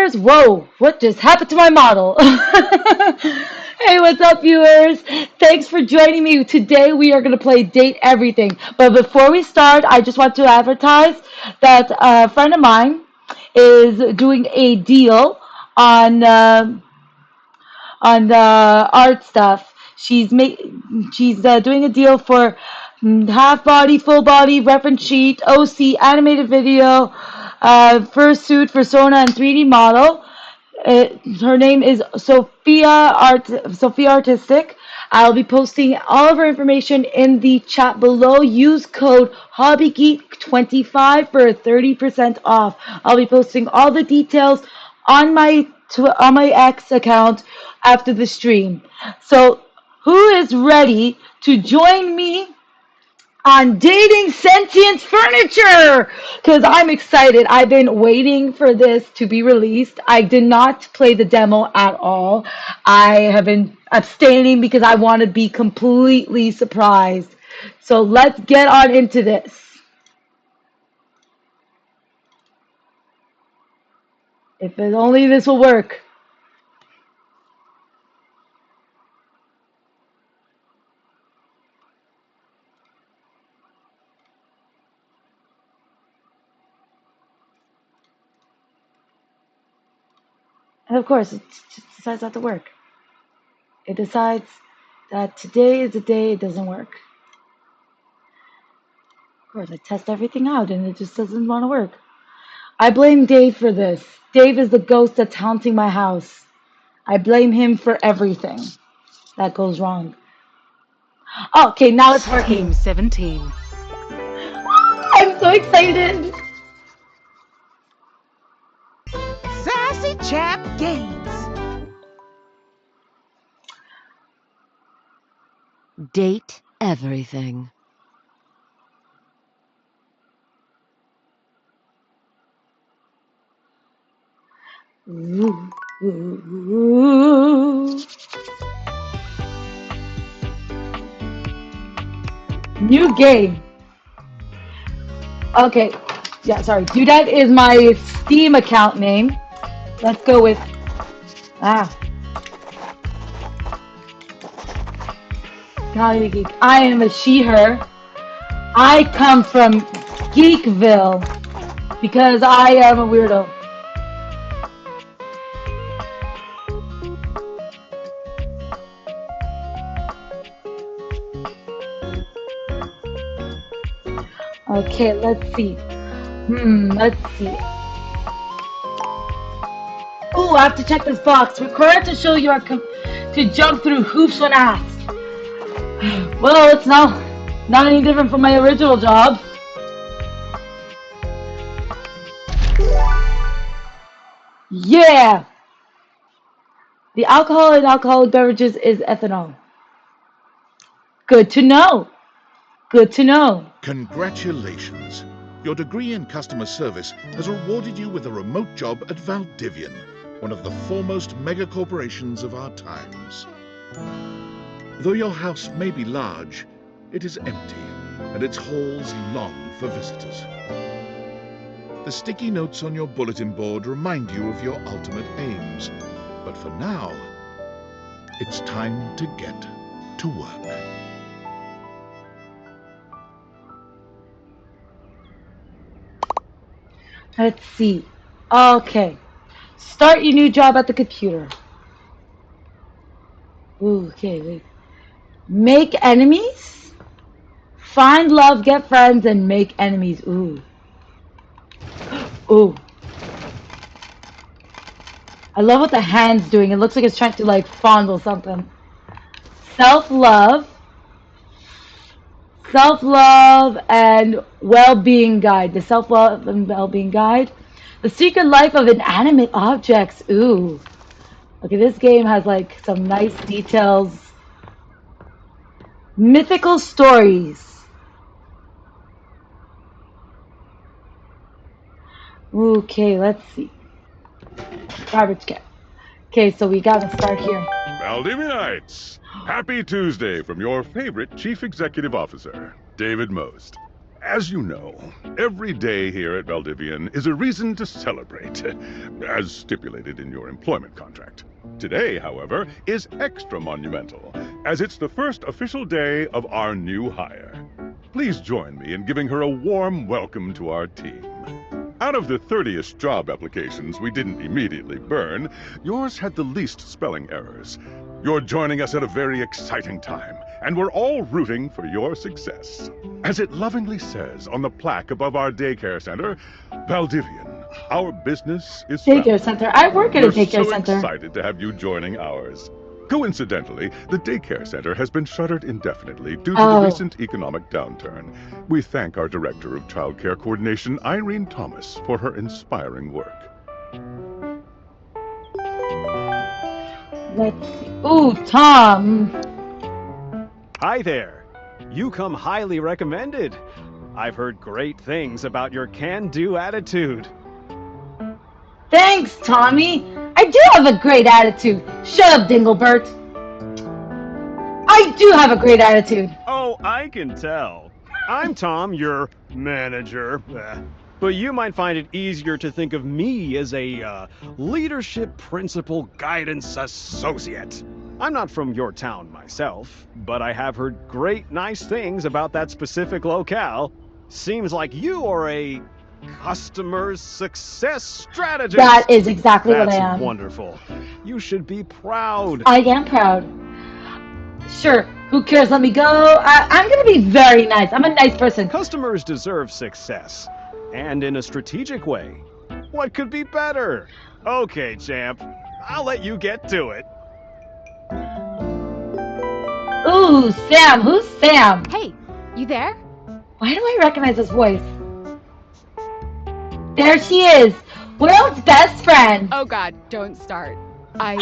viewers? Whoa, what just happened to my model? Hey, what's up, viewers? Thanks for joining me. Today we are going to play Date Everything. But before we start, I just want to advertise that a friend of mine is doing a deal on the art stuff. She's doing a deal for half body, full body, reference sheet, OC, animated video, fursuit, persona, and 3D model. Her name is Sophia Artistic. I'll be posting all of her information in the chat below. Use code HobbyGeek25 for 30% off. I'll be posting all the details on my X account after the stream. So, who is ready to join me on dating sentient furniture? Because I'm excited. I've been waiting for this to be released. I did not play the demo at all. I have been abstaining because I want to be completely surprised. So let's get on into this. If only this will work. And of course, it just decides not to work. It decides that today is the day it doesn't work. Of course, I test everything out and it just doesn't want to work. I blame Dave for this. Dave is the ghost that's haunting my house. I blame him for everything that goes wrong. Oh, okay, now it's working. Team 17. I'm so excited. Sassy Chap Games. Date everything. Ooh, ooh, ooh. New game. Okay, yeah, sorry. Dudette is my Steam account name. Let's go with Holly Geek. I am a she/her. I come from Geekville because I am a weirdo. Okay, let's see. Let's see. Oh, I have to check this box. Required to show you are to jump through hoops when asked. Well, it's not any different from my original job. Yeah! The alcohol in alcoholic beverages is ethanol. Good to know. Good to know. Congratulations. Your degree in customer service has rewarded you with a remote job at Valdivian, one of the foremost megacorporations of our times. Though your house may be large, it is empty, and its halls long for visitors. The sticky notes on your bulletin board remind you of your ultimate aims, but for now, it's time to get to work. Let's see. Okay. Start your new job at the computer. Ooh, okay, wait. Make enemies? Find love, get friends, and make enemies. Ooh. Ooh. I love what the hand's doing. It looks like it's trying to like fondle something. Self-love. Self-love and well-being guide. The self-love and well-being guide. The secret life of inanimate objects. Ooh. Okay, this game has like some nice details. Mythical stories. Okay, let's see. Garbage can. Okay, so we gotta start here. Valdivianites! Happy Tuesday from your favorite Chief Executive Officer, David Most. As you know, every day here at Valdivian is a reason to celebrate, as stipulated in your employment contract. Today, however, is extra monumental, as it's the first official day of our new hire. Please join me in giving her a warm welcome to our team. Out of the 30-ish job applications we didn't immediately burn, yours had the least spelling errors. You're joining us at a very exciting time, and we're all rooting for your success. As it lovingly says on the plaque above our daycare center, Valdivian, our business is Daycare center. I work at a We're daycare so center. excited to have you joining ours. Coincidentally, the daycare center has been shuttered indefinitely due to the Oh. recent economic downturn. We thank our Director of Child Care Coordination, Irene Thomas, for her inspiring work. Let's see. Ooh, Tom. Hi there. You come highly recommended. I've heard great things about your can-do attitude. Thanks, Tommy. I do have a great attitude. Shut up, Dinglebert. I do have a great attitude. Oh, I can tell. I'm Tom, your manager. But you might find it easier to think of me as a leadership principal guidance associate. I'm not from your town myself, but I have heard great nice things about that specific locale. Seems like you are a customer success strategist. That is exactly That's what I am. wonderful. You should be proud. I am proud. Sure, who cares? Let me go. I'm going to be very nice. I'm a nice person. Customers deserve success, and in a strategic way. What could be better? Okay, champ. I'll let you get to it. Ooh, Sam. Who's Sam? Hey, you there? Why do I recognize this voice? There she is. World's best friend. Oh god, don't start. I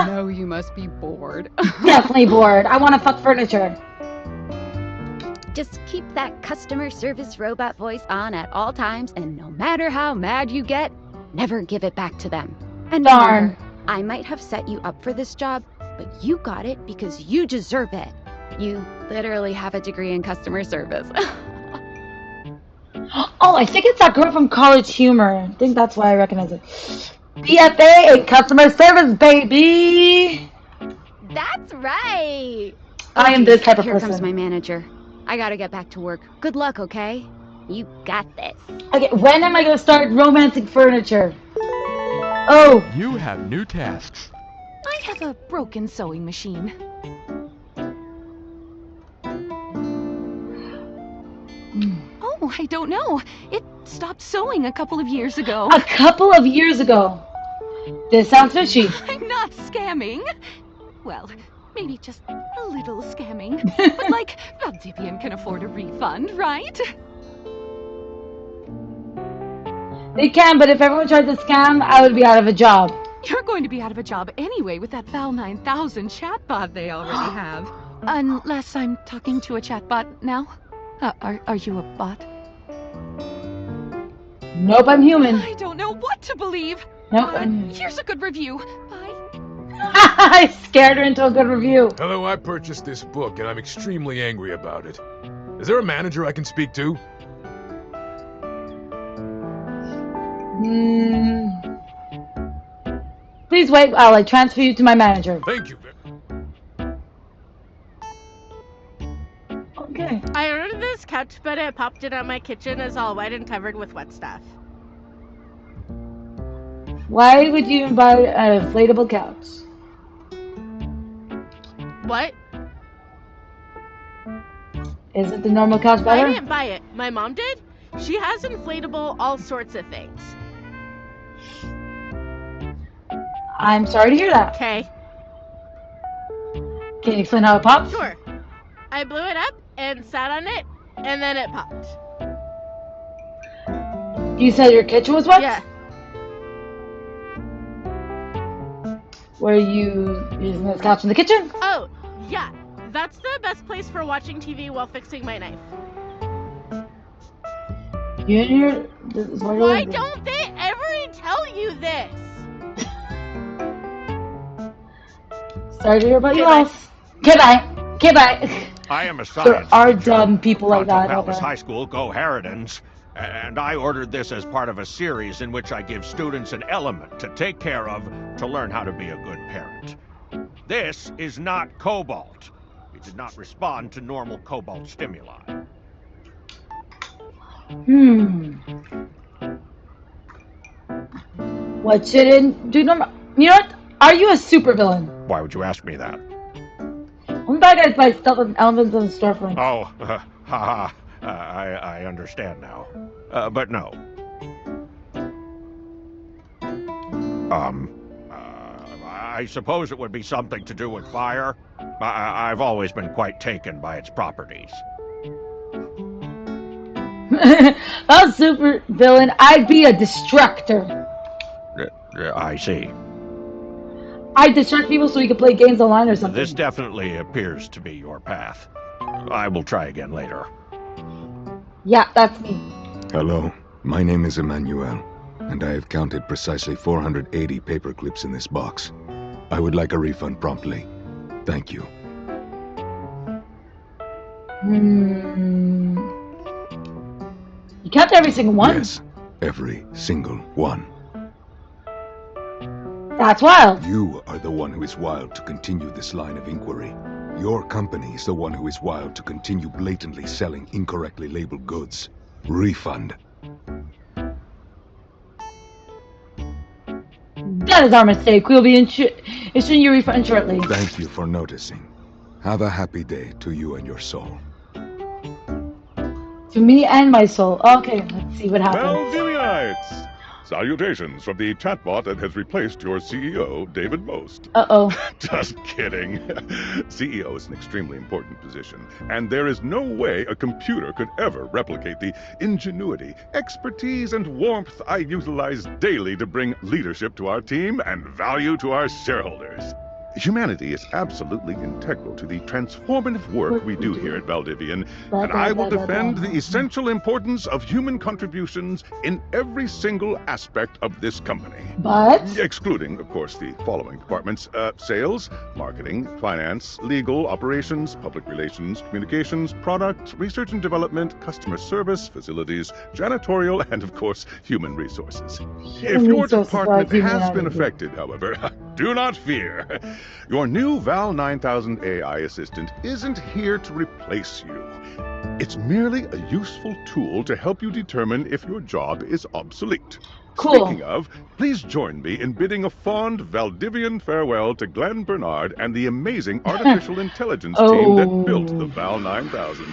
know you must be bored. Definitely bored. I want to fuck furniture. Just keep that customer service robot voice on at all times, and no matter how mad you get, never give it back to them. And Darn. remember, I might have set you up for this job, but you got it because you deserve it. You literally have a degree in customer service. Oh, I think it's that girl from College Humor. I think that's why I recognize it. BFA in customer service, baby. That's right! I am Oh, this geez, type of Here person. comes my manager. I gotta get back to work. Good luck, okay? You got this. Okay, when am I going to start romancing furniture? Oh, You have new tasks. I have a broken sewing machine. Oh, I don't know. It stopped sewing a couple of years ago. a couple of years ago. This sounds fishy. I'm not scamming. Well, maybe just a little scamming. But like, Valdivian can afford a refund, right? They can, but if everyone tried to scam, I would be out of a job. You're going to be out of a job anyway with that Val 9000 chatbot they already have. Unless I'm talking to a chatbot now. Are you a bot? Nope, I'm human. I don't know what to believe. Nope, I'm human. Here's a good review. Bye. I scared her into a good review. Hello, I purchased this book and I'm extremely angry about it. Is there a manager I can speak to? Please wait while I transfer you to my manager. Thank you. Okay. I ordered this couch, but it popped in at my kitchen is all white and covered with wet stuff. Why would you even buy an inflatable couch? What? Isn't the normal couch I better? didn't buy it. My mom did. She has inflatable all sorts of things. I'm sorry to hear that. Okay. Can you explain how it pops? Sure. I blew it up and sat on it, and then it popped. You said your kitchen was wet? Yeah. Were you using this couch in the kitchen? Oh, yeah. That's the best place for watching TV while fixing my knife. You and your... This is where Why you're- don't they ever tell you this? Sorry to hear about your Okay, bye. loss. Okay, bye. Okay, bye. I am a There science are teacher. dumb people like Pronto that out Palace there. High School, Go Harridans. And I ordered this as part of a series in which I give students an element to take care of to learn how to be a good parent. This is not cobalt. It did not respond to normal cobalt stimuli. What shouldn't do normal? You know what? Are you a supervillain? Why would you ask me that? One bad guys buy stuff with elements in the storefront. Oh, haha. I understand now. But no. I suppose it would be something to do with fire. I've always been quite taken by its properties. A super villain, I'd be a distractor. I see. I distract people so we can play games online or something. This definitely appears to be your path. I will try again later. Yeah, that's me. Hello, my name is Emmanuel, and I have counted precisely 480 paper clips in this box. I would like a refund promptly. Thank you. You count every single one? Yes, every single one. That's wild. You are the one who is wild to continue this line of inquiry. Your company is the one who is wild to continue blatantly selling incorrectly labeled goods. Refund. That is our mistake. We'll be issuing your refund shortly. Thank you for noticing. Have a happy day to you and your soul. To me and my soul. Okay, let's see what happens. Valdivianites! Salutations from the chatbot that has replaced your CEO, David Most. Uh-oh. Just kidding. CEO is an extremely important position, and there is no way a computer could ever replicate the ingenuity, expertise, and warmth I utilize daily to bring leadership to our team and value to our shareholders. Humanity is absolutely integral to the transformative work we do here at Valdivian, and I will defend the essential importance of human contributions in every single aspect of this company. But? Excluding, of course, the following departments: sales, marketing, finance, legal, operations, public relations, communications, product, research and development, customer service, facilities, janitorial, and, of course, human resources. If your department has been affected, however, do not fear. Your new Val 9000 AI assistant isn't here to replace you. It's merely a useful tool to help you determine if your job is obsolete. Cool. Speaking of, please join me in bidding a fond Valdivian farewell to Glenn Bernard and the amazing artificial intelligence team that built the Val 9000.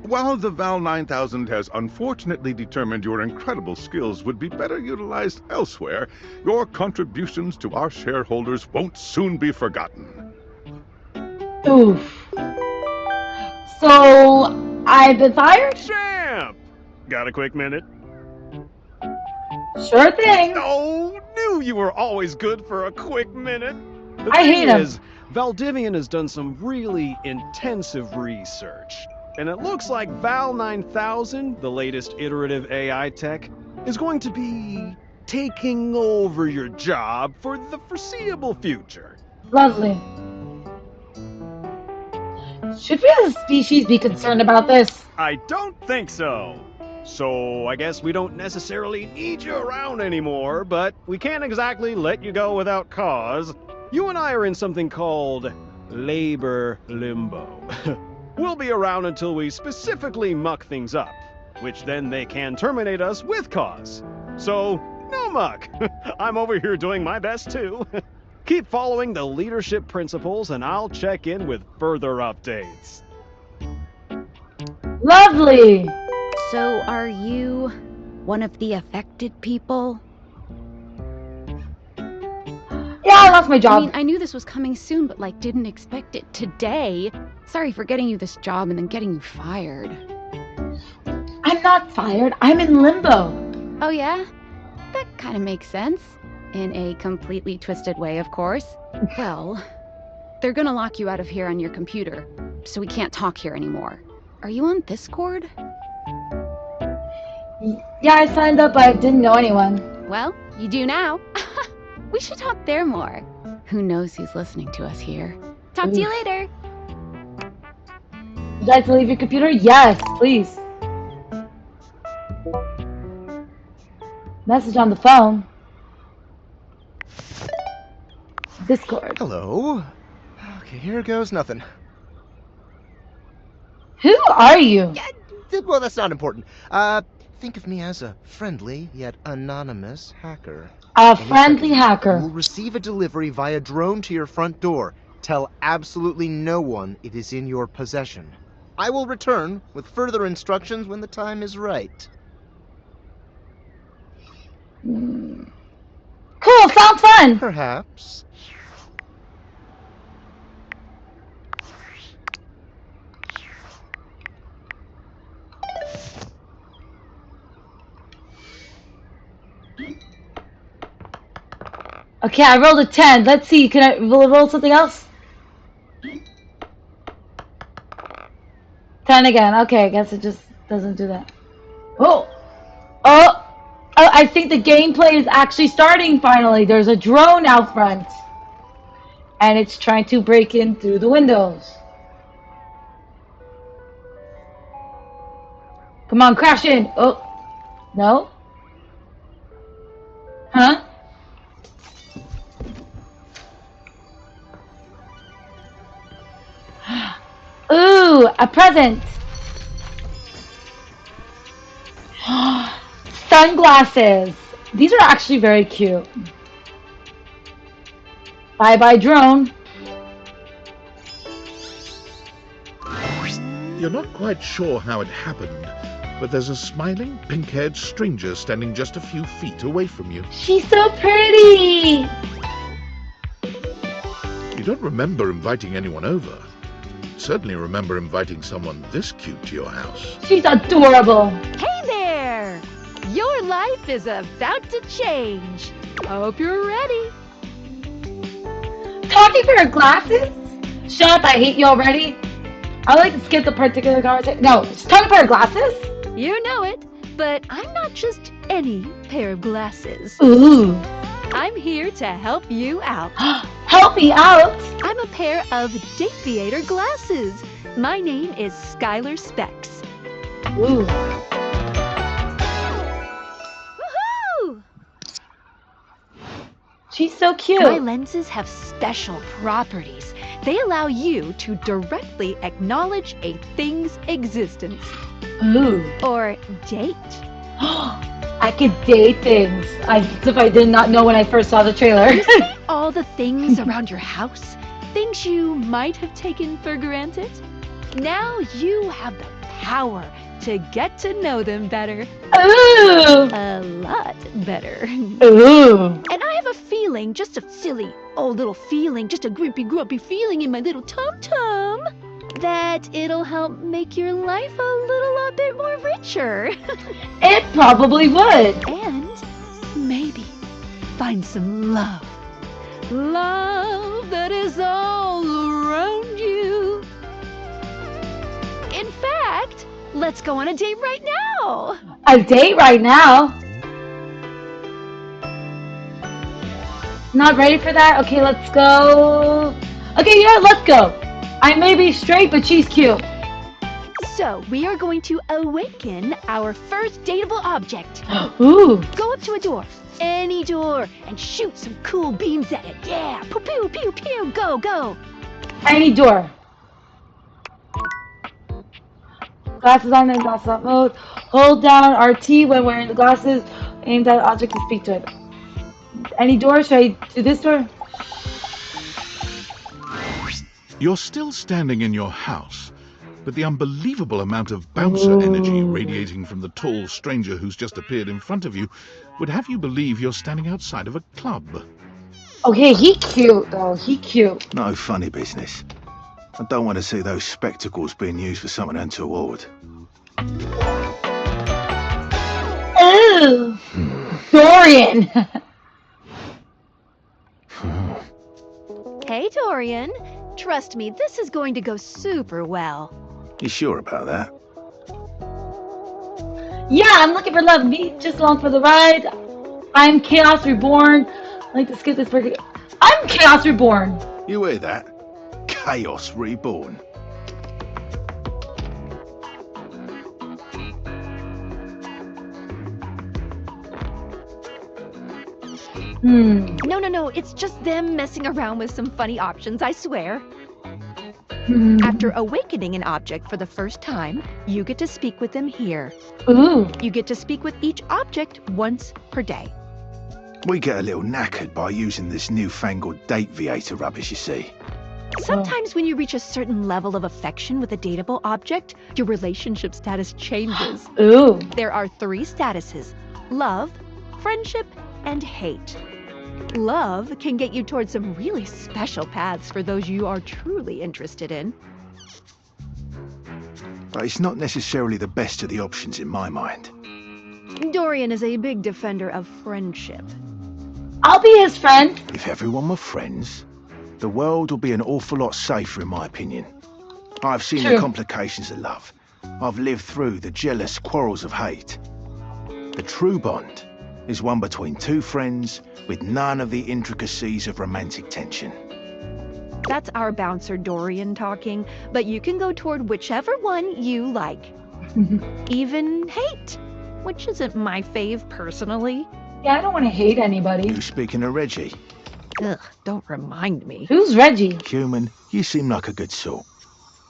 While the Val 9000 has unfortunately determined your incredible skills would be better utilized elsewhere, your contributions to our shareholders won't soon be forgotten. Oof. So, I've been fired? Champ! Got a quick minute? Sure thing. Oh, knew you were always good for a quick minute. The I thing hate him. is, Valdivian has done some really intensive research. And it looks like Val 9000, the latest iterative AI tech, is going to be taking over your job for the foreseeable future. Lovely. Should we as a species be concerned about this? I don't think so. So I guess we don't necessarily need you around anymore, but we can't exactly let you go without cause. You and I are in something called labor limbo. We'll be around until we specifically muck things up, which then they can terminate us with cause. So, no muck. I'm over here doing my best too. Keep following the leadership principles and I'll check in with further updates. Lovely. So, are you one of the affected people? Yeah, I lost my job. I mean, I knew this was coming soon, but didn't expect it today. Sorry for getting you this job and then getting you fired. I'm not fired. I'm in limbo. Oh yeah? That kind of makes sense. In a completely twisted way, of course. Well, they're gonna lock you out of here on your computer, so we can't talk here anymore. Are you on Discord? Yeah, I signed up, but I didn't know anyone. Well, you do now. We should talk there more. Who knows who's listening to us here. Talk to you later. Would you like to leave your computer? Yes, please. Message on the phone. Discord. Hello. Okay, here goes nothing. Who are you? Yeah, well, that's not important. Think of me as a friendly yet anonymous hacker. A friendly hacker. You will receive a delivery via drone to your front door. Tell absolutely no one it is in your possession. I will return with further instructions when the time is right. Cool, sounds fun. Perhaps. Okay, I rolled a 10. Let's see, can I roll something else? 10 again. Okay, I guess it just doesn't do that. Oh! Oh! Oh, I think the gameplay is actually starting finally. There's a drone out front. And it's trying to break in through the windows. Come on, crash in. Oh. No? Huh? Ooh, a present. Sunglasses. These are actually very cute. Bye-bye, drone. You're not quite sure how it happened, but there's a smiling, pink-haired stranger standing just a few feet away from you. She's so pretty. You don't remember inviting anyone over. Certainly remember inviting someone this cute to your house. She's adorable. Hey there! Your life is about to change. Hope you're ready. Talking for her glasses? Shut up, I hate you already. I would like to skip the particular conversation. No, she's talking for her glasses? You know it, but I'm not just any pair of glasses. Ooh. I'm here to help you out. Help me out? I'm a pair of Dateator glasses. My name is Skylar Specs. Ooh. Woohoo! She's so cute. My lenses have special properties. They allow you to directly acknowledge a thing's existence. Ooh. Or date. I could date things. As if I did not know when I first saw the trailer. You see all the things around your house? Things you might have taken for granted? Now you have the power to get to know them better. Ooh. A lot better. Ooh. And I have a feeling, just a silly old little feeling, just a grumpy feeling in my little tum-tum, that it'll help make your life a bit more richer. It probably would. And maybe find some love. Love that is all around you. In fact, let's go on a date right now. A date right now? Not ready for that? Okay, let's go. Okay, yeah, let's go. I may be straight, but she's cute. So, we are going to awaken our first dateable object. Ooh. Go up to a door, any door, and shoot some cool beams at it. Yeah, pew pew pew pew, go, go. Any door. Glasses on and glasses off mode. Hold down RT when wearing the glasses. Aim that object to speak to it. Any door? Should I do this door? You're still standing in your house, but the unbelievable amount of bouncer energy radiating from the tall stranger who's just appeared in front of you would have you believe you're standing outside of a club. Okay, he cute though. He cute. No funny business. I don't want to see those spectacles being used for something untoward. Ooh. Dorian. Hey, Dorian. Trust me, this is going to go super well. You sure about that? Yeah, I'm looking for love. Me just along for the ride. I'm Chaos Reborn. I like to skip this break. I'm Chaos Reborn. You hear that? Chaos Reborn. No, it's just them messing around with some funny options, I swear. After awakening an object for the first time, you get to speak with them here. Ooh. You get to speak with each object once per day. We get a little knackered by using this newfangled date viator rubbish, you see. Sometimes when you reach a certain level of affection with a dateable object, your relationship status changes. Ooh. There are 3 statuses: love, friendship, and hate. Love can get you towards some really special paths for those you are truly interested in. But it's not necessarily the best of the options in my mind. Dorian is a big defender of friendship. I'll be his friend. If everyone were friends, the world would be an awful lot safer, in my opinion. I've seen the complications of love. I've lived through the jealous quarrels of hate. The true bond is one between 2 friends with none of the intricacies of romantic tension. That's our bouncer Dorian talking, but you can go toward whichever one you like. Even hate, which isn't my fave personally. Yeah, I don't want to hate anybody. You speaking of Reggie? Ugh, don't remind me. Who's Reggie? Human, you seem like a good sort.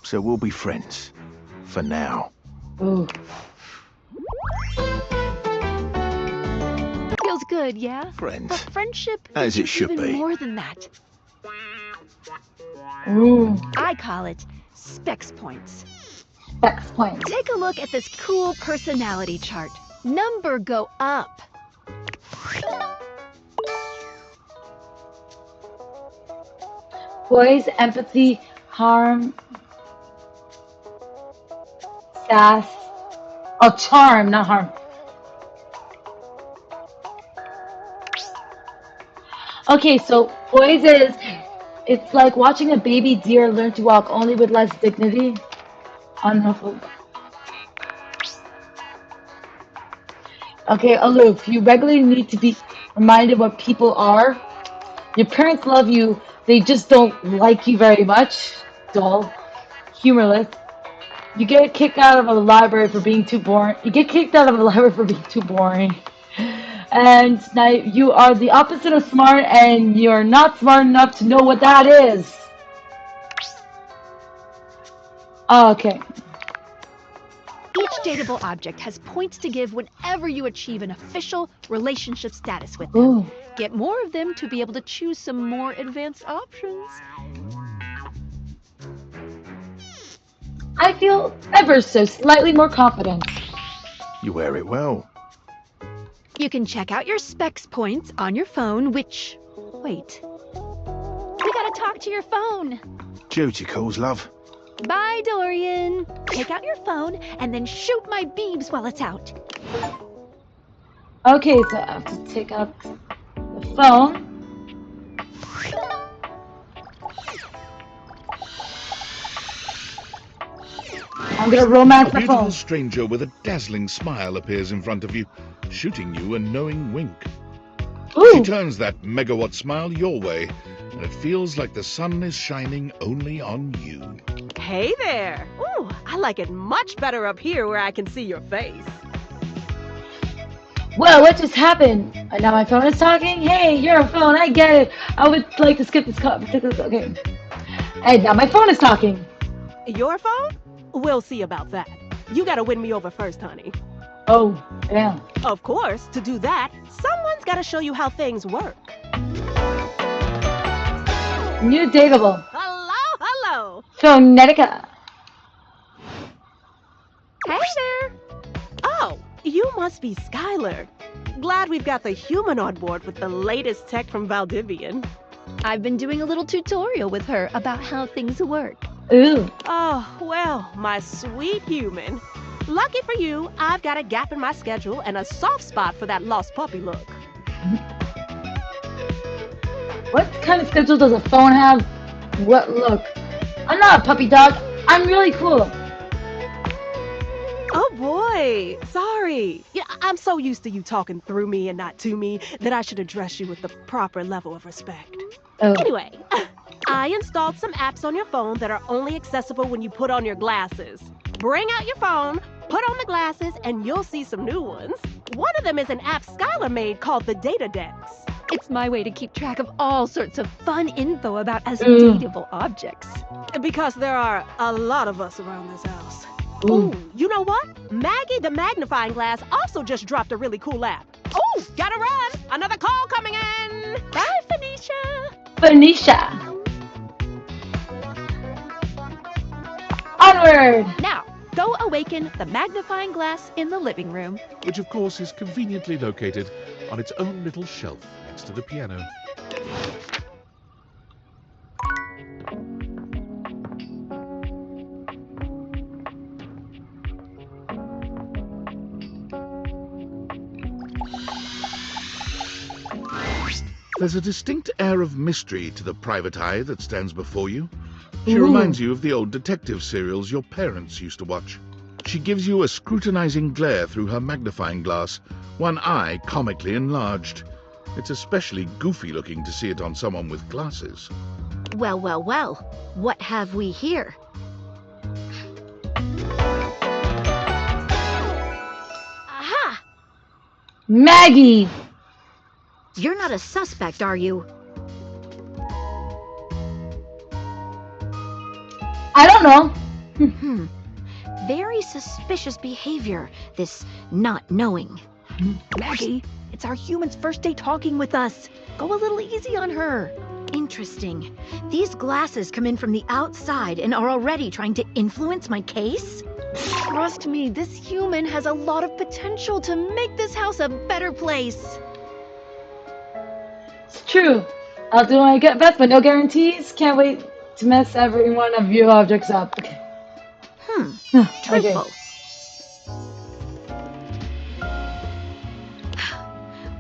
So we'll be friends. For now. Ooh. Feels good, yeah? Friends. But friendship As it is should even be. more than that. Ooh. I call it specs points. Specs points. Take a look at this cool personality chart. Number go up. Poise, empathy, harm, sass. Oh, charm, not harm. Okay, so poise is, it's like watching a baby deer learn to walk, only with less dignity. Unruffled. Okay, aloof. You regularly need to be reminded what people are. Your parents love you, they just don't like you very much. Dull. Humorless. You get kicked out of a library for being too boring. And now you are the opposite of smart, and you're not smart enough to know what that is. Oh, okay. Each dateable object has points to give whenever you achieve an official relationship status with them. Ooh. Get more of them to be able to choose some more advanced options. I feel ever so slightly more confident. You wear it well. You can check out your specs points on your phone, which... Wait. We gotta talk to your phone. Duty calls, love. Bye, Dorian. Take out your phone and then shoot my beebs while it's out. Okay, so I have to take out the phone. I'm gonna romance A my beautiful phone. stranger with a dazzling smile appears in front of you, shooting you a knowing wink. She Ooh. turns that megawatt smile your way, and it feels like the sun is shining only on you. Hey there. Ooh, I like it much better up here where I can see your face. Whoa, what just happened? Now my phone is talking? Hey, you're a phone, I get it. I would like to skip this call. Okay. Hey, now my phone is talking. Your phone? We'll see about that. You gotta win me over first, honey. Oh, damn. Of course, to do that, someone's gotta show you how things work. New dateable. Hello. Phonetica. Hey there. Oh, you must be Skylar. Glad we've got the human on board with the latest tech from Valdivian. I've been doing a little tutorial with her about how things work. Ooh. Oh, well, my sweet human. Lucky for you, I've got a gap in my schedule and a soft spot for that lost puppy look. What kind of schedule does a phone have? What look? I'm not a puppy dog. I'm really cool. Oh boy, sorry. Yeah, I'm so used to you talking through me and not to me that I should address you with the proper level of respect. Oh. Anyway, I installed some apps on your phone that are only accessible when you put on your glasses. Bring out your phone, put on the glasses, and you'll see some new ones. One of them is an app Skylar made called the Data Dex. It's my way to keep track of all sorts of fun info about us Ooh. dateable objects. Because there are a lot of us around this house. Ooh. Ooh, you know what? Maggie the magnifying glass also just dropped a really cool app. Oh, gotta run! Another call coming in! Bye, Phoenicia! Phoenicia. Onward. Now, go awaken the magnifying glass in the living room. Which, of course, is conveniently located on its own little shelf next to the piano. There's a distinct air of mystery to the private eye that stands before you. She reminds you of the old detective serials your parents used to watch. She gives you a scrutinizing glare through her magnifying glass, one eye comically enlarged. It's especially goofy looking to see it on someone with glasses. Well, well, well. What have we here? Aha! Maggie. You're not a suspect, are you? I don't know. Very suspicious behavior, this not knowing. Maggie, it's our human's first day talking with us. Go a little easy on her. Interesting. These glasses come in from the outside and are already trying to influence my case? Trust me, this human has a lot of potential to make this house a better place. It's true. I'll do my best, but no guarantees. Can't wait to mess every one of your objects up. Okay. Truthful.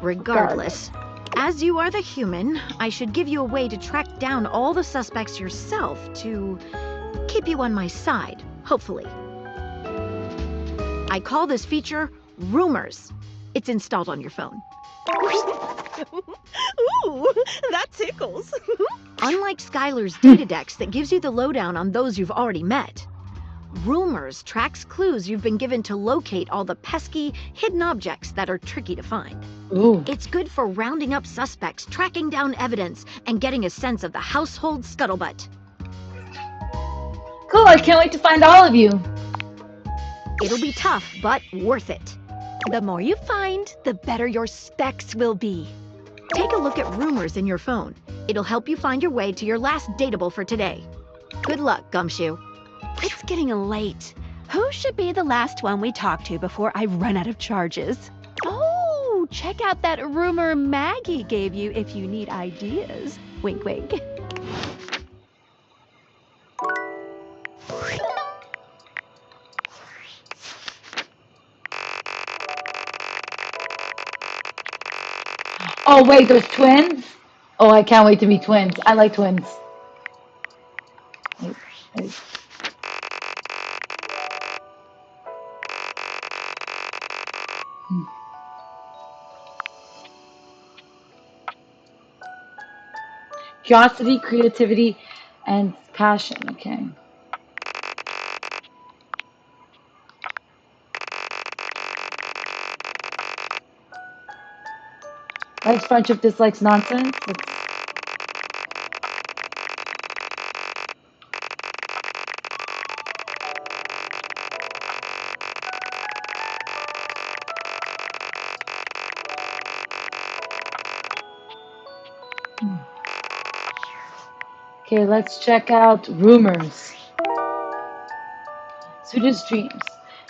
Regardless, as you are the human, I should give you a way to track down all the suspects yourself to keep you on my side, hopefully. I call this feature Rumors. It's installed on your phone. Ooh, that tickles. Unlike Skylar's Datadex that gives you the lowdown on those you've already met, Rumors tracks clues you've been given to locate all the pesky, hidden objects that are tricky to find. Ooh. It's good for rounding up suspects, tracking down evidence, and getting a sense of the household scuttlebutt. Cool, I can't wait to find all of you. It'll be tough, but worth it. The more you find, the better your specs will be. Take a look at Rumors in your phone. It'll help you find your way to your last dateable for today. Good luck, Gumshoe. It's getting late. Who should be the last one we talk to before I run out of charges? Oh, check out that rumor Maggie gave you if you need ideas. Wink, wink. Oh, wait, there's twins? Oh, I can't wait to meet twins. I like twins. Wait. Curiosity, creativity, and passion. Okay. Likes friendship, dislikes nonsense. Okay, let's check out Rumors. Sweetest dreams.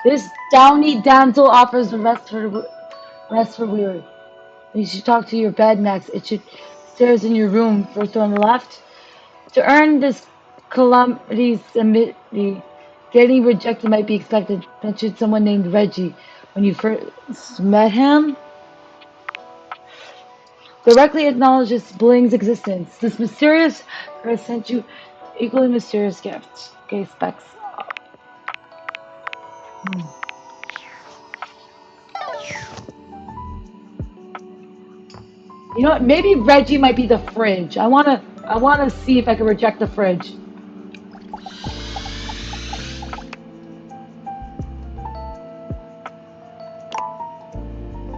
This downy damsel offers the rest for weary. You should talk to your bed next. It should stairs in your room, first on the left. To earn this calamity's immunity, getting rejected might be expected. Mention someone named Reggie when you first met him. Directly acknowledges bullying's existence. This mysterious person sent you equally mysterious gifts. Okay, specs. You know what? Maybe Reggie might be the fridge. I wanna see if I can reject the fridge.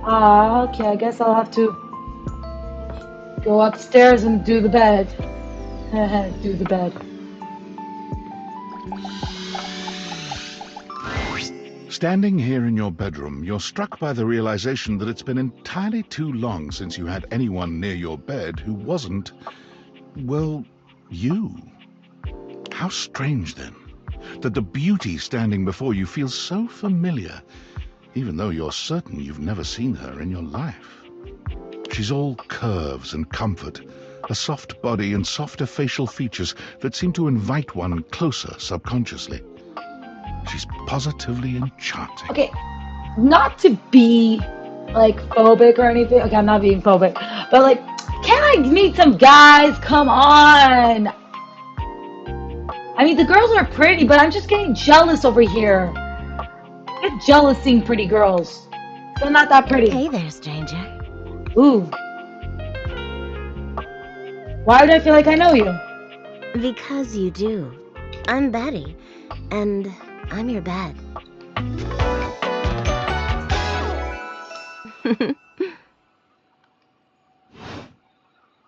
Okay, I guess I'll have to go upstairs and do the bed. Do the bed. Standing here in your bedroom, you're struck by the realization that it's been entirely too long since you had anyone near your bed who wasn't, well, you. How strange, then, that the beauty standing before you feels so familiar, even though you're certain you've never seen her in your life. She's all curves and comfort, a soft body and softer facial features that seem to invite one closer subconsciously. She's positively enchanting. Okay, not to be like phobic or anything. Okay, I'm not being phobic, but like, can I meet some guys? Come on. I mean, the girls are pretty, but I'm just getting jealous over here. I get jealous seeing pretty girls. They're not that pretty. Hey there, stranger. Ooh. Why do I feel like I know you? Because you do. I'm Betty, and I'm your bed.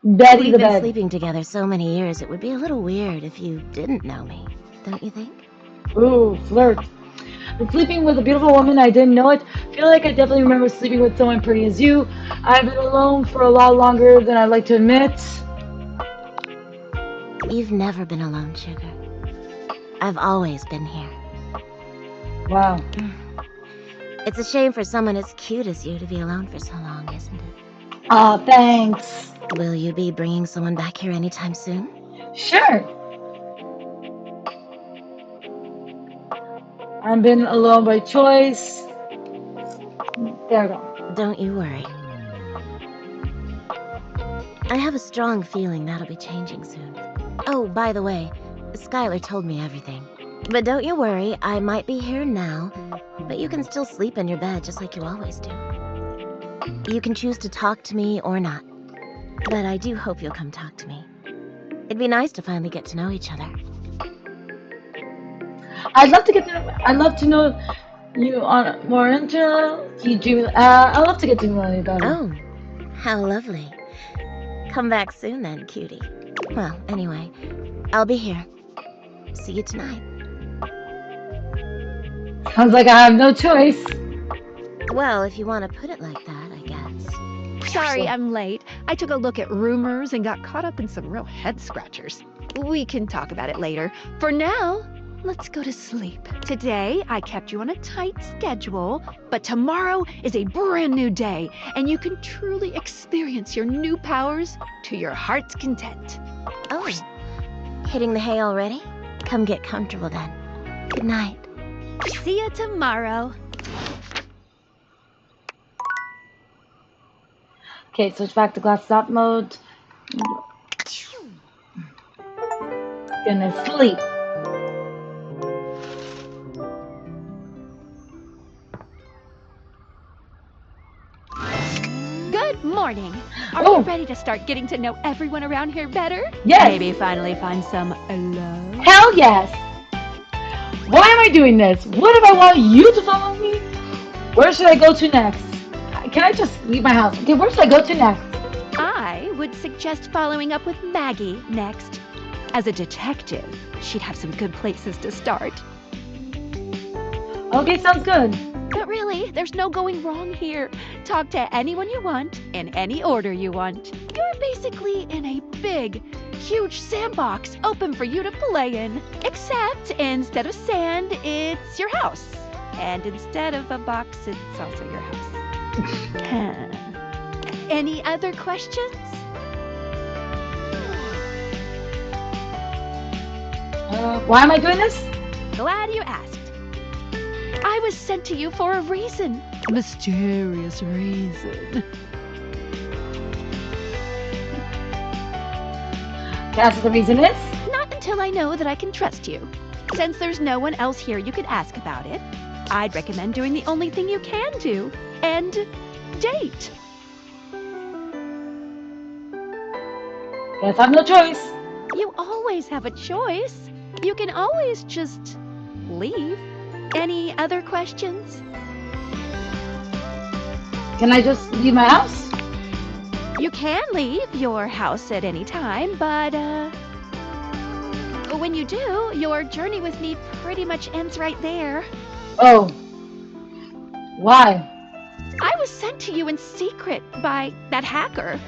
Betty We've the been bed. sleeping together so many years, it would be a little weird if you didn't know me, don't you think? Ooh, flirt. But sleeping with a beautiful woman, I didn't know it. Feel like I definitely remember sleeping with someone pretty as you. I've been alone for a lot longer than I'd like to admit. You've never been alone, sugar. I've always been here. Wow. It's a shame for someone as cute as you to be alone for so long, isn't it? Aw, thanks. Will you be bringing someone back here anytime soon? Sure. I've been alone by choice. There we go. Don't you worry. I have a strong feeling that'll be changing soon. Oh, by the way, Skylar told me everything. But don't you worry, I might be here now, but you can still sleep in your bed just like you always do. You can choose to talk to me or not. But I do hope you'll come talk to me. It'd be nice to finally get to know each other. I'd love to know you on more intro. I'd love to get to know you better. Oh, how lovely. Come back soon then, cutie. Well, anyway, I'll be here. See you tonight. Sounds like I have no choice. Well, if you want to put it like that, I guess. Sorry, I'm late. I took a look at rumors and got caught up in some real head scratchers. We can talk about it later. For now, let's go to sleep. Today, I kept you on a tight schedule, but tomorrow is a brand new day, and you can truly experience your new powers to your heart's content. Oh, hitting the hay already? Come get comfortable then. Good night. See you tomorrow. Okay, switch back to glass stop mode. Gonna sleep. Good morning. Are Oh. you ready to start getting to know everyone around here better? Yes. Maybe finally find some love? Hell yes. Why am I doing this? What if I want you to follow me? Where should I go to next? Can I just leave my house? Okay, where should I go to next? I would suggest following up with Maggie next. As a detective, she'd have some good places to start. Okay, sounds good. But really, there's no going wrong here. Talk to anyone you want, in any order you want. You're basically in a big, huge sandbox open for you to play in. Except instead of sand, it's your house. And instead of a box, it's also your house. Any other questions? Why am I doing this? Glad you asked. I was sent to you for a reason. A mysterious reason. Guess what the reason is? Not until I know that I can trust you. Since there's no one else here you could ask about it, I'd recommend doing the only thing you can do, and date. Guess I have no choice. You always have a choice. You can always just leave. Any other questions? Can I just leave my house? You can leave your house at any time, but when you do, your journey with me pretty much ends right there. Oh. Why? I was sent to you in secret by that hacker.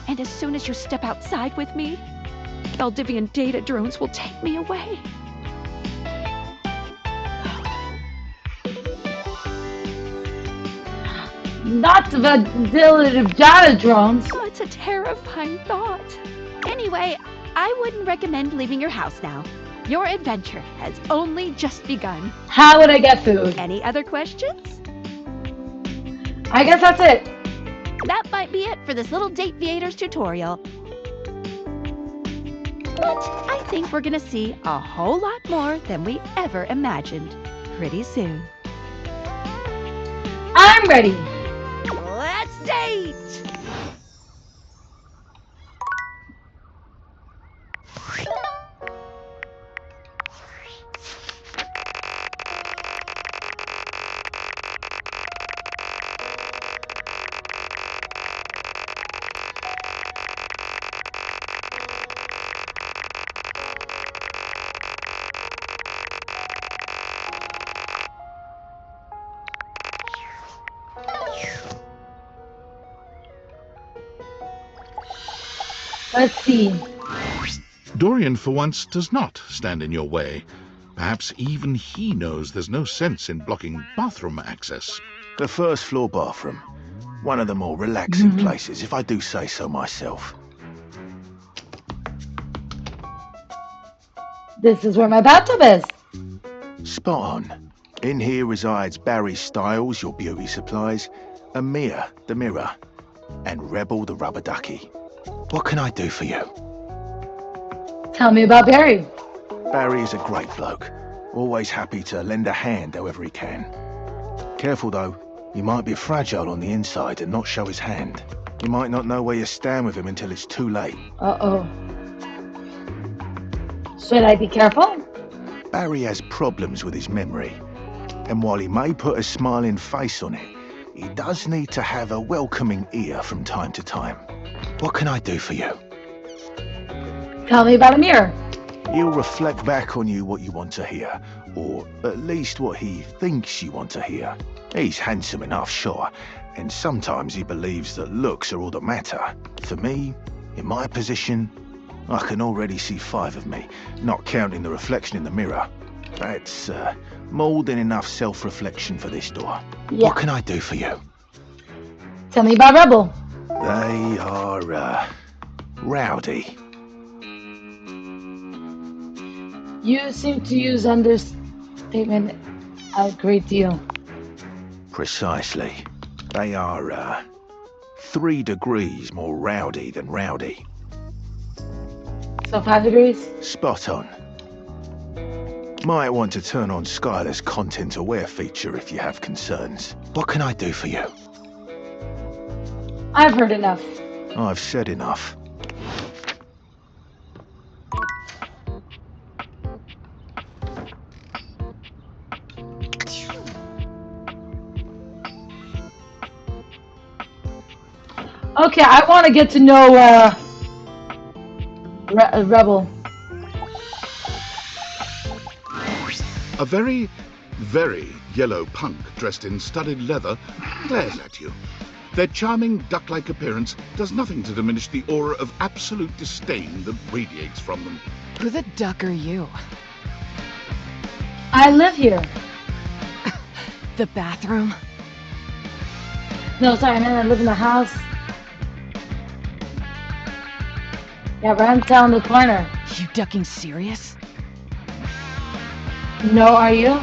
And as soon as you step outside with me, Valdivian data drones will take me away. Not the Valdivian data drones. Oh, it's a terrifying thought. Anyway, I wouldn't recommend leaving your house now. Your adventure has only just begun. How would I get food? Any other questions? I guess that's it. That might be it for this little Dateviators tutorial. But I think we're gonna see a whole lot more than we ever imagined pretty soon. I'm ready. Let's date! Let's see. Dorian, for once, does not stand in your way. Perhaps even he knows there's no sense in blocking bathroom access. The first floor bathroom. One of the more relaxing places, if I do say so myself. This is where my bathtub is. Spot on. In here resides Barry Styles, your beauty supplies, and Mia, the mirror, and Rebel, the rubber ducky. What can I do for you? Tell me about Barry. Barry is a great bloke. Always happy to lend a hand however he can. Careful though, he might be fragile on the inside and not show his hand. You might not know where you stand with him until it's too late. Uh-oh. Should I be careful? Barry has problems with his memory. And while he may put a smiling face on it, he does need to have a welcoming ear from time to time. What can I do for you? Tell me about a mirror. He'll reflect back on you what you want to hear, or at least what he thinks you want to hear. He's handsome enough, sure, and sometimes he believes that looks are all that matter. For me, in my position, I can already see 5 of me, not counting the reflection in the mirror. That's more than enough self-reflection for this door. Yeah. What can I do for you? Tell me about Rebel. They are, rowdy. You seem to use understatement a great deal. Precisely. They are, 3 degrees more rowdy than rowdy. So 5 degrees? Spot on. Might want to turn on Skylar's content aware feature if you have concerns. What can I do for you? I've heard enough. I've said enough. Okay, I want to get to know Rebel. A very, very yellow punk dressed in studded leather glares at you. Their charming duck-like appearance does nothing to diminish the aura of absolute disdain that radiates from them. Who the duck are you? I live here. The bathroom? No, sorry, man, I live in the house. Yeah, right down the corner. You ducking serious? No, are you?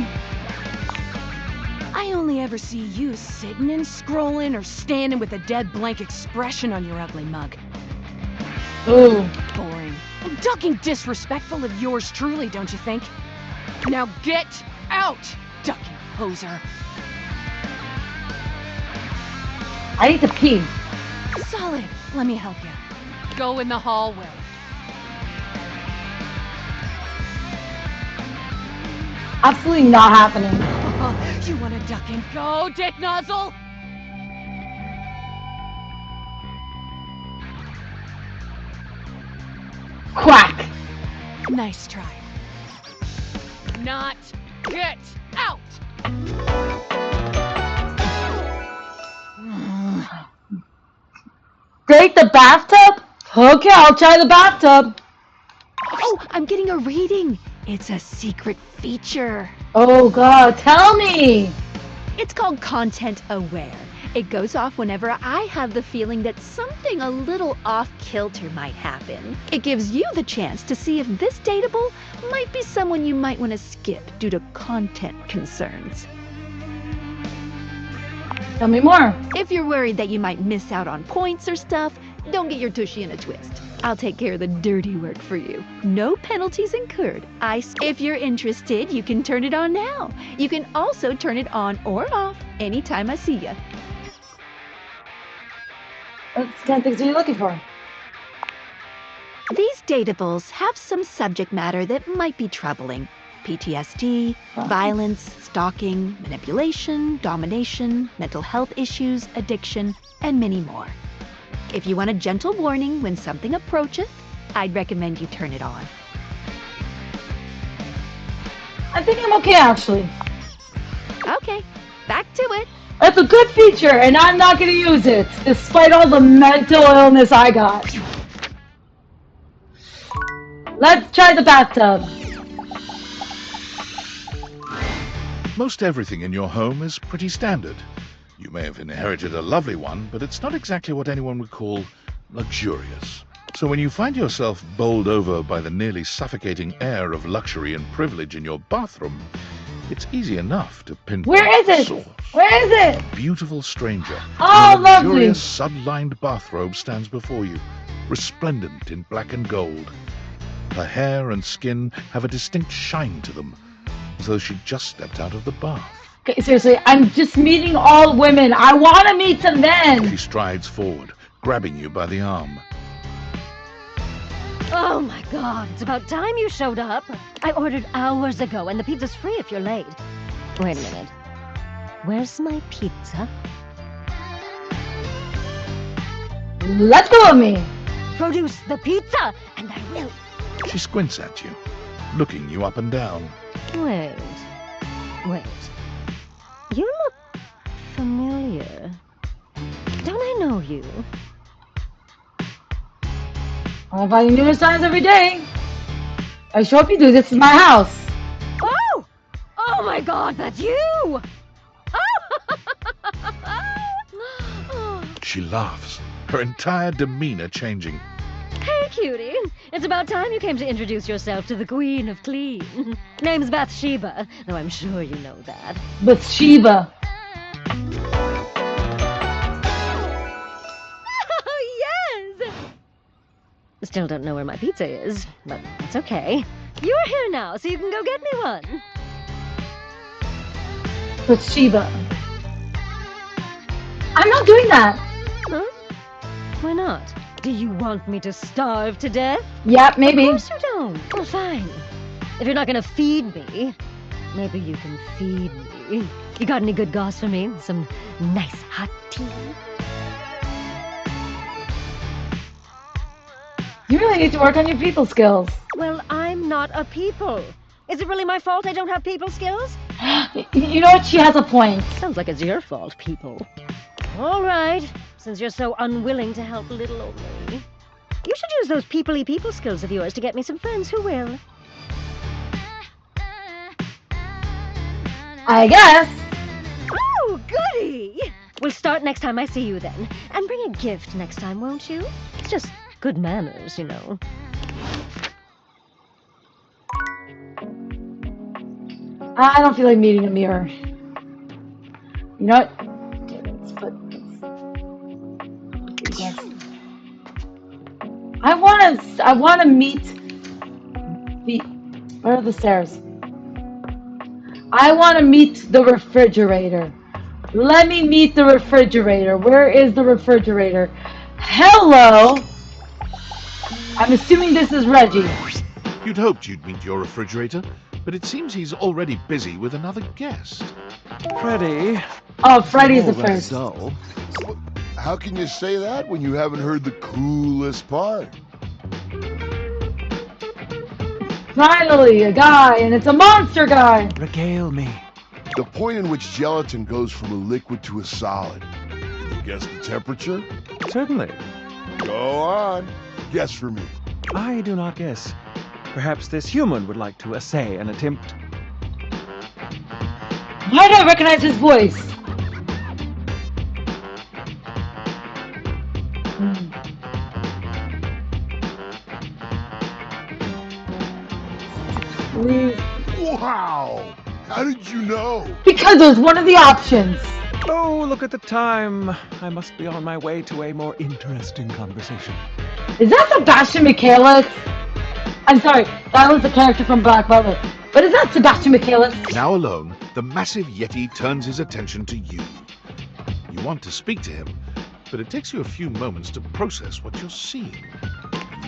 I only ever see you sitting and scrolling or standing with a dead blank expression on your ugly mug. Ooh. Boring. And ducking disrespectful of yours truly, don't you think? Now get out, ducking poser. I need to pee. Solid. Let me help you. Go in the hallway. Absolutely not happening. You want to duck and go, dick nozzle? Quack. Nice try. Not get out! Great, the bathtub? Okay, I'll try the bathtub. Oh, I'm getting a reading. It's a secret feature. Oh God, tell me. It's called Content Aware. It goes off whenever I have the feeling that something a little off-kilter might happen. It gives you the chance to see if this dateable might be someone you might want to skip due to content concerns. Tell me more. If you're worried that you might miss out on points or stuff, don't get your tushy in a twist. I'll take care of the dirty work for you. No penalties incurred. If you're interested, you can turn it on now. You can also turn it on or off anytime I see you. What kind of things are you looking for? These dateables have some subject matter that might be troubling. PTSD, violence, stalking, manipulation, domination, mental health issues, addiction, and many more. If you want a gentle warning when something approacheth, I'd recommend you turn it on. I think I'm okay, actually. Okay, back to it. It's a good feature, and I'm not going to use it, despite all the mental illness I got. Let's try the bathtub. Most everything in your home is pretty standard. You may have inherited a lovely one, but it's not exactly what anyone would call luxurious. So when you find yourself bowled over by the nearly suffocating air of luxury and privilege in your bathroom, it's easy enough to pinpoint Where is it? the source. Where is it? A beautiful stranger Oh, in a lovely. luxurious sud-lined bathrobe stands before you, resplendent in black and gold. Her hair and skin have a distinct shine to them, as though she'd just stepped out of the bath. Okay, seriously, I'm just meeting all women. I want to meet some men. She strides forward, grabbing you by the arm. Oh my god, it's about time you showed up. I ordered hours ago and the pizza's free if you're late. Wait a minute. Where's my pizza? Let go of me. Produce the pizza and I will. She squints at you, looking you up and down. Wait. You look familiar. Don't I know you? I'm finding new signs every day. I sure hope you do. This is my house. Oh! Oh my god, that's you! She laughs, her entire demeanor changing. Hey, cutie. It's about time you came to introduce yourself to the Queen of Clean. Name's Bathsheba, though I'm sure you know that. Bathsheba. Oh, yes! Still don't know where my pizza is, but it's okay. You're here now, so you can go get me one. Bathsheba. I'm not doing that. Huh? Why not? Do you want me to starve to death? Yeah, maybe. Of course you don't. Well, fine. If you're not gonna feed me, maybe you can feed me. You got any good goss for me? Some nice hot tea? You really need to work on your people skills. Well, I'm not a people. Is it really my fault I don't have people skills? You know what? She has a point. Sounds like it's your fault, people. All right, since you're so unwilling to help little old me. You should use those people-y people skills of yours to get me some friends who will. I guess. Oh, goody! We'll start next time I see you then. And bring a gift next time, won't you? It's just good manners, you know. I don't feel like meeting a mirror. You know what? Okay, let's put this. Yes. I wanna meet the. Where are the stairs? I wanna meet the refrigerator. Let me meet the refrigerator. Where is the refrigerator? Hello. I'm assuming this is Reggie. You'd hoped you'd meet your refrigerator, but it seems he's already busy with another guest. Freddy. Oh, Freddy's the first. Dull. How can you say that when you haven't heard the coolest part? Finally, a guy, and it's a monster guy. Regale me. The point in which gelatin goes from a liquid to a solid. Can you guess the temperature? Certainly. Go on. Guess for me. I do not guess. Perhaps this human would like to essay an attempt. Why do I recognize his voice? Wow! How did you know? Because it was one of the options. Oh, look at the time. I must be on my way to a more interesting conversation. Is that Sebastian Michaelis? I'm sorry, that was the character from Black Butler. But is that Sebastian Michaelis? Now alone, the massive Yeti turns his attention to you. You want to speak to him, but it takes you a few moments to process what you're seeing.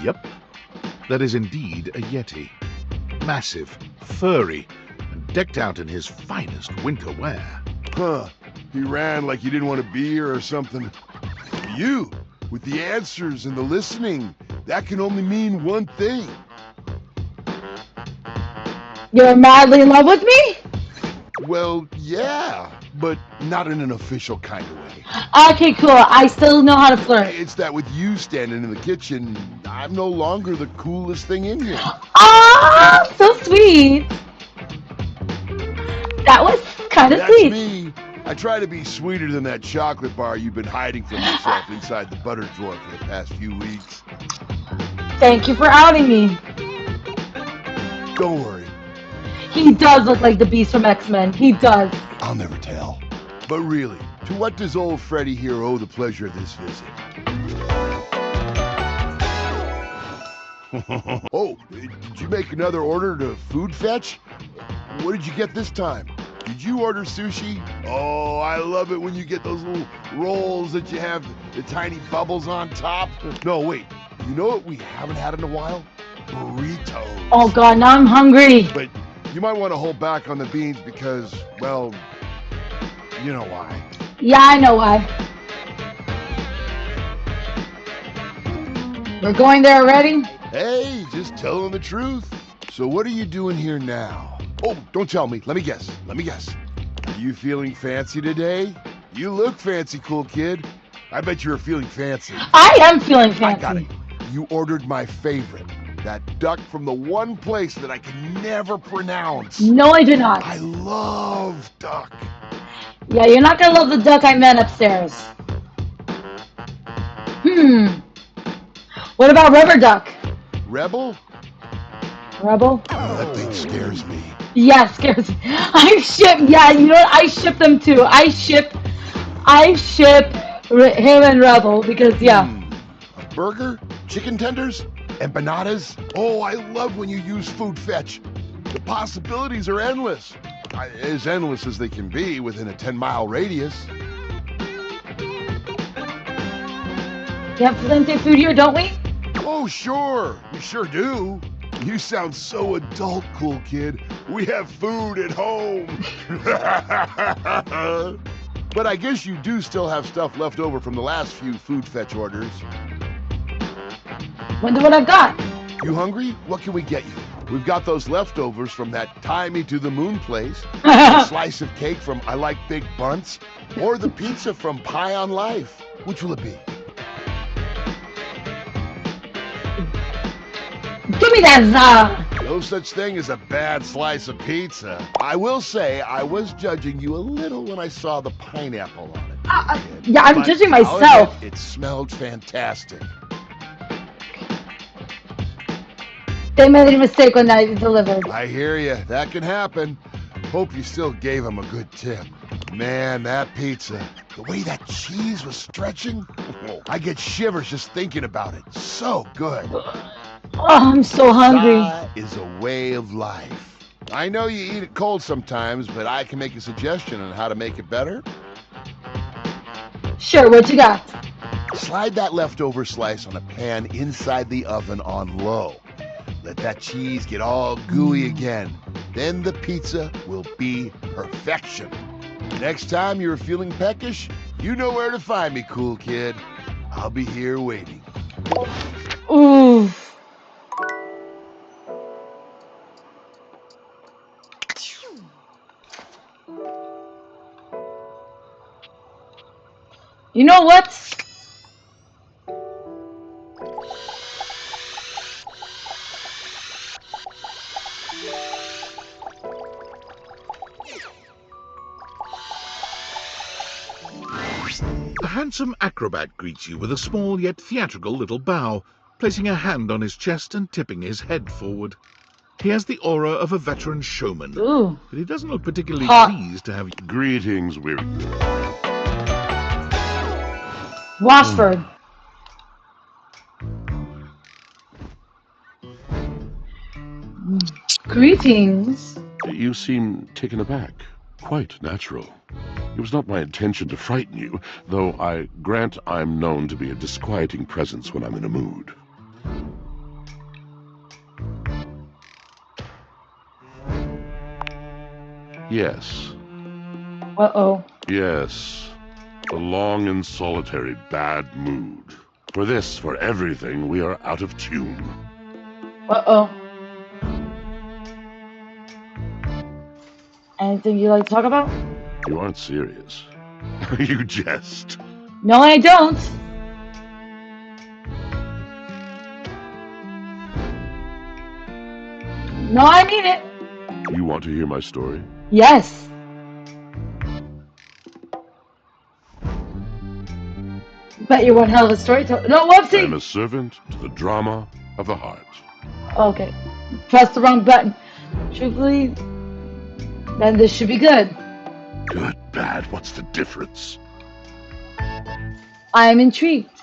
Yep, that is indeed a Yeti. Massive, furry, and decked out in his finest winter wear. Huh. He ran like you didn't want to be here or something. You, with the answers and the listening, that can only mean one thing. You're madly in love with me? Well, yeah, but not in an official kind of way. Okay, cool. I still know how to flirt. It's that with you standing in the kitchen, I'm no longer the coolest thing in here. Ah, so sweet. That was kind of sweet. That's me. I try to be sweeter than that chocolate bar you've been hiding from yourself inside the butter drawer for the past few weeks. Thank you for outing me. Don't worry. He does look like the Beast from X-Men. He does. I'll never tell. But really, to what does old Freddy here owe the pleasure of this visit? Oh, did you make another order to Food Fetch? What did you get this time? Did you order sushi? Oh, I love it when you get those little rolls that you have the tiny bubbles on top. No, wait. You know what we haven't had in a while? Burritos. Oh god, now I'm hungry. But you might want to hold back on the beans because, well, you know why. Yeah, I know why. We're going there already? Hey, just telling the truth. So what are you doing here now? Oh, don't tell me. Let me guess. Are you feeling fancy today? You look fancy, cool kid. I bet you were feeling fancy. I am feeling fancy. I got it. You ordered my favorite. That duck from the one place that I can never pronounce. No, I do not. I love duck. Yeah, you're not gonna love the duck I met upstairs. What about Rubber Duck? Rebel? Rebel? Oh, that thing scares me. Yeah, it scares me. Yeah, you know what? I ship them too. I ship him and Rebel because, yeah. A burger? Chicken tenders? Empanadas? Oh, I love when you use Food Fetch. The possibilities are endless. As endless as they can be within a 10-mile radius. We have plenty of food here, don't we? Oh, sure. We sure do. You sound so adult, cool kid. We have food at home. But I guess you do still have stuff left over from the last few Food Fetch orders. Wonder what I've got. You hungry? What can we get you? We've got those leftovers from that Tie Me to the Moon place, a slice of cake from I Like Big Bunts, or the pizza from Pie on Life. Which will it be? Give me that za! No such thing as a bad slice of pizza. I will say I was judging you a little when I saw the pineapple on it. Yeah, I'm judging myself. It smelled fantastic. They made a mistake when I delivered. I hear you. That can happen. Hope you still gave him a good tip. Man, that pizza. The way that cheese was stretching. I get shivers just thinking about it. So good. Oh, I'm so hungry. That is a way of life. I know you eat it cold sometimes, but I can make a suggestion on how to make it better. Sure, what you got? Slide that leftover slice on a pan inside the oven on low. Let that cheese get all gooey again. Then the pizza will be perfection. Next time you're feeling peckish, you know where to find me, cool kid. I'll be here waiting. Ooh. You know what? A handsome acrobat greets you with a small yet theatrical little bow, placing a hand on his chest and tipping his head forward. He has the aura of a veteran showman, Ooh. but he doesn't look particularly Hot. pleased to have... Greetings, weary. Washford. Greetings. You seem taken aback. Quite natural. It was not my intention to frighten you, though I grant I'm known to be a disquieting presence when I'm in a mood. Yes. Uh-oh. Yes. A long and solitary bad mood. For this, for everything, we are out of tune. Uh-oh. Anything you like to talk about? You aren't serious. You jest. No, I don't. No, I mean it. You want to hear my story? Yes. Bet you're one hell of a storyteller. No, whoopsie. I'm a servant to the drama of the heart. Okay. Press the wrong button. Truthfully, then this should be good. Good, bad, what's the difference? I am intrigued.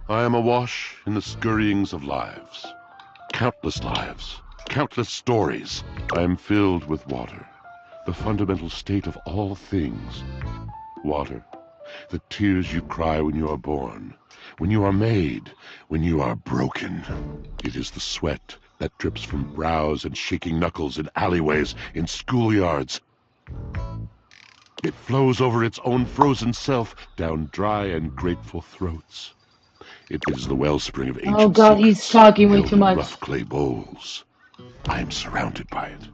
I am awash in the scurryings of lives. Countless lives. Countless stories. I am filled with water. The fundamental state of all things. Water. The tears you cry when you are born. When you are made. When you are broken. It is the sweat that drips from brows and shaking knuckles in alleyways, in schoolyards. It flows over its own frozen self down dry and grateful throats. It is the wellspring of ancient Oh God, he's secrets talking way held too in much. rough clay bowls. I am surrounded by it.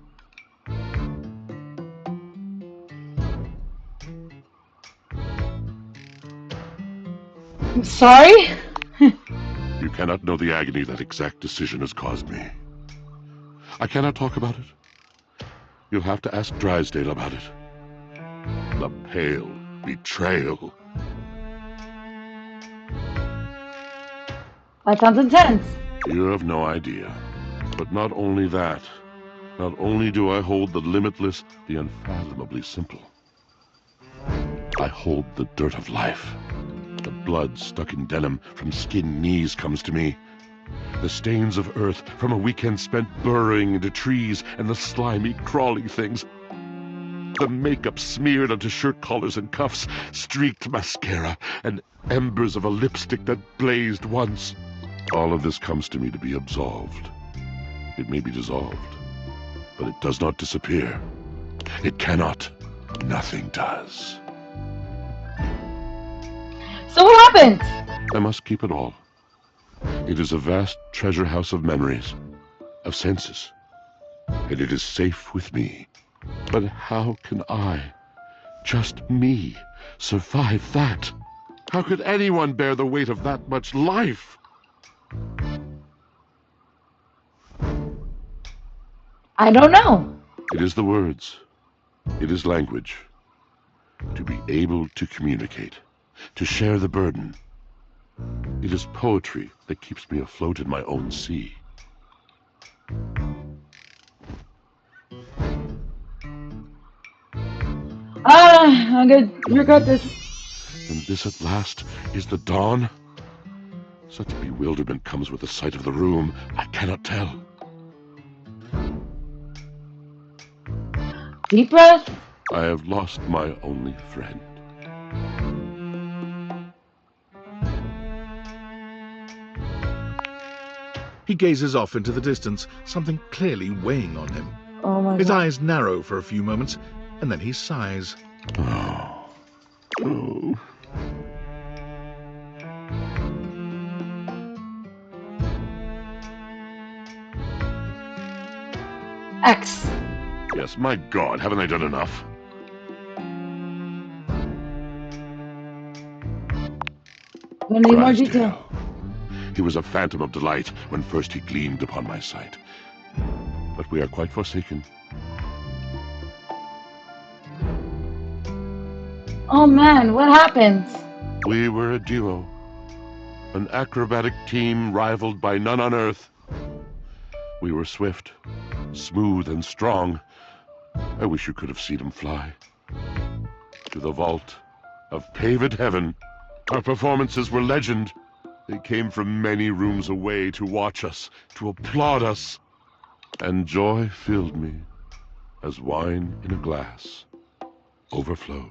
I'm sorry? You cannot know the agony that exact decision has caused me. I cannot talk about it. You'll have to ask Drysdale about it. The pale betrayal. That sounds intense. You have no idea. But not only that. Not only do I hold the limitless, the unfathomably simple. I hold the dirt of life. The blood stuck in denim from skin knees comes to me. The stains of earth from a weekend spent burrowing into trees and the slimy, crawly things. The makeup smeared onto shirt collars and cuffs, streaked mascara, and embers of a lipstick that blazed once. All of this comes to me to be absolved. It may be dissolved, but it does not disappear. It cannot. Nothing does. So what happened? I must keep it all. It is a vast treasure house of memories, of senses, and it is safe with me. But how can I, just me, survive that? How could anyone bear the weight of that much life? I don't know. It is the words. It is language. To be able to communicate. To share the burden. It is poetry that keeps me afloat in my own sea. I'm gonna regret this. And this at last is the dawn? Such bewilderment comes with the sight of the room, I cannot tell. Deep breath. I have lost my only friend. He gazes off into the distance, something clearly weighing on him. Oh my His God. eyes narrow for a few moments, and then he sighs. Oh. Oh. X. Yes, my God, haven't I done enough? I'm gonna need more Drysdale. detail. He was a phantom of delight when first he gleamed upon my sight. But we are quite forsaken. Oh man, what happened? We were a duo. An acrobatic team rivaled by none on Earth. We were swift, smooth, and strong. I wish you could have seen him fly. To the vault of paved heaven. Our performances were legend. They came from many rooms away to watch us, to applaud us. And joy filled me as wine in a glass overflowed.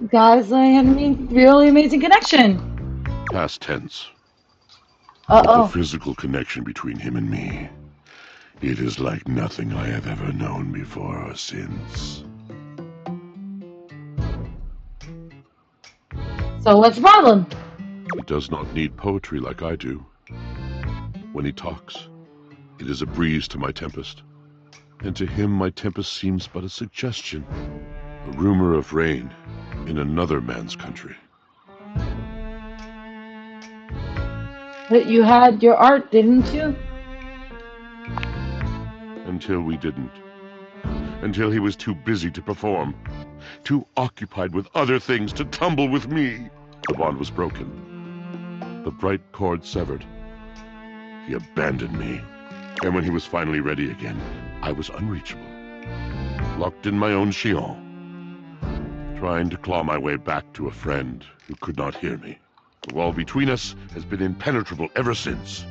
Guys, I had a really amazing connection. Past tense. Uh-oh. The physical connection between him and me. It is like nothing I have ever known before or since. So what's the problem? He does not need poetry like I do. When he talks, it is a breeze to my tempest. And to him my tempest seems but a suggestion. A rumor of rain in another man's country. But you had your art, didn't you? Until we didn't. Until he was too busy to perform. Too occupied with other things to tumble with me. The bond was broken. The bright cord severed. He abandoned me. And when he was finally ready again, I was unreachable. Locked in my own chignon. Trying to claw my way back to a friend who could not hear me. The wall between us has been impenetrable ever since.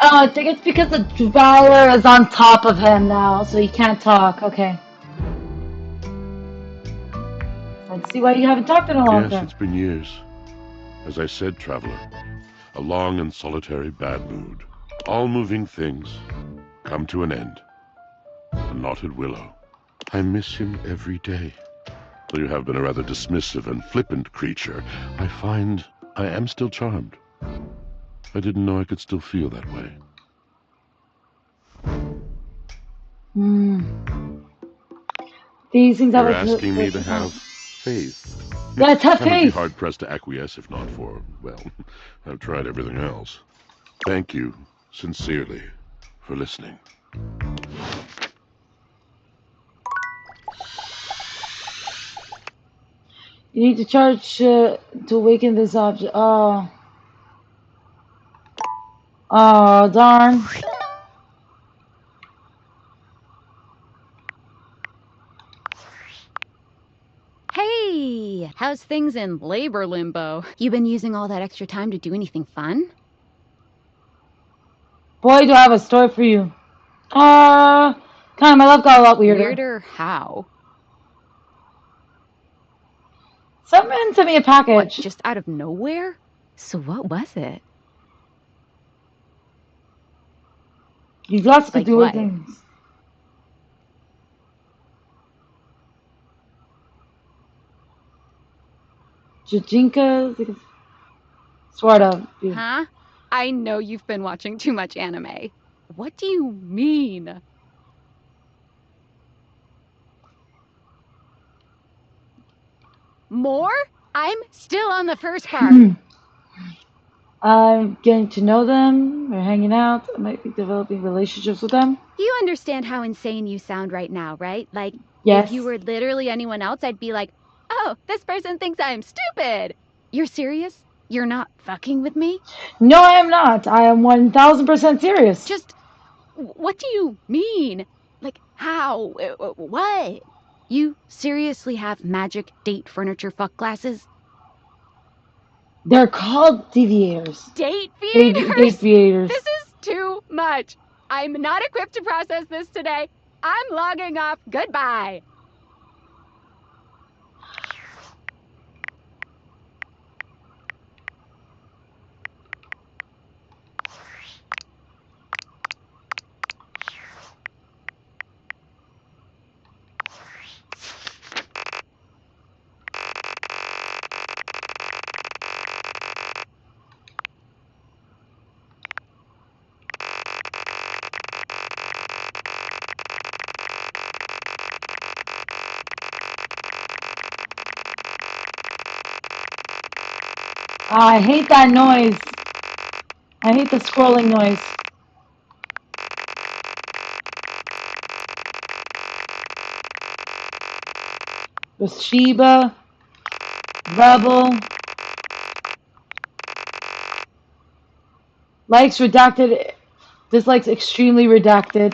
Oh, I think it's because the Devourer is on top of him now, so he can't talk. Okay. Let's see why you haven't talked in a long Yes, time. it's been years. As I said, traveler, a long and solitary bad mood. All moving things come to an end. A knotted willow. I miss him every day. Though you have been a rather dismissive and flippant creature, I find I am still charmed. I didn't know I could still feel that way. These things You're that was asking me to have faith. Let's have I would be faith. hard-pressed to acquiesce if not for, well, I've tried everything else. Thank you, sincerely, for listening. You need to charge to awaken this object. Oh. Oh, darn. Hey, how's things in labor limbo? You been using all that extra time to do anything fun? Boy, do I have a story for you. Kind of, my life got a lot weirder. Weirder how? Someone sent me a package. What, just out of nowhere? So what was it? You've lots to Like do what? with things. Jujinka, sort of. Huh? I know you've been watching too much anime. What do you mean? More? I'm still on the first part. I'm getting to know them. We're hanging out. I might be developing relationships with them. You understand how insane you sound right now, right? Like, Yes. if you were literally anyone else, I'd be like, oh, this person thinks I'm stupid. You're serious? You're not fucking with me? No, I am not. I am 1000% serious. Just, what do you mean? Like, how? What? You seriously have magic date furniture fuck glasses? They're called deviators. Date Date feeders? deviators. This is too much. I'm not equipped to process this today. I'm logging off. Goodbye. I hate that noise. I hate the scrolling noise. Bathsheba, Rebel, likes redacted, dislikes extremely redacted.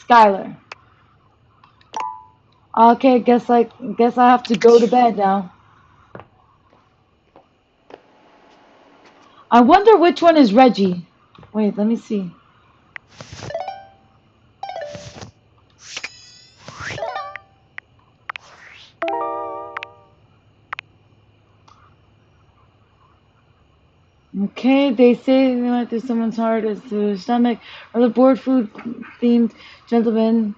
Skylar. Okay, guess I have to go to bed now. I wonder which one is Reggie. Wait, let me see. Okay, they say they went through someone's heart as to their stomach. Or the board food themed gentleman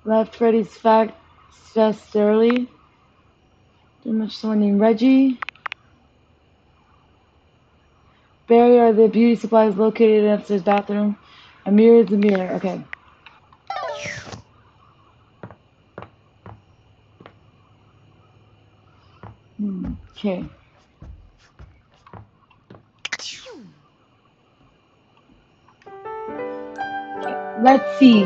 left Freddy's fact fest early. Too much someone named Reggie. Barry are the beauty supplies located in upstairs bathroom. A mirror is a mirror. Okay. Okay. Let's see.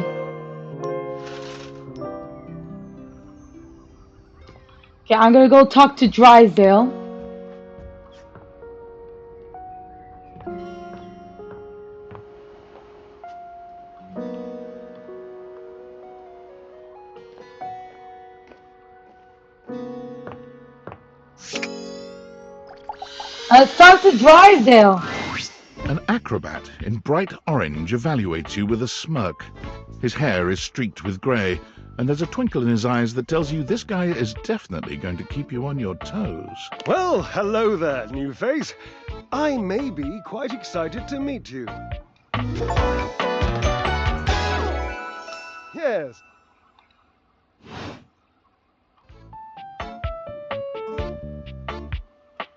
Okay, I'm gonna go talk to Drysdale. Let's talk to Drysdale. An acrobat in bright orange evaluates you with a smirk. His hair is streaked with grey, and there's a twinkle in his eyes that tells you this guy is definitely going to keep you on your toes. Well, hello there, new face. I may be quite excited to meet you. Yes.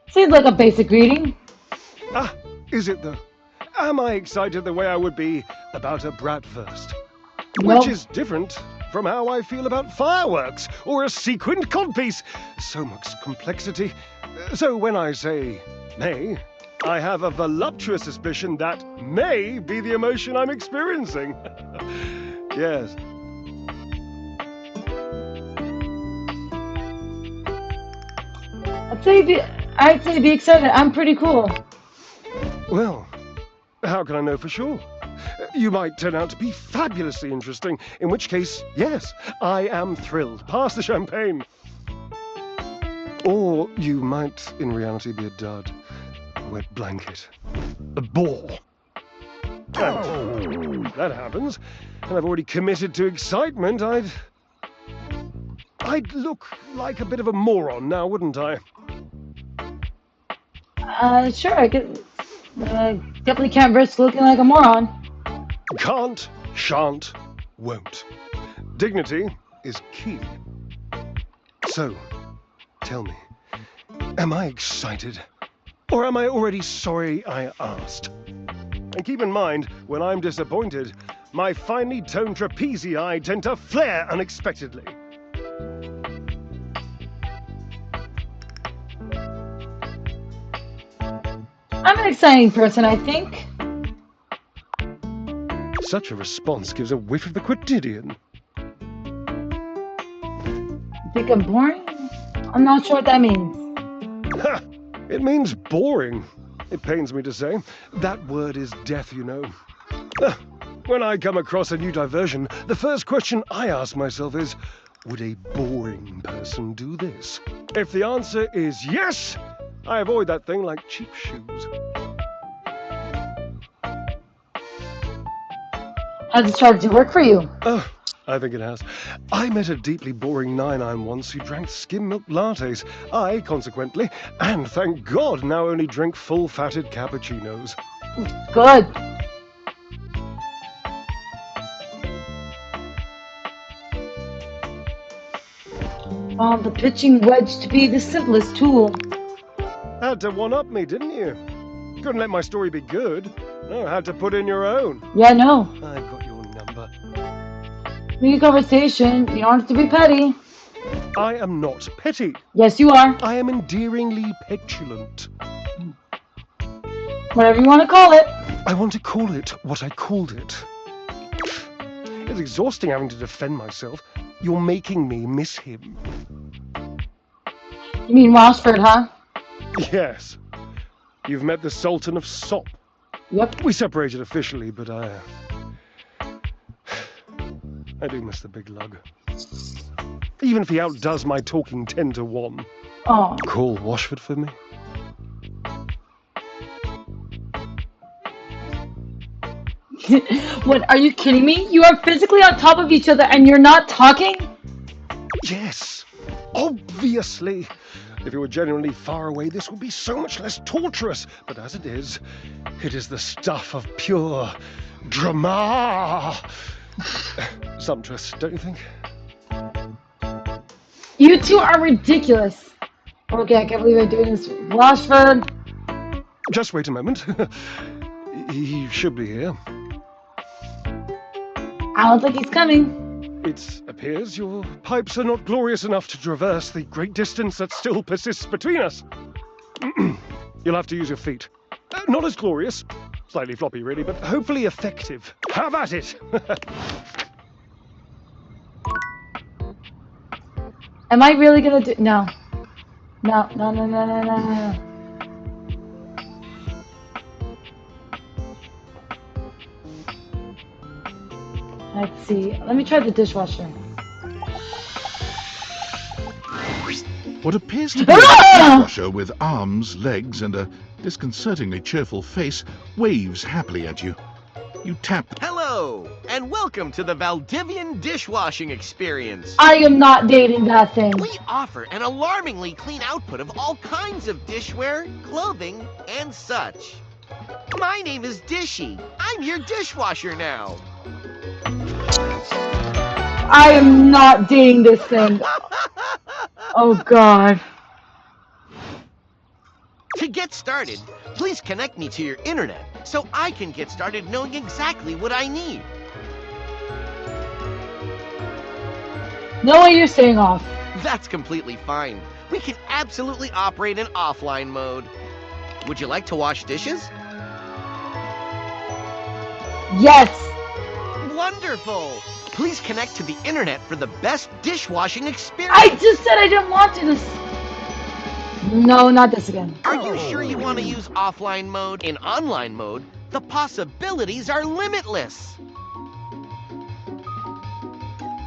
Seems like a basic greeting. Ah, is it though? Am I excited the way I would be about a bratwurst? Nope. Which is different from how I feel about fireworks or a sequined codpiece. So much complexity. So when I say may, I have a voluptuous suspicion that may be the emotion I'm experiencing. Yes. I'd say be excited. I'm pretty cool. Well, how can I know for sure? You might turn out to be fabulously interesting, in which case, yes, I am thrilled. Pass the champagne. Or you might, in reality, be a dud, a wet blanket, a bore. And if that happens, and I've already committed to excitement, I'd look like a bit of a moron now, wouldn't I? Sure, I could. Definitely can't risk looking like a moron. Can't, shan't, won't. Dignity is key. So, tell me, am I excited? Or am I already sorry I asked? And keep in mind, when I'm disappointed, my finely toned trapezii tend to flare unexpectedly. I'm an exciting person, I think. Such a response gives a whiff of the quotidian. Think I'm boring? I'm not sure what that means. Ha! It means boring. It pains me to say. That word is death, you know. When I come across a new diversion, the first question I ask myself is, would a boring person do this? If the answer is yes, I avoid that thing like cheap shoes. How's the strategy work for you? Oh, I think it has. I met a deeply boring 9-9 once who drank skim milk lattes. I, consequently, and thank God, now only drink full-fatted cappuccinos. Good. Found the pitching wedge to be the simplest tool. Had to one-up me, didn't you? Couldn't let my story be good. No, had to put in your own. Yeah, no. I've got your number. Make a conversation. You don't have to be petty. I am not petty. Yes, you are. I am endearingly petulant. Whatever you want to call it. I want to call it what I called it. It's exhausting having to defend myself. You're making me miss him. You mean Washford, huh? Yes. You've met the Sultan of Sop. Yep. We separated officially, but I do miss the big lug. Even if he outdoes my talking 10 to 1. Oh. Call Washford for me. What, are you kidding me? You are physically on top of each other and you're not talking? Yes, obviously. If you were genuinely far away, this would be so much less torturous. But as it is the stuff of pure drama. Sumptuous, don't you think? You two are ridiculous. Okay, I can't believe I'm doing this. Washford. Just wait a moment. He should be here. I don't think he's coming. It appears your pipes are not glorious enough to traverse the great distance that still persists between us. You'll have to use your feet. Not as glorious. Slightly floppy, really, but hopefully effective. Have at it! Am I really gonna do... No. No, no, no, no, no, no, no. Let's see. Let me try the dishwasher. What appears to be a dishwasher with arms, legs, and a disconcertingly cheerful face waves happily at you. You tap. Hello, and welcome to the Valdivian dishwashing experience. I am not dating that thing. We offer an alarmingly clean output of all kinds of dishware, clothing, and such. My name is Dishy. I'm your dishwasher now. I am not dating this thing. Oh, God. To get started, please connect me to your internet so I can get started knowing exactly what I need. No way you're staying off. That's completely fine. We can absolutely operate in offline mode. Would you like to wash dishes? Yes. Wonderful. Please connect to the internet for the best dishwashing experience. I just said I didn't want to. No, not this again. Are you sure you want to use offline mode? In online mode, the possibilities are limitless.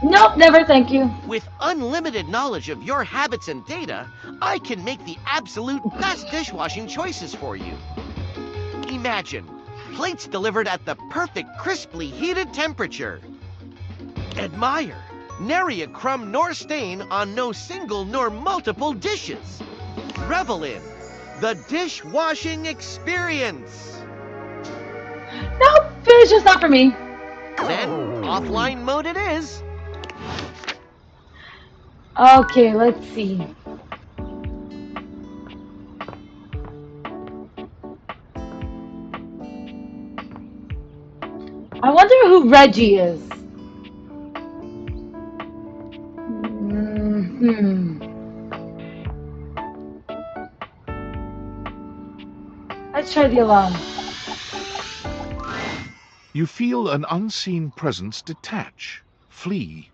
Nope, never, thank you. With unlimited knowledge of your habits and data, I can make the absolute best dishwashing choices for you. Imagine plates delivered at the perfect crisply heated temperature. Admire nary a crumb nor stain on no single nor multiple dishes. Revel in the dishwashing experience. Nope, it's just not for me. Then offline mode it is. Okay, let's see. I wonder who Reggie is. Let's try the alarm. You feel an unseen presence detach, flee.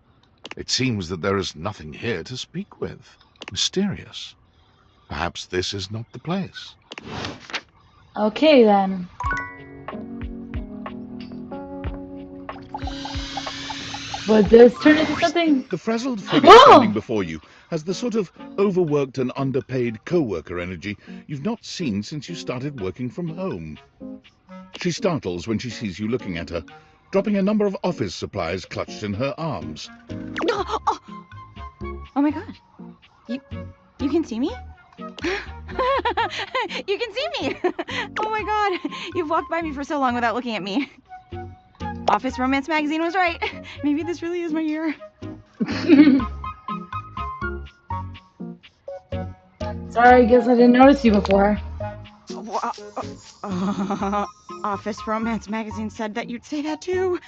It seems that there is nothing here to speak with. Mysterious. Perhaps this is not the place. Okay, then. Would this turn into something? The frazzled figure standing before you has the sort of overworked and underpaid co-worker energy you've not seen since you started working from home. She startles when she sees you looking at her, dropping a number of office supplies clutched in her arms. Oh my god. You can see me? You can see me! Oh my god. You've walked by me for so long without looking at me. Office Romance Magazine was right. Maybe this really is my year. Sorry, I guess I didn't notice you before. Office Romance Magazine said that you'd say that too.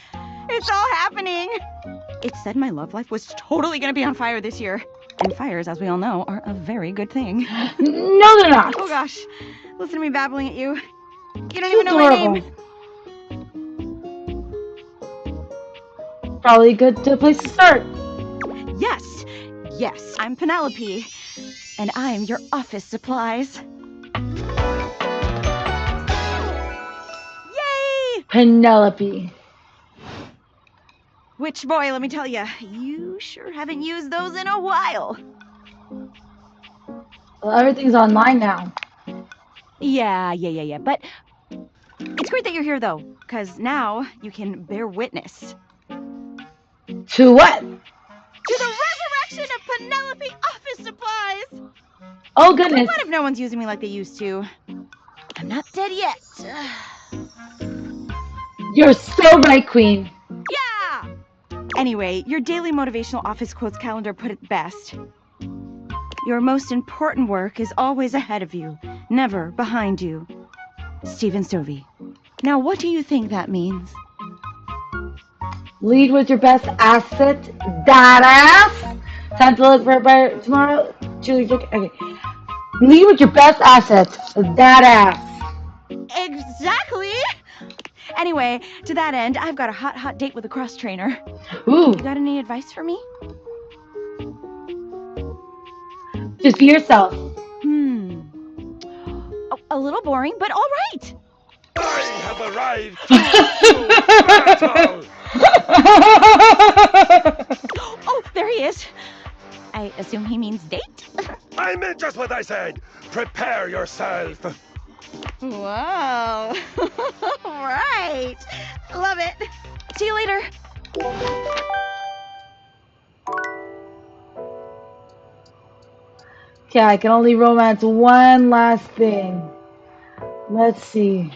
It's all happening. It said my love life was totally gonna be on fire this year. And fires, as we all know, are a very good thing. No, they're not. Oh gosh. Listen to me babbling at you. You don't even know my name. Probably a good place to start. Yes. Yes, I'm Penelope. And I'm your office supplies. Yay! Penelope. Which, boy, let me tell you, you sure haven't used those in a while. Well, everything's online now. Yeah. But it's great that you're here, though, because now you can bear witness. To what? To the resurrection of Penelope office supplies! Oh, goodness. What if no one's using me like they used to? I'm not dead yet. You're so right, Queen. Yeah! Anyway, your daily motivational office quotes calendar put it best. Your most important work is always ahead of you, never behind you. Stephen Stovey. Now, what do you think that means? Lead with your best asset, that ass. Time to look for a buyer tomorrow. Julie, okay. Lead with your best assets, that ass. Exactly! Anyway, to that end, I've got a hot date with a cross trainer. Ooh. You got any advice for me? Just be yourself. A little boring, but all right. I have arrived. Oh, there he is. I assume he means date? I meant just what I said. Prepare yourself. Whoa. Right. Love it. See you later. Okay, I can only romance one last thing. Let's see.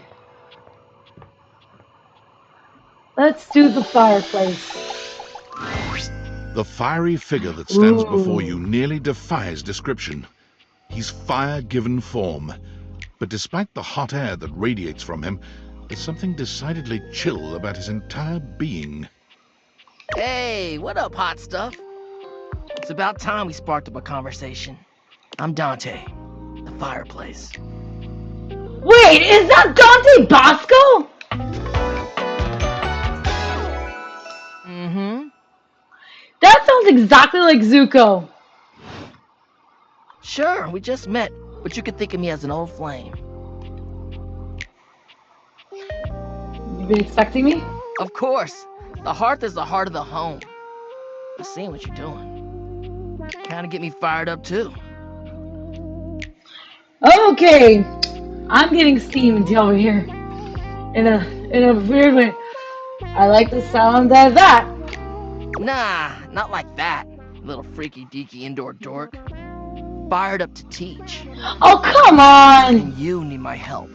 Let's do the fireplace. The fiery figure that stands Ooh. before you nearly defies description. He's fire given form, but despite the hot air that radiates from him, there's something decidedly chill about his entire being. Hey, what up, hot stuff? It's about time we sparked up a conversation. I'm Dante, the fireplace. Wait, is that Dante Bosco? Mm-hmm. That sounds exactly like Zuko. Sure, we just met, but you could think of me as an old flame. You been expecting me? Of course. The hearth is the heart of the home. I've seen what you're doing. Kinda get me fired up, too. Okay, I'm getting steamed over here. In a weird way. I like the sound of that. Nah, not like that, little freaky deaky indoor dork. Fired up to teach. Oh, come on! And you need my help.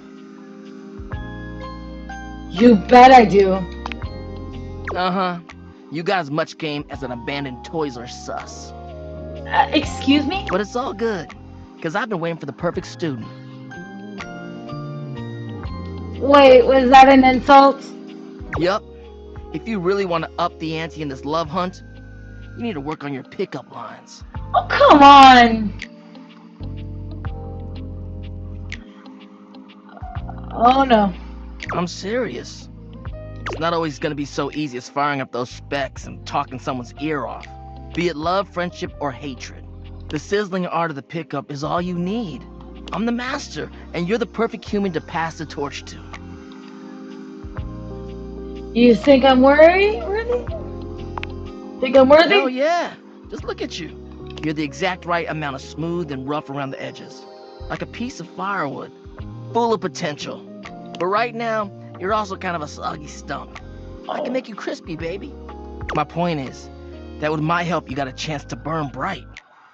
You bet I do. Uh-huh. You got as much game as an abandoned Toys R Us. Excuse me? But it's all good, because I've been waiting for the perfect student. Wait, was that an insult? Yup. If you really want to up the ante in this love hunt, you need to work on your pickup lines. Oh, come on! Oh, no. I'm serious. It's not always going to be so easy as firing up those specs and talking someone's ear off. Be it love, friendship, or hatred. The sizzling art of the pickup is all you need. I'm the master, and you're the perfect human to pass the torch to. You think I'm worthy? Think I'm worthy? Hell yeah. Just look at you. You're the exact right amount of smooth and rough around the edges. Like a piece of firewood. Full of potential. But right now, you're also kind of a soggy stump. I can make you crispy, baby. My point is, that with my help, you got a chance to burn bright.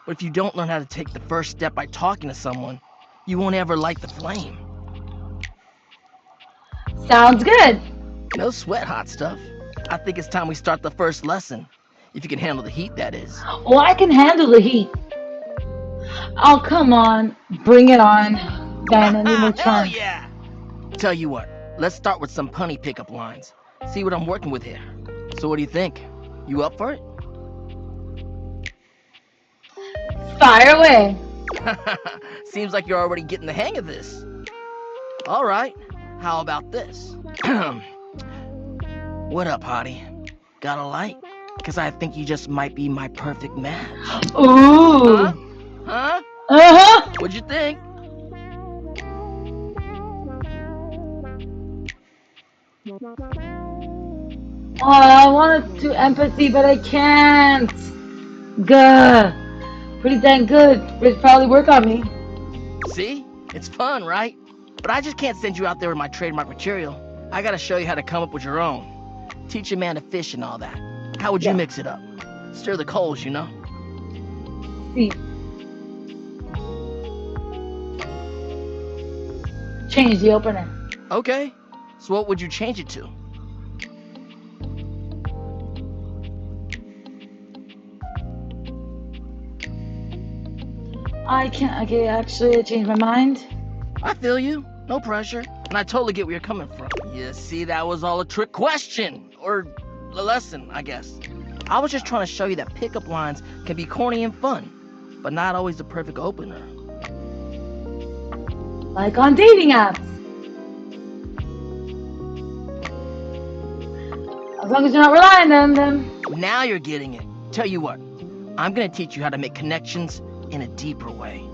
But if you don't learn how to take the first step by talking to someone, you won't ever light the flame. Sounds good. No sweat, hot stuff. I think it's time we start the first lesson. If you can handle the heat, that is. Well, I can handle the heat. Oh, come on. Bring it on. Then any more Hell time. yeah! Tell you what, let's start with some punny pickup lines. See what I'm working with here. So what do you think? You up for it? Fire away. Seems like you're already getting the hang of this. All right, how about this? What up, hottie? Got a light? Because I think you just might be my perfect match. Ooh. Huh? Huh? Uh-huh. What'd you think? Oh, I want to do empathy, but I can't. Gah. Pretty dang good. It'd probably work on me. See? It's fun, right? But I just can't send you out there with my trademark material. I gotta show you how to come up with your own. Teach a man to fish and all that. How would you mix it up? Stir the coals, you know? See. Change the opener. Okay. So what would you change it to? I can't. Okay, actually, I changed my mind. I feel you. No pressure. And I totally get where you're coming from. You see, that was all a trick question. Or a lesson, I guess. I was just trying to show you that pickup lines can be corny and fun, but not always the perfect opener. Like on dating apps. As long as you're not relying on them. Now you're getting it. Tell you what, I'm gonna teach you how to make connections in a deeper way.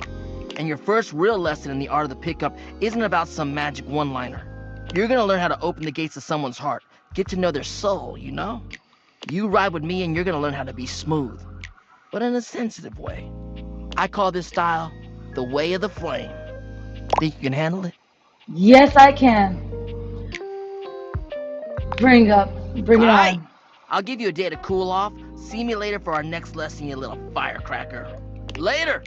And your first real lesson in the art of the pickup isn't about some magic one-liner. You're gonna learn how to open the gates of someone's heart, get to know their soul, you know? You ride with me and you're gonna learn how to be smooth, but in a sensitive way. I call this style the way of the flame. Think you can handle it? Yes, I can. Bring it on. I'll give you a day to cool off. See me later for our next lesson, you little firecracker. Later!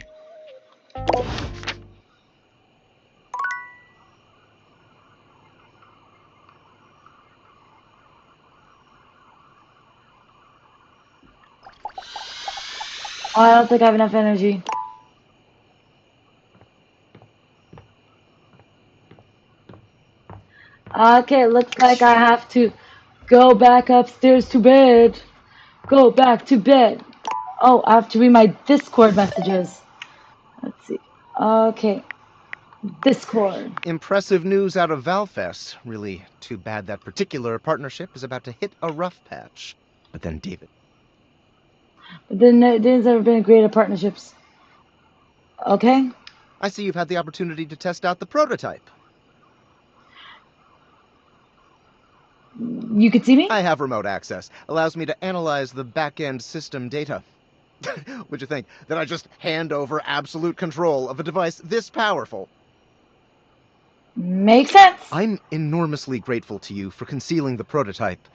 Oh, I don't think I have enough energy. Okay, looks like I have to go back upstairs to bed. Go back to bed. Oh, I have to read my Discord messages. Let's see. Okay. Discord. Impressive news out of Valfest. Really too bad that particular partnership is about to hit a rough patch. But then David. But then there's ever been great at partnerships. Okay? I see you've had the opportunity to test out the prototype. You could see me? I have remote access. Allows me to analyze the back-end system data. What'd you think? That I just hand over absolute control of a device this powerful? Makes sense. I'm enormously grateful to you for concealing the prototype.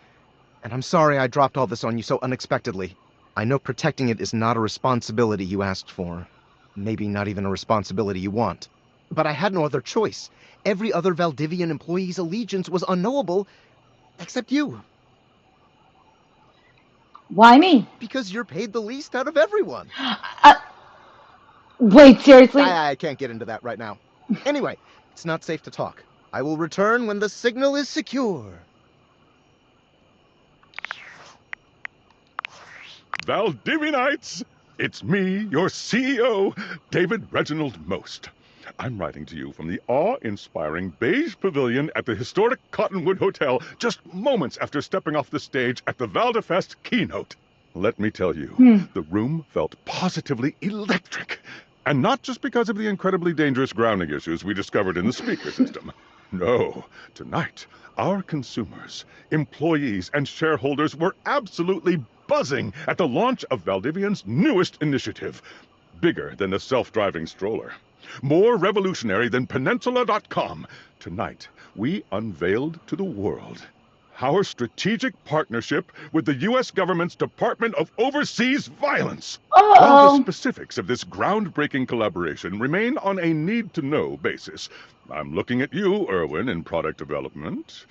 And I'm sorry I dropped all this on you so unexpectedly. I know protecting it is not a responsibility you asked for. Maybe not even a responsibility you want. But I had no other choice. Every other Valdivian employee's allegiance was unknowable, except you. Why me? Because you're paid the least out of everyone. Wait, seriously? I can't get into that right now. Anyway, it's not safe to talk. I will return when the signal is secure. Valdivianites! It's me, your CEO, David Reginald Most. I'm writing to you from the awe-inspiring beige pavilion at the historic Cottonwood Hotel just moments after stepping off the stage at the Valdefest keynote. Let me tell you, the room felt positively electric. And not just because of the incredibly dangerous grounding issues we discovered in the speaker system. No, tonight, our consumers, employees, and shareholders were absolutely buzzing at the launch of Valdivian's newest initiative. Bigger than the self-driving stroller. More revolutionary than Peninsula.com. Tonight, we unveiled to the world our strategic partnership with the U.S. government's Department of Overseas Violence. While the specifics of this groundbreaking collaboration remain on a need-to-know basis, I'm looking at you, Erwin, in product development.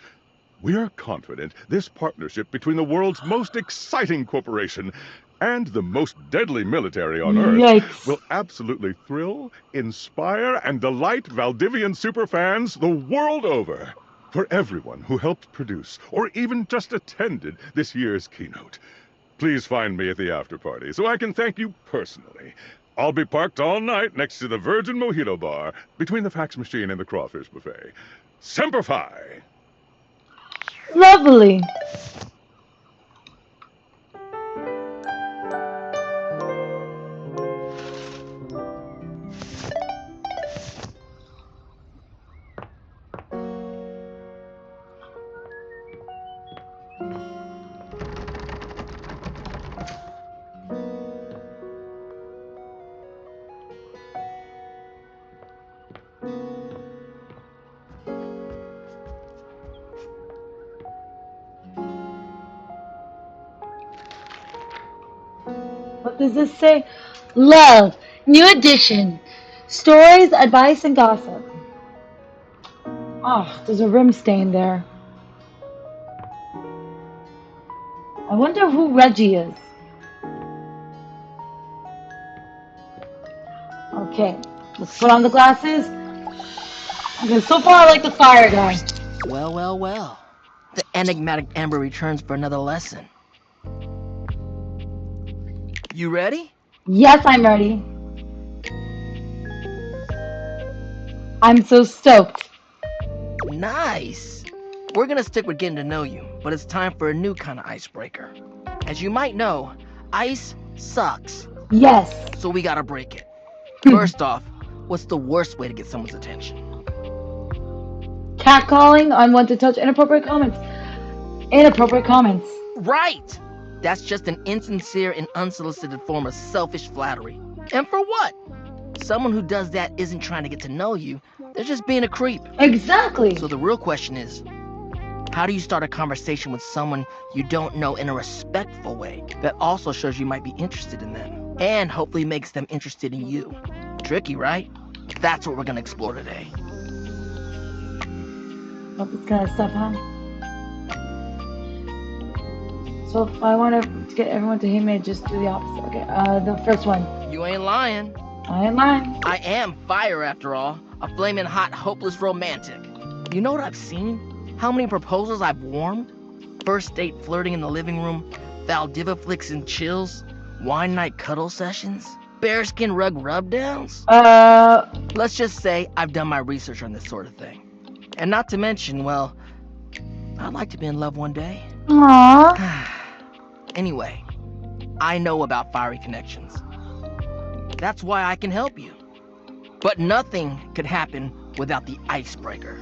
We are confident this partnership between the world's most exciting corporation and the most deadly military on Earth will absolutely thrill, inspire, and delight Valdivian superfans the world over. For everyone who helped produce or even just attended this year's keynote, please find me at the after party so I can thank you personally. I'll be parked all night next to the Virgin Mojito Bar, between the fax machine and the crawfish buffet. Semper Fi! Lovely. What does this say? Love. New edition. Stories, advice, and gossip. Oh, there's a rim stain there. I wonder who Reggie is. Okay, let's put on the glasses. Okay, so far I like the fire guy. Well, well, well. The enigmatic Ember returns for another lesson. You ready? Yes, I'm ready. I'm so stoked. Nice. We're gonna stick with getting to know you, but it's time for a new kind of icebreaker. As you might know, ice sucks. Yes. So we gotta break it. First off, what's the worst way to get someone's attention? Catcalling, unwanted touch, inappropriate comments. Inappropriate comments. Right! That's just an insincere and unsolicited form of selfish flattery. And for what? Someone who does that isn't trying to get to know you, they're just being a creep. Exactly. So the real question is, how do you start a conversation with someone you don't know in a respectful way that also shows you might be interested in them and hopefully makes them interested in you? Tricky, right? That's what we're gonna explore today. All this kind of stuff, huh? So if I want to get everyone to hate me, just do the opposite. Okay, the first one. You ain't lying. I ain't lying. I am fire, after all. A flaming hot, hopeless romantic. You know what I've seen? How many proposals I've warmed? First date flirting in the living room, Valdiva flicks and chills, wine night cuddle sessions, bearskin rug rubdowns. Let's just say I've done my research on this sort of thing. And not to mention, well, I'd like to be in love one day. Aww. Anyway, I know about fiery connections. That's why I can help you. But nothing could happen without the icebreaker.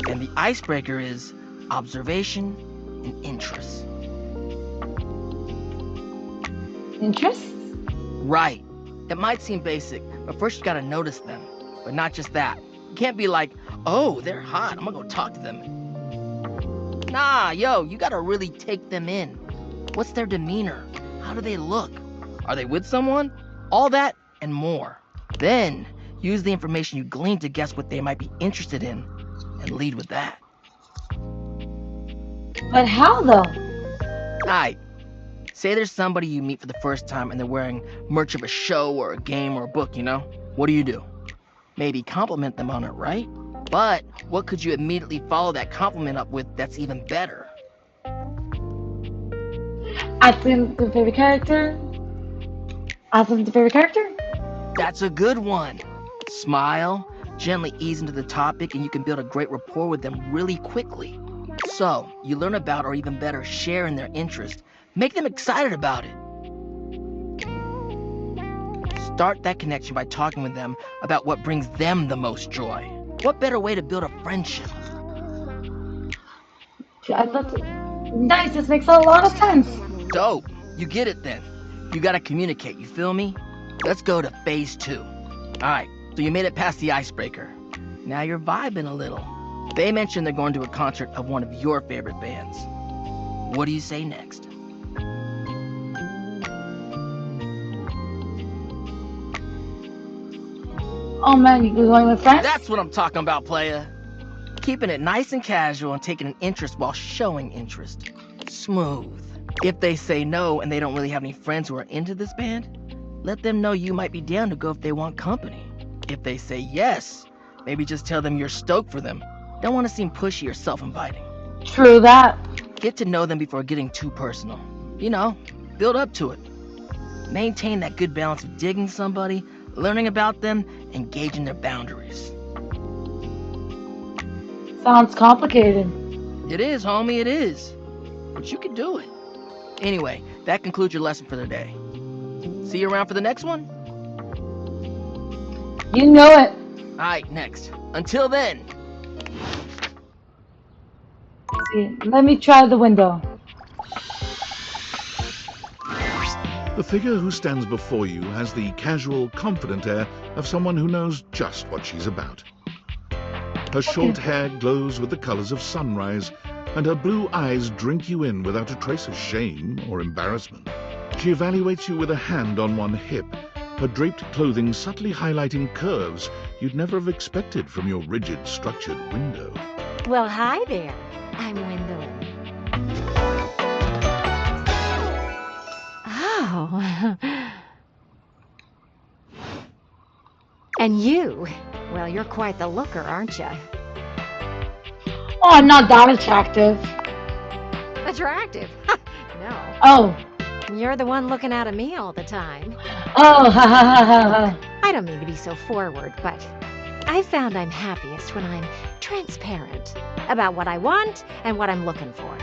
And the icebreaker is observation and interest. Interest? Right. It might seem basic, but first you gotta notice them. But not just that. You can't be like, oh, they're hot, I'm gonna go talk to them. Nah, yo, you gotta really take them in. What's their demeanor? How do they look? Are they with someone? All that and more. Then, use the information you glean to guess what they might be interested in, and lead with that. But how, though? Alright. Say there's somebody you meet for the first time and they're wearing merch of a show or a game or a book, you know? What do? Maybe compliment them on it, right? But what could you immediately follow that compliment up with that's even better? Ask them the favorite character. Ask them the favorite character. That's a good one. Smile, gently ease into the topic, and you can build a great rapport with them really quickly. So, you learn about, or even better, share in their interest. Make them excited about it. Start that connection by talking with them about what brings them the most joy. What better way to build a friendship? I thought, nice, this makes a lot of sense. Dope. You get it then. You gotta communicate, you feel me? Let's go to phase 2. Alright, so you made it past the icebreaker. Now you're vibing a little. They mentioned they're going to a concert of one of your favorite bands. What do you say next? Oh man, you going with friends? That's what I'm talking about, playa. Keeping it nice and casual and taking an interest while showing interest. Smooth. If they say no and they don't really have any friends who are into this band, let them know you might be down to go if they want company. If they say yes, maybe just tell them you're stoked for them. Don't want to seem pushy or self-inviting. True that. Get to know them before getting too personal. you know, build up to it. Maintain that good balance of digging somebody, learning about them, and gauging their boundaries. Sounds complicated. It is, homie, it is. But you can do it. Anyway, that concludes your lesson for the day. See you around for the next one? You know it. Alright, next. Until then. See, let me try the window. The figure who stands before you has the casual, confident air of someone who knows just what she's about. Her short hair glows with the colors of sunrise, and her blue eyes drink you in without a trace of shame or embarrassment. She evaluates you with a hand on one hip, her draped clothing subtly highlighting curves you'd never have expected from your rigid, structured window. Well, hi there. I'm Gwendolyn. Oh. And you? Well, you're quite the looker, aren't you? Oh, I'm not that attractive. Attractive? No. Oh. You're the one looking out at me all the time. Oh, ha ha ha ha ha. I don't mean to be so forward, but I found I'm happiest when I'm transparent about what I want and what I'm looking for.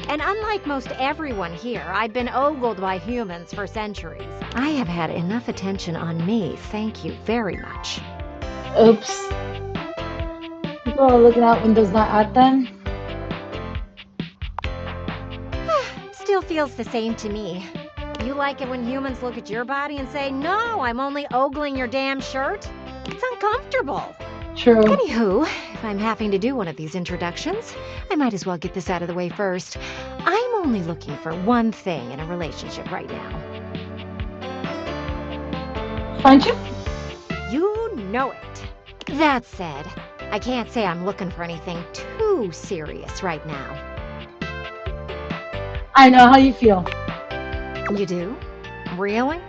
And unlike most everyone here, I've been ogled by humans for centuries. I have had enough attention on me, thank you very much. Oops. People are looking out windows, not at them. Still feels the same to me. You like it when humans look at your body and say, no, I'm only ogling your damn shirt? It's uncomfortable. True. Anywho, if I'm having to do one of these introductions, I might as well get this out of the way first. I'm only looking for one thing in a relationship right now. Friendship? You know it. That said, I can't say I'm looking for anything too serious right now. I know how you feel. You do? Really?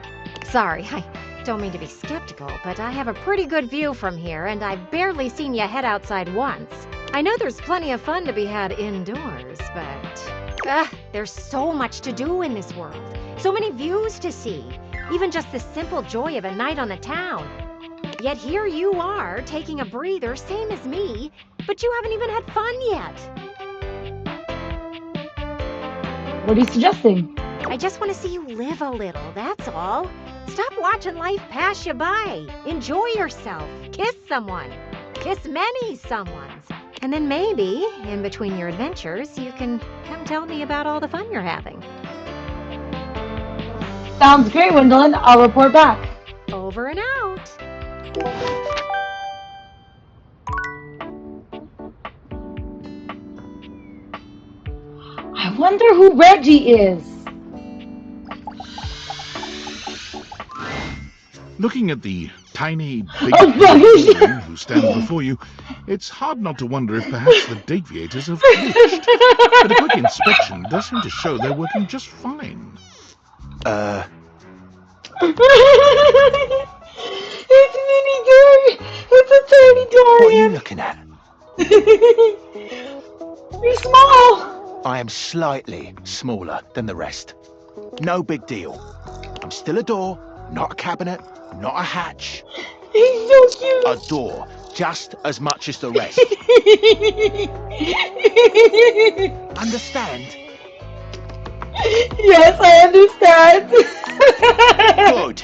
Sorry, I don't mean to be skeptical, but I have a pretty good view from here, and I've barely seen you head outside once. I know there's plenty of fun to be had indoors, but there's so much to do in this world. So many views to see. Even just the simple joy of a night on the town. Yet here you are, taking a breather, same as me, but you haven't even had fun yet. What are you suggesting? I just want to see you live a little, that's all. Stop watching life pass you by. Enjoy yourself. Kiss someone. Kiss many someones. And then maybe, in between your adventures, you can come tell me about all the fun you're having. Sounds great, Gwendolyn. I'll report back. Over and out. I wonder who Reggie is. Looking at the tiny, big woman who stands before you, it's hard not to wonder if perhaps the Daviators have glitched. But a quick inspection does seem to show they're working just fine. It's Mini Dorian. It's a tiny Dorian. What are you looking at? You're small. I am slightly smaller than the rest. No big deal. I'm still a door, not a cabinet, not a hatch. He's so cute. A door, just as much as the rest. Understand? Yes, I understand. Good.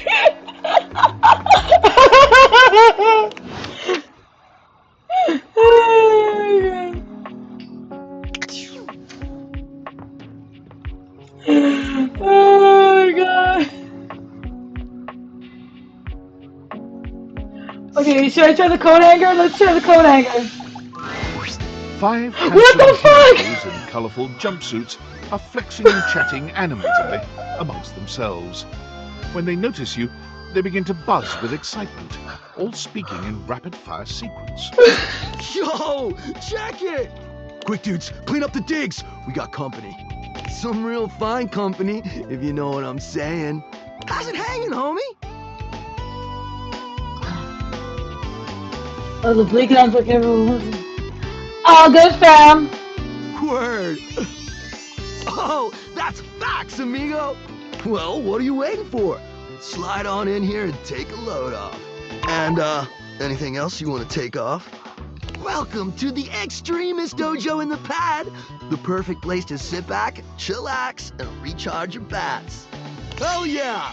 Oh my god. Okay, should I try the coat hanger? Let's try the coat hanger. 5 What the fuck? heroes in colourful jumpsuits are flexing and chatting animatedly amongst themselves. When they notice you, they begin to buzz with excitement, all speaking in rapid-fire sequence. Yo, check it! Quick, dudes, clean up the digs. We got company. Some real fine company, if you know what I'm saying. How's it hanging, homie? Oh, the bleak sounds like everyone. All good, fam. Word. Oh, that's facts, amigo! Well, what are you waiting for? Slide on in here and take a load off. And, anything else you want to take off? Welcome to the Extremist Dojo in the Pad! The perfect place to sit back, chillax, and recharge your bats. Hell yeah!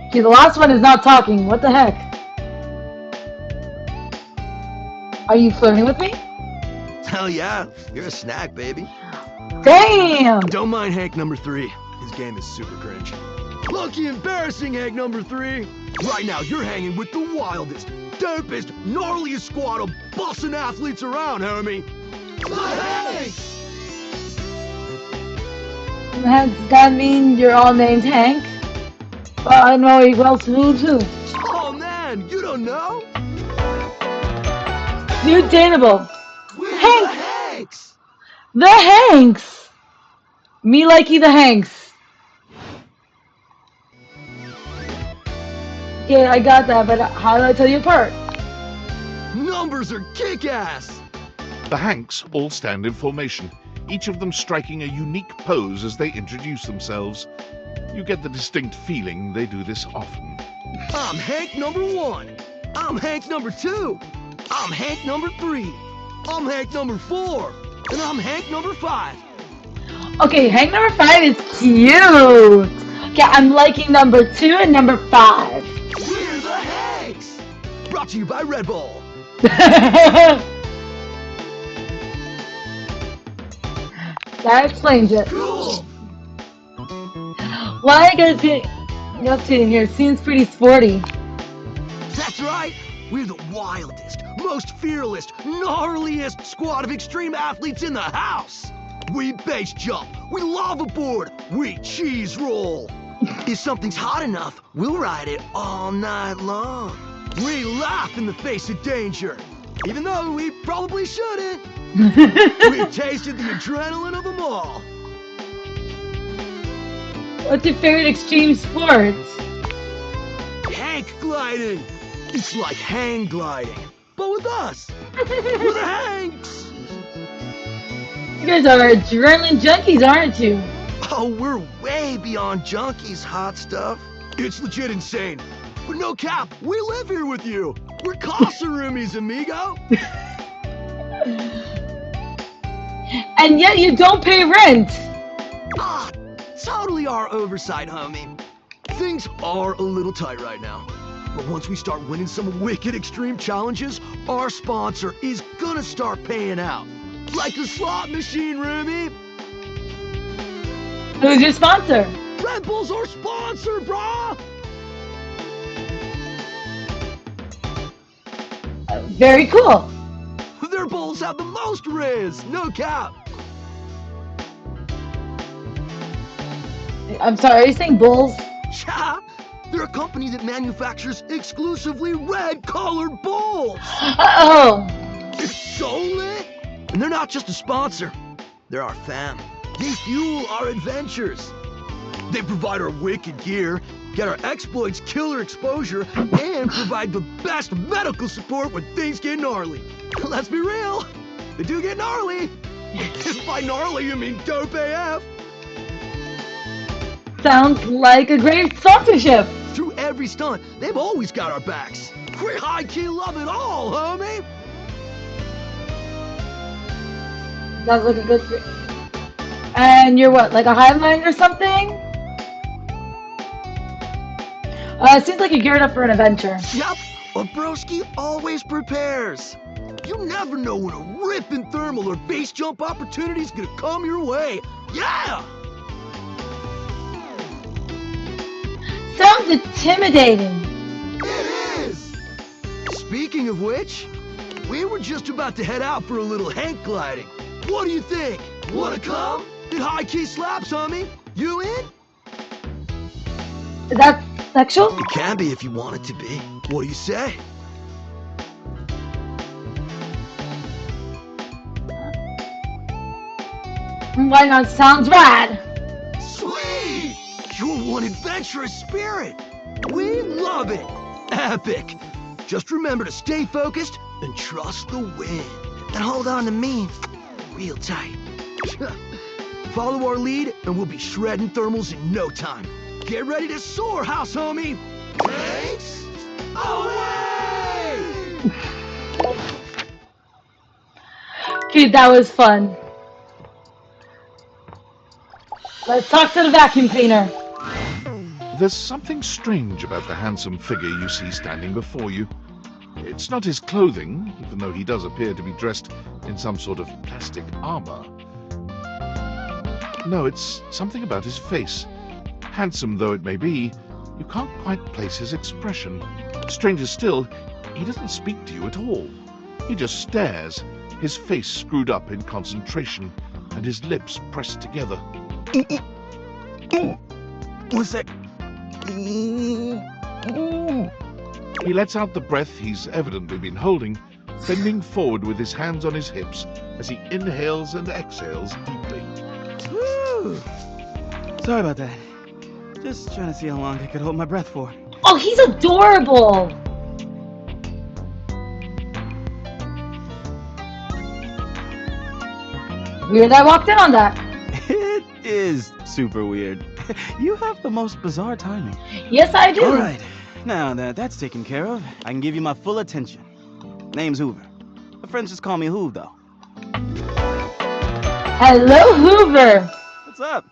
Okay, the last one is not talking. What the heck? Are you flirting with me? Hell yeah, you're a snack, baby. Damn! Don't mind Hank number 3. His game is super cringe. Lucky embarrassing, Hank number 3. Right now, you're hanging with the wildest, dopest, gnarliest squad of bussin' athletes around, homie. The Hanks! Does that mean you're all named Hank? Well, I know who too. Oh man, you don't know? New dateable. We're the Hanks! The Hanks! Me likey the Hanks. Yeah, I got that, but how do I tell you apart? Numbers are kick-ass! The Hanks all stand in formation, each of them striking a unique pose as they introduce themselves. You get the distinct feeling they do this often. I'm Hank number 1. I'm Hank number 2. I'm Hank number 3. I'm Hank number 4. And I'm Hank number 5. Okay, Hank number 5 is cute. Okay, I'm liking number 2 and number 5. We're the Hanks! Brought to you by Red Bull. That explains it. Cool. Why are you guys getting up to in here? Seems pretty sporty. That's right. We're the wildest, most fearless, gnarliest squad of extreme athletes in the house. We base jump. We lava board. We cheese roll. If something's hot enough, we'll ride it all night long. We laugh in the face of danger, even though we probably shouldn't. We've tasted the adrenaline of them all. What's your favorite extreme sport? Hank gliding. It's like hang gliding, but with us. We're the Hanks. You guys are adrenaline junkies, aren't you? Oh, we're way beyond junkies, hot stuff. It's legit insane. But no cap, we live here with you. We're casa roomies, amigo. And yet you don't pay rent. Ah, totally our oversight, homie. Things are a little tight right now. But once we start winning some wicked extreme challenges, our sponsor is gonna start paying out. Like a slot machine, roomie. Who's your sponsor? Red Bull's our sponsor, brah! Very cool. Their bowls have the most riz, no cap. I'm sorry, are you saying bulls? Yeah, they're a company that manufactures exclusively red-colored bowls. Uh-oh. It's so lit. And they're not just a sponsor. They're our fam. They fuel our adventures. They provide our wicked gear, get our exploits killer exposure, and provide the best medical support when things get gnarly. Let's be real, they do get gnarly. If by gnarly you mean dope AF. Sounds like a great sponsorship. Through every stunt, they've always got our backs. We high-key love it all, homie. Sounds like a good thing. And you're what, like a hive mind or something? It seems like you're geared up for an adventure. Yep, a broski always prepares. You never know when a ripping thermal or base jump opportunity's gonna come your way. Yeah! Sounds intimidating. It is! Speaking of which, we were just about to head out for a little Hank gliding. What do you think? Wanna come? It high-key slaps, homie. You in? Is that sexual? It can be if you want it to be. What do you say? Why not? Sounds rad. Sweet! You're one adventurous spirit. We love it. Epic. Just remember to stay focused and trust the wind. And hold on to me real tight. Follow our lead, and we'll be shredding thermals in no time. Get ready to soar, house homie! Thanks! Away! Dude, that was fun. Let's talk to the vacuum cleaner. There's something strange about the handsome figure you see standing before you. It's not his clothing, even though he does appear to be dressed in some sort of plastic armor. No, it's something about his face. Handsome though it may be, you can't quite place his expression. Stranger still, he doesn't speak to you at all. He just stares, his face screwed up in concentration, and his lips pressed together. One sec. He lets out the breath he's evidently been holding, bending forward with his hands on his hips as he inhales and exhales deeply. Woo! Sorry about that. Just trying to see how long I could hold my breath for. Oh, he's adorable! Weird I walked in on that. It is super weird. You have the most bizarre timing. Yes, I do. Alright, now that that's taken care of, I can give you my full attention. Name's Hoover. My friends just call me Hoov, though. Hello, Hoover. What's up?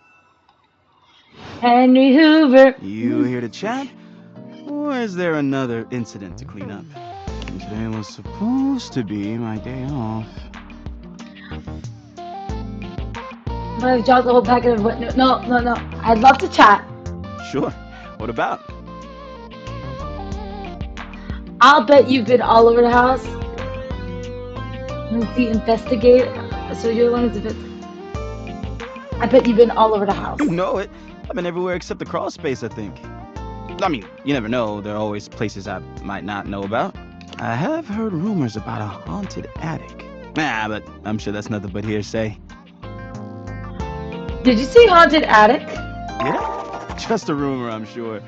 Henry Hoover. You here to chat? Or is there another incident to clean up? Today was supposed to be my day off. I dropped the whole packet of what? No. I'd love to chat. Sure. What about? I'll bet you've been all over the house. Who's the investigator? So you're the one who's the I bet you've been all over the house. You know it. I've been everywhere except the crawl space, I think. I mean, you never know. There are always places I might not know about. I have heard rumors about a haunted attic. Nah, but I'm sure that's nothing but hearsay. Did you see haunted attic? Yeah? Just a rumor, I'm sure.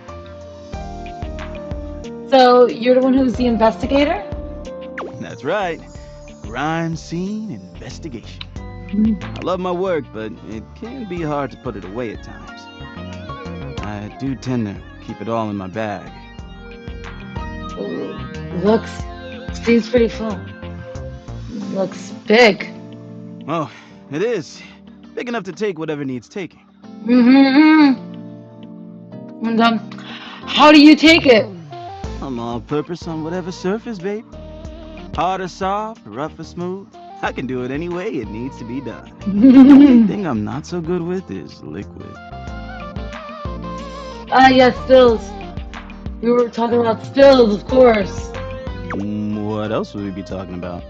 So you're the one who's the investigator? That's right. Crime scene investigation. I love my work, but it can be hard to put it away at times. I do tend to keep it all in my bag. Seems pretty full. Looks big. Oh, it is. Big enough to take whatever needs taking. And how do you take it? I'm all purpose on whatever surface, babe. Hard or soft, rough or smooth. I can do it any way it needs to be done. The only thing I'm not so good with is liquid. Yes, stills. We were talking about stills, of course. What else would we be talking about?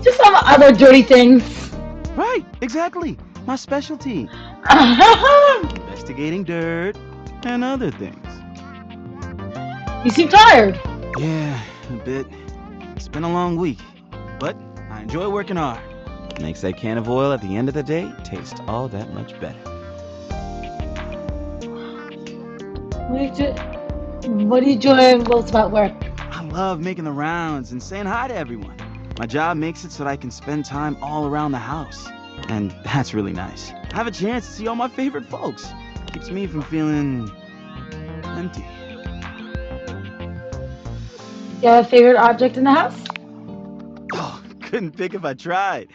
Just some other dirty things. Right, exactly. My specialty. Investigating dirt and other things. You seem tired. Yeah, a bit. It's been a long week, but I enjoy working hard. Makes that can of oil at the end of the day taste all that much better. What do you enjoy most about work? I love making the rounds and saying hi to everyone. My job makes it so that I can spend time all around the house. And that's really nice. I have a chance to see all my favorite folks. Keeps me from feeling empty. You have a favorite object in the house? Oh, couldn't pick if I tried.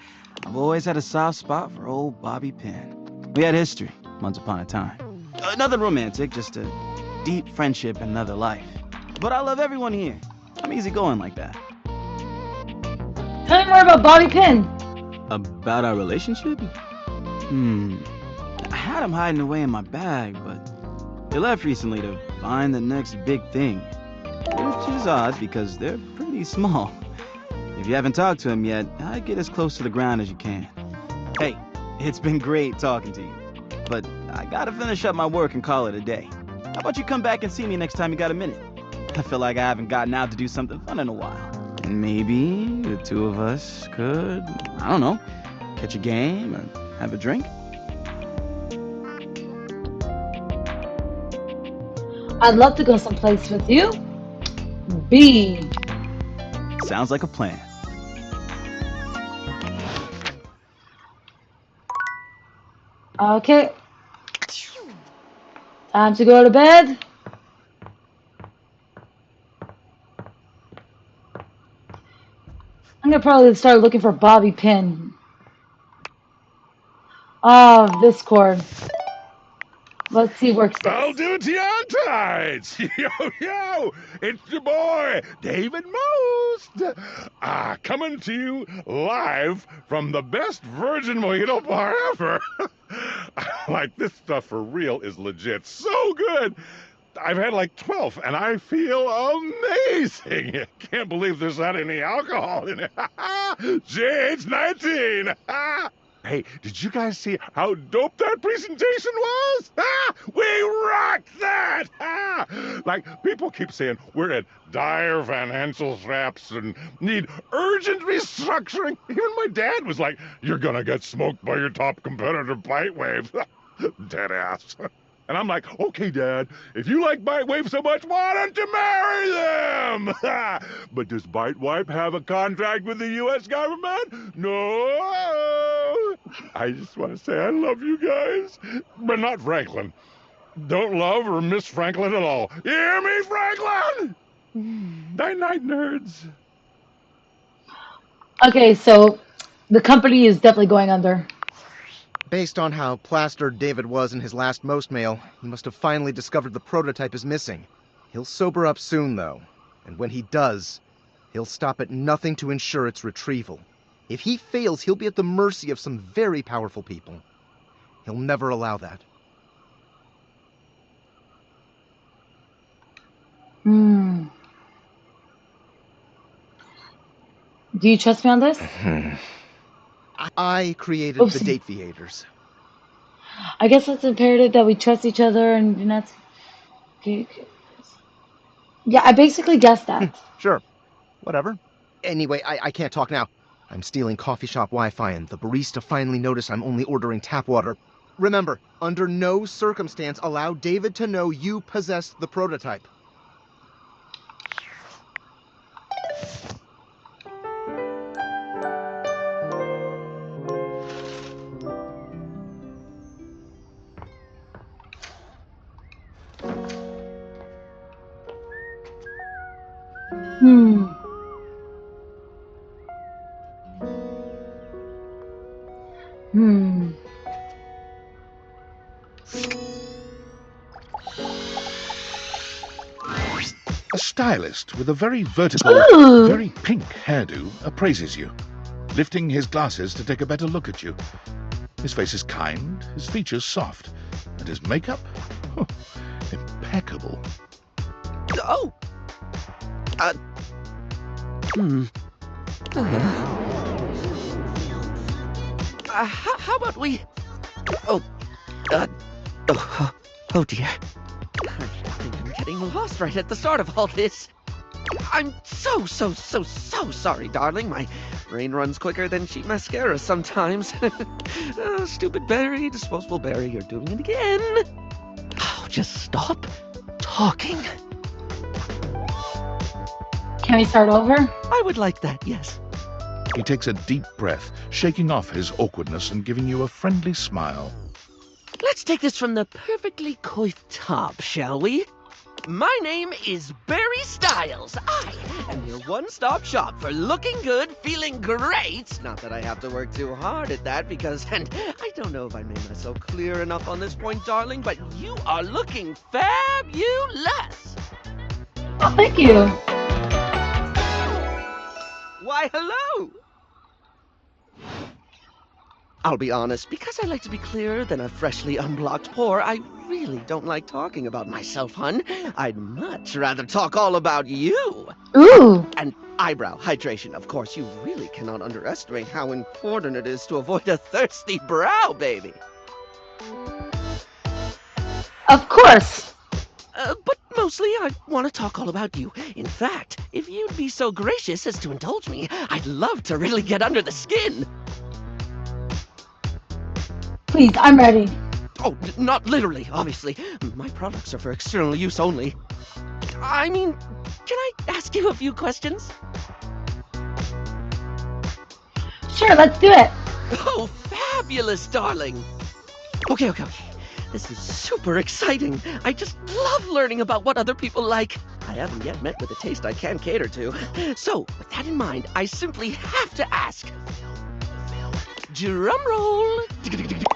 I've always had a soft spot for old Bobby Pin. We had history, once upon a time. Nothing romantic, just a deep friendship in another life. But I love everyone here. I'm easygoing like that. Tell me more about Bobby Pin. About our relationship? I had him hiding away in my bag, but he left recently to find the next big thing. Which is odd because they're pretty small. If you haven't talked to him yet, I'd get as close to the ground as you can. Hey, it's been great talking to you, but I gotta finish up my work and call it a day. How about you come back and see me next time you got a minute? I feel like I haven't gotten out to do something fun in a while. And maybe the two of us could, I don't know, catch a game or have a drink? I'd love to go someplace with you. B. Sounds like a plan. Okay. Time to go to bed. I'm gonna probably start looking for bobby pin. Oh, this cord. Let's see, works this. Valdutiantites! Yo! It's your boy, David Most! Coming to you live from the best virgin mojito bar ever! Like, this stuff for real is legit so good! I've had like 12, and I feel amazing! Can't believe there's not any alcohol in it! JH19! Hey, did you guys see how dope that presentation was? We rocked that! Like, people keep saying we're at dire financial straps and need urgent restructuring. Even my dad was like, you're gonna get smoked by your top competitor, Bitewave. Dead ass. And I'm like, okay, Dad, if you like Bitewave so much, why don't you marry them? But does Bitewave have a contract with the U.S. government? No. I just want to say I love you guys, but not Franklin. Don't love or miss Franklin at all. You hear me, Franklin? Night-night, nerds. Okay, so the company is definitely going under. Based on how plastered David was in his last Most mail, he must have finally discovered the prototype is missing. He'll sober up soon, though, and when he does, he'll stop at nothing to ensure its retrieval. If he fails, he'll be at the mercy of some very powerful people. He'll never allow that. Do you trust me on this? I created the Dateviators. I guess it's imperative that we trust each other and that's... Okay. Yeah, I basically guessed that. Sure. Whatever. Anyway, I can't talk now. I'm stealing coffee shop Wi-Fi and the barista finally noticed I'm only ordering tap water. Remember, under no circumstance allow David to know you possessed the prototype. A stylist with a very vertical, very pink hairdo appraises you, lifting his glasses to take a better look at you. His face is kind, his features soft, and his makeup? Impeccable. Oh! How about we... Oh dear. I think I'm getting lost right at the start of all this. I'm so sorry, darling. My brain runs quicker than cheap mascara sometimes. Stupid Barry, disposable Barry, you're doing it again. Oh, just stop talking. Can we start over? I would like that, yes. He takes a deep breath, shaking off his awkwardness and giving you a friendly smile. Let's take this from the perfectly coiffed top, shall we? My name is Barry Styles. I am your one-stop shop for looking good, feeling great. Not that I have to work too hard at that because, and I don't know if I made myself clear enough on this point, darling, but you are looking fabulous. Oh, thank you. Why, hello. I'll be honest, because I like to be clearer than a freshly unblocked pore, I really don't like talking about myself, hun. I'd much rather talk all about you. Ooh. And eyebrow hydration, of course. You really cannot underestimate how important it is to avoid a thirsty brow, baby. Of course. But mostly I want to talk all about you. In fact, if you'd be so gracious as to indulge me, I'd love to really get under the skin. Please, I'm ready. Oh, not literally, obviously. My products are for external use only. I mean, can I ask you a few questions? Sure, let's do it. Oh, fabulous, darling. Okay. This is super exciting. I just love learning about what other people like. I haven't yet met with a taste I can cater to. So, with that in mind, I simply have to ask. Drum roll.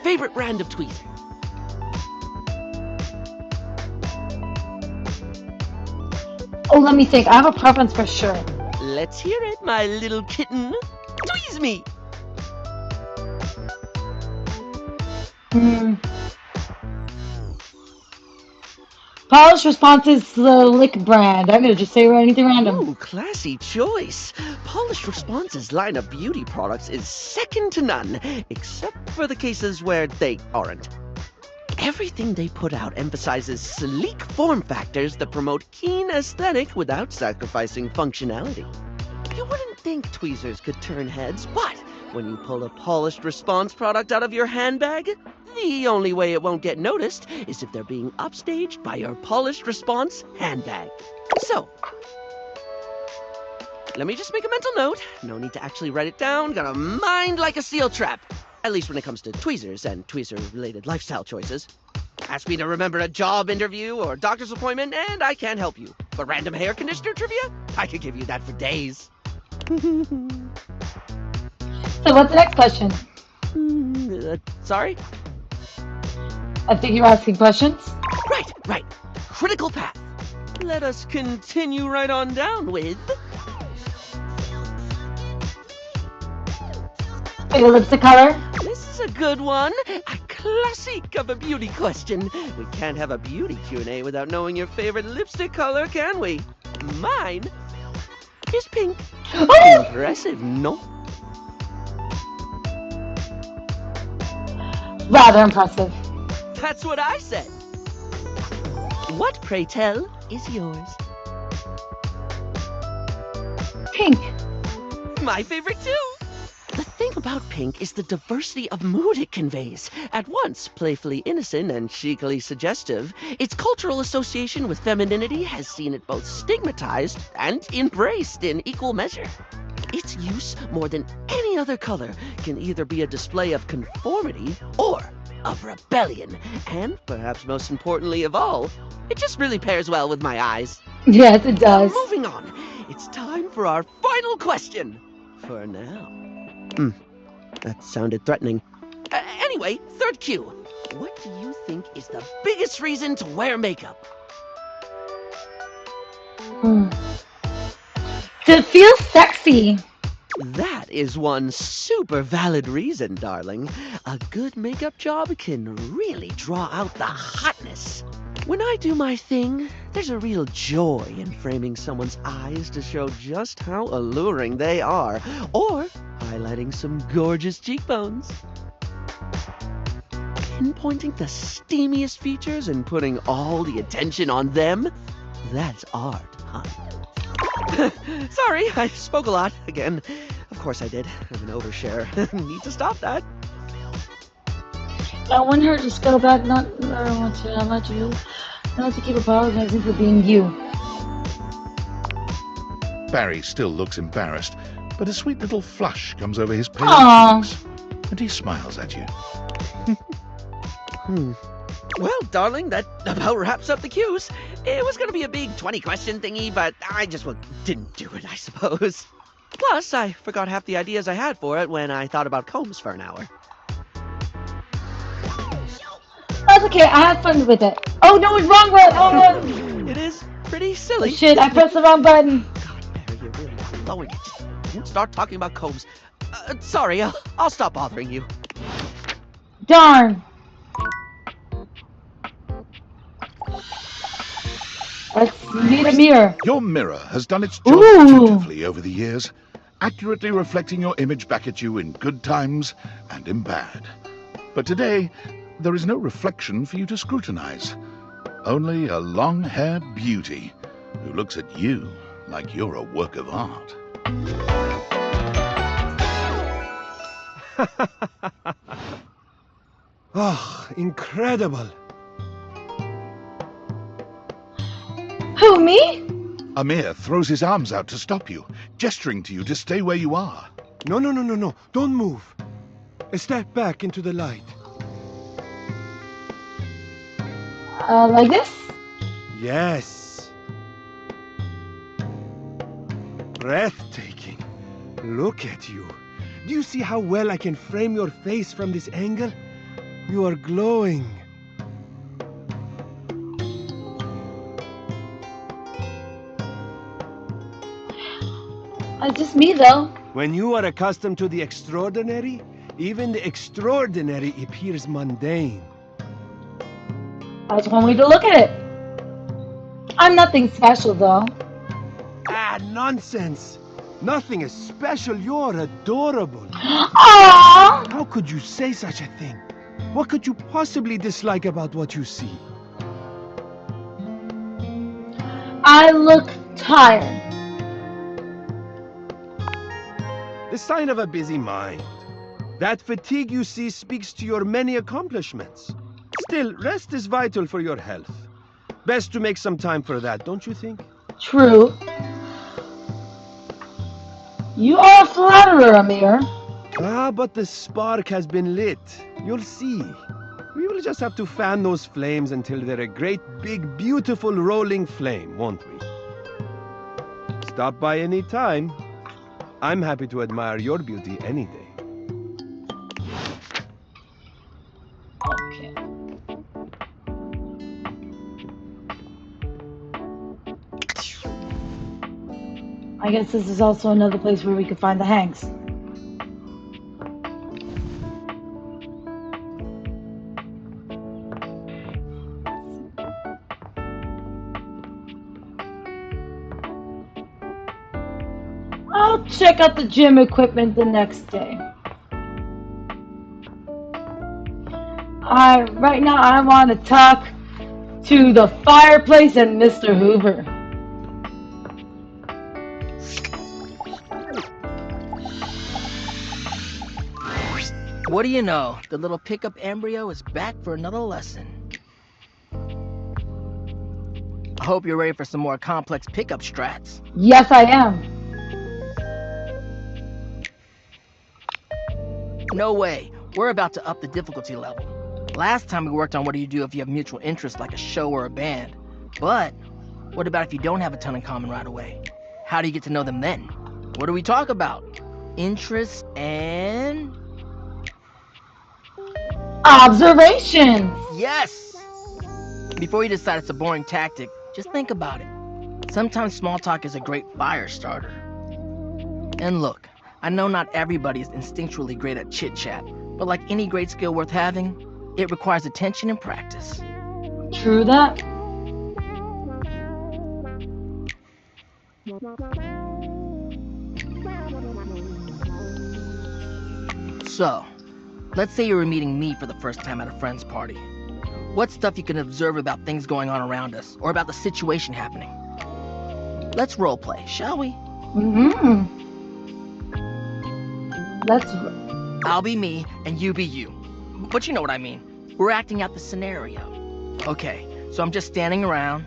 Favorite brand of tweezer? Oh, let me think. I have a preference for sure. Let's hear it, my little kitten. Tweeze me. Polish Responses Lick brand. I'm gonna just say anything random. Ooh, classy choice. Polish Responses line of beauty products is second to none, except for the cases where they aren't. Everything they put out emphasizes sleek form factors that promote keen aesthetic without sacrificing functionality. You wouldn't think tweezers could turn heads, but when you pull a Polished Response product out of your handbag, the only way it won't get noticed is if they're being upstaged by your Polished Response handbag. So, let me just make a mental note. No need to actually write it down. Got a mind like a steel trap. At least when it comes to tweezers and tweezer-related lifestyle choices. Ask me to remember a job interview or doctor's appointment, and I can't help you. But random hair conditioner trivia? I could give you that for days. So what's the next question? Sorry? I think you're asking questions. Right. Critical path. Let us continue right on down with... Favorite lipstick color? This is a good one. A classic of a beauty question. We can't have a beauty Q&A without knowing your favorite lipstick color, can we? Mine is pink. Impressive, no? Rather impressive. That's what I said. What, pray tell, is yours? Pink. My favorite too. The thing about pink is the diversity of mood it conveys. At once playfully innocent and chicly suggestive, its cultural association with femininity has seen it both stigmatized and embraced in equal measure. Its use, more than any other color, can either be a display of conformity or of rebellion. And, perhaps most importantly of all, it just really pairs well with my eyes. Yes, it does. Now, moving on, it's time for our final question. For now. That sounded threatening. Anyway, third cue. What do you think is the biggest reason to wear makeup? To feel sexy. That is one super valid reason, darling. A good makeup job can really draw out the hotness. When I do my thing, there's a real joy in framing someone's eyes to show just how alluring they are, or highlighting some gorgeous cheekbones. Pinpointing the steamiest features and putting all the attention on them, that's art, huh? Sorry, I spoke a lot again. Of course I did. I'm an overshare. Need to stop that. I want her to scale back, not I want to let you. Not to keep apologizing for being you. Barry still looks embarrassed, but a sweet little flush comes over his pale cheeks, and he smiles at you. Well, darling, that about wraps up the cues. It was going to be a big 20-question thingy, but I just didn't do it, I suppose. Plus, I forgot half the ideas I had for it when I thought about combs for an hour. That's okay, I had fun with it. Oh no, it's wrong button! Oh, it is pretty silly. Oh, shit, I pressed the wrong button. God, Barry, you're really blowing it. Just don't start talking about combs. Sorry, I'll stop bothering you. Darn. Let's need a mirror. Your mirror has done its job dutifully over the years, accurately reflecting your image back at you in good times and in bad. But today, there is no reflection for you to scrutinize. Only a long-haired beauty who looks at you like you're a work of art. Oh, incredible. Who, me? Amir throws his arms out to stop you, gesturing to you to stay where you are. No. Don't move. Step back into the light. Like this? Yes. Breathtaking. Look at you. Do you see how well I can frame your face from this angle? You are glowing. Just me, though. When you are accustomed to the extraordinary, even the extraordinary appears mundane. That's one way to look at it. I'm nothing special, though. Ah, nonsense. Nothing is special. You're adorable. Aww! How could you say such a thing? What could you possibly dislike about what you see? I look tired. The sign of a busy mind. That fatigue you see speaks to your many accomplishments. Still, rest is vital for your health. Best to make some time for that, don't you think? True. You are a flatterer, Amir. Ah, but the spark has been lit. You'll see. We will just have to fan those flames until they're a great, big, beautiful, rolling flame, won't we? Stop by any time. I'm happy to admire your beauty any day. Okay. I guess this is also another place where we could find the Hanks. I'll check out the gym equipment the next day. Right now I want to talk to the fireplace and Mr. Hoover. What do you know? The little pickup embryo is back for another lesson. I hope you're ready for some more complex pickup strats. Yes, I am. No way. We're about to up the difficulty level. Last time we worked on what do you do if you have mutual interests like a show or a band. But what about if you don't have a ton in common right away? How do you get to know them then? What do we talk about? Interests and... observations! Yes! Before you decide it's a boring tactic, just think about it. Sometimes small talk is a great fire starter. And look, I know not everybody is instinctually great at chit-chat, but like any great skill worth having, it requires attention and practice. True that. So, let's say you were meeting me for the first time at a friend's party. What's stuff you can observe about things going on around us, or about the situation happening? Let's roleplay, shall we? Mm-hmm. I'll be me, and you be you. But you know what I mean. We're acting out the scenario. Okay, so I'm just standing around.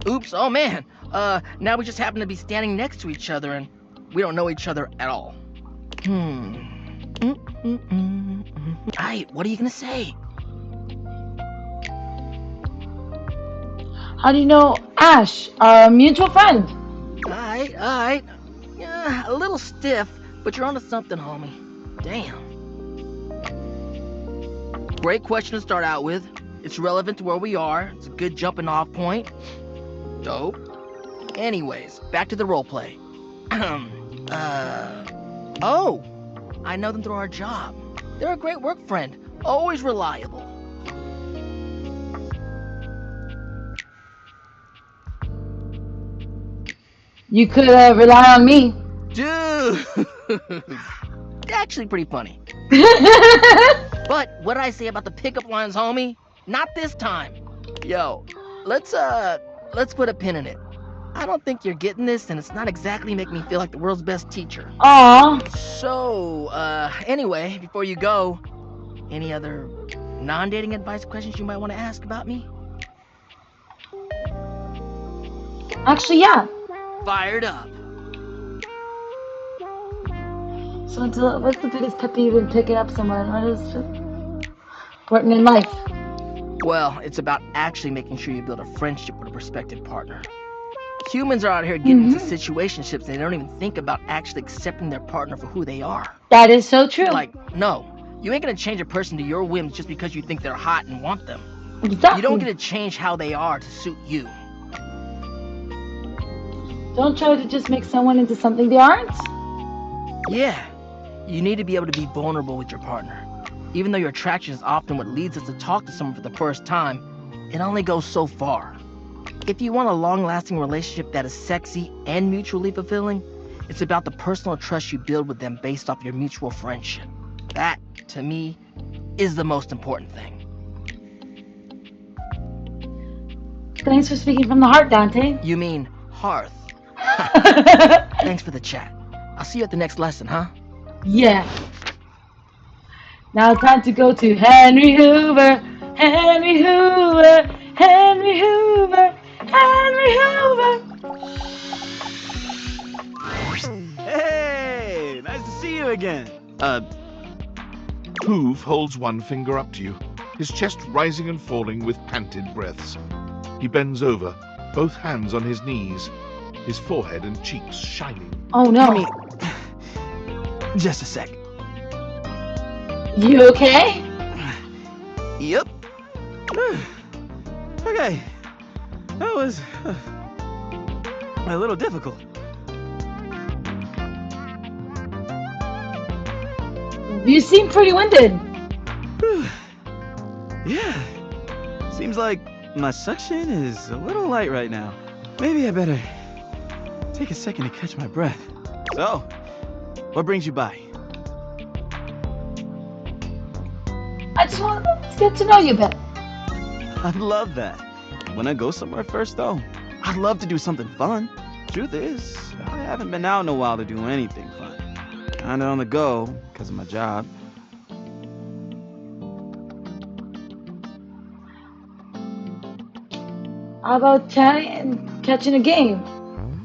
Oops, oh man. Now we just happen to be standing next to each other, and we don't know each other at all. Aight, what are you gonna say? How do you know Ash, our mutual friend? Alright. Yeah, a little stiff, but you're onto something, homie. Damn. Great question to start out with. It's relevant to where we are. It's a good jumping off point. Dope. Anyways, back to the roleplay. Oh! I know them through our job. They're a great work friend. Always reliable. You could rely on me. Dude! Actually pretty funny. But what did I say about the pickup lines, homie? Not this time. Yo, let's put a pin in it. I don't think you're getting this, and it's not exactly making me feel like the world's best teacher. Aww. So, anyway, before you go, any other non-dating advice questions you might want to ask about me? Actually, yeah. Fired up. So, what's the biggest pet peeve in picking up someone? What is it? important in life? Well, it's about actually making sure you build a friendship with a prospective partner. Humans are out here getting into situationships and they don't even think about actually accepting their partner for who they are. That is so true. Like, no, you ain't gonna change a person to your whims just because you think they're hot and want them. Exactly. You don't get to change how they are to suit you. Don't try to just make someone into something they aren't. Yeah, you need to be able to be vulnerable with your partner. Even though your attraction is often what leads us to talk to someone for the first time, it only goes so far. If you want a long-lasting relationship that is sexy and mutually fulfilling, it's about the personal trust you build with them based off your mutual friendship. That, to me, is the most important thing. Thanks for speaking from the heart, Dante. You mean hearth. Thanks for the chat. I'll see you at the next lesson, huh? Yeah. Now time to go to Henry Hoover, Henry Hoover, Henry Hoover, Henry Hoover. Hey, nice to see you again. Hoove holds one finger up to you, his chest rising and falling with panted breaths. He bends over, both hands on his knees, his forehead and cheeks shining. Oh no. Just a sec. You okay? Yep. Okay. That was a little difficult. You seem pretty winded. Yeah. Seems like my suction is a little light right now. Maybe I better take a second to catch my breath. So, what brings you by? I just want to get to know you a bit. I'd love that. When I go somewhere first, though, I'd love to do something fun. Truth is, I haven't been out in a while to do anything fun. Kinda on the go, because of my job. How about chatting and catching a game?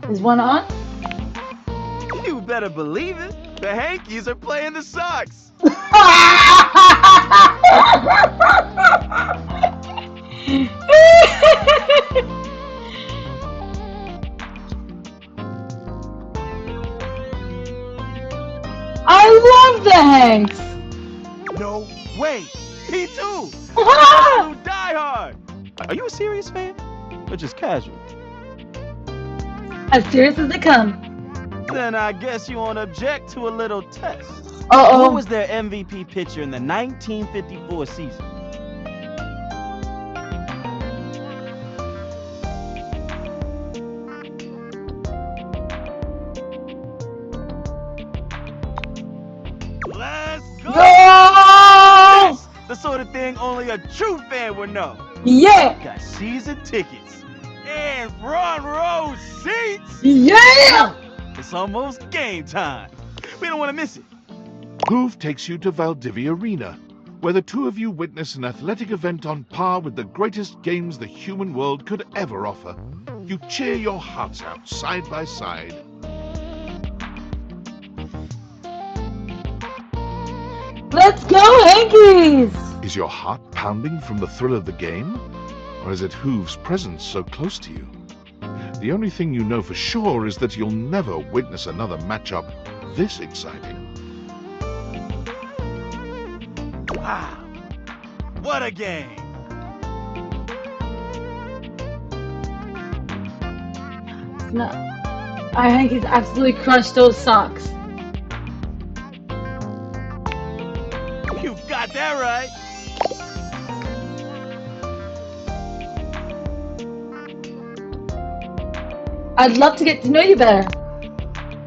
Is one on? You better believe it. The Hankies are playing the Sox. I love the Hanks. No way. Me too. I'm a Die Hard. Are you a serious fan? Or just casual? As serious as they come. Then I guess you won't object to a little test. Uh-oh. Who was their MVP pitcher in the 1954 season? Let's go! That's the sort of thing only a true fan would know. Yeah! Got season tickets and front row seats. Yeah! It's almost game time. We don't want to miss it. Hoove takes you to Valdivia Arena, where the two of you witness an athletic event on par with the greatest games the human world could ever offer. You cheer your hearts out side by side. Let's go, Hankies! Is your heart pounding from the thrill of the game? Or is it Hoove's presence so close to you? The only thing you know for sure is that you'll never witness another matchup this exciting. Wow. What a game. No. Our Hankies absolutely crushed those Sox. You got that right. I'd love to get to know you better.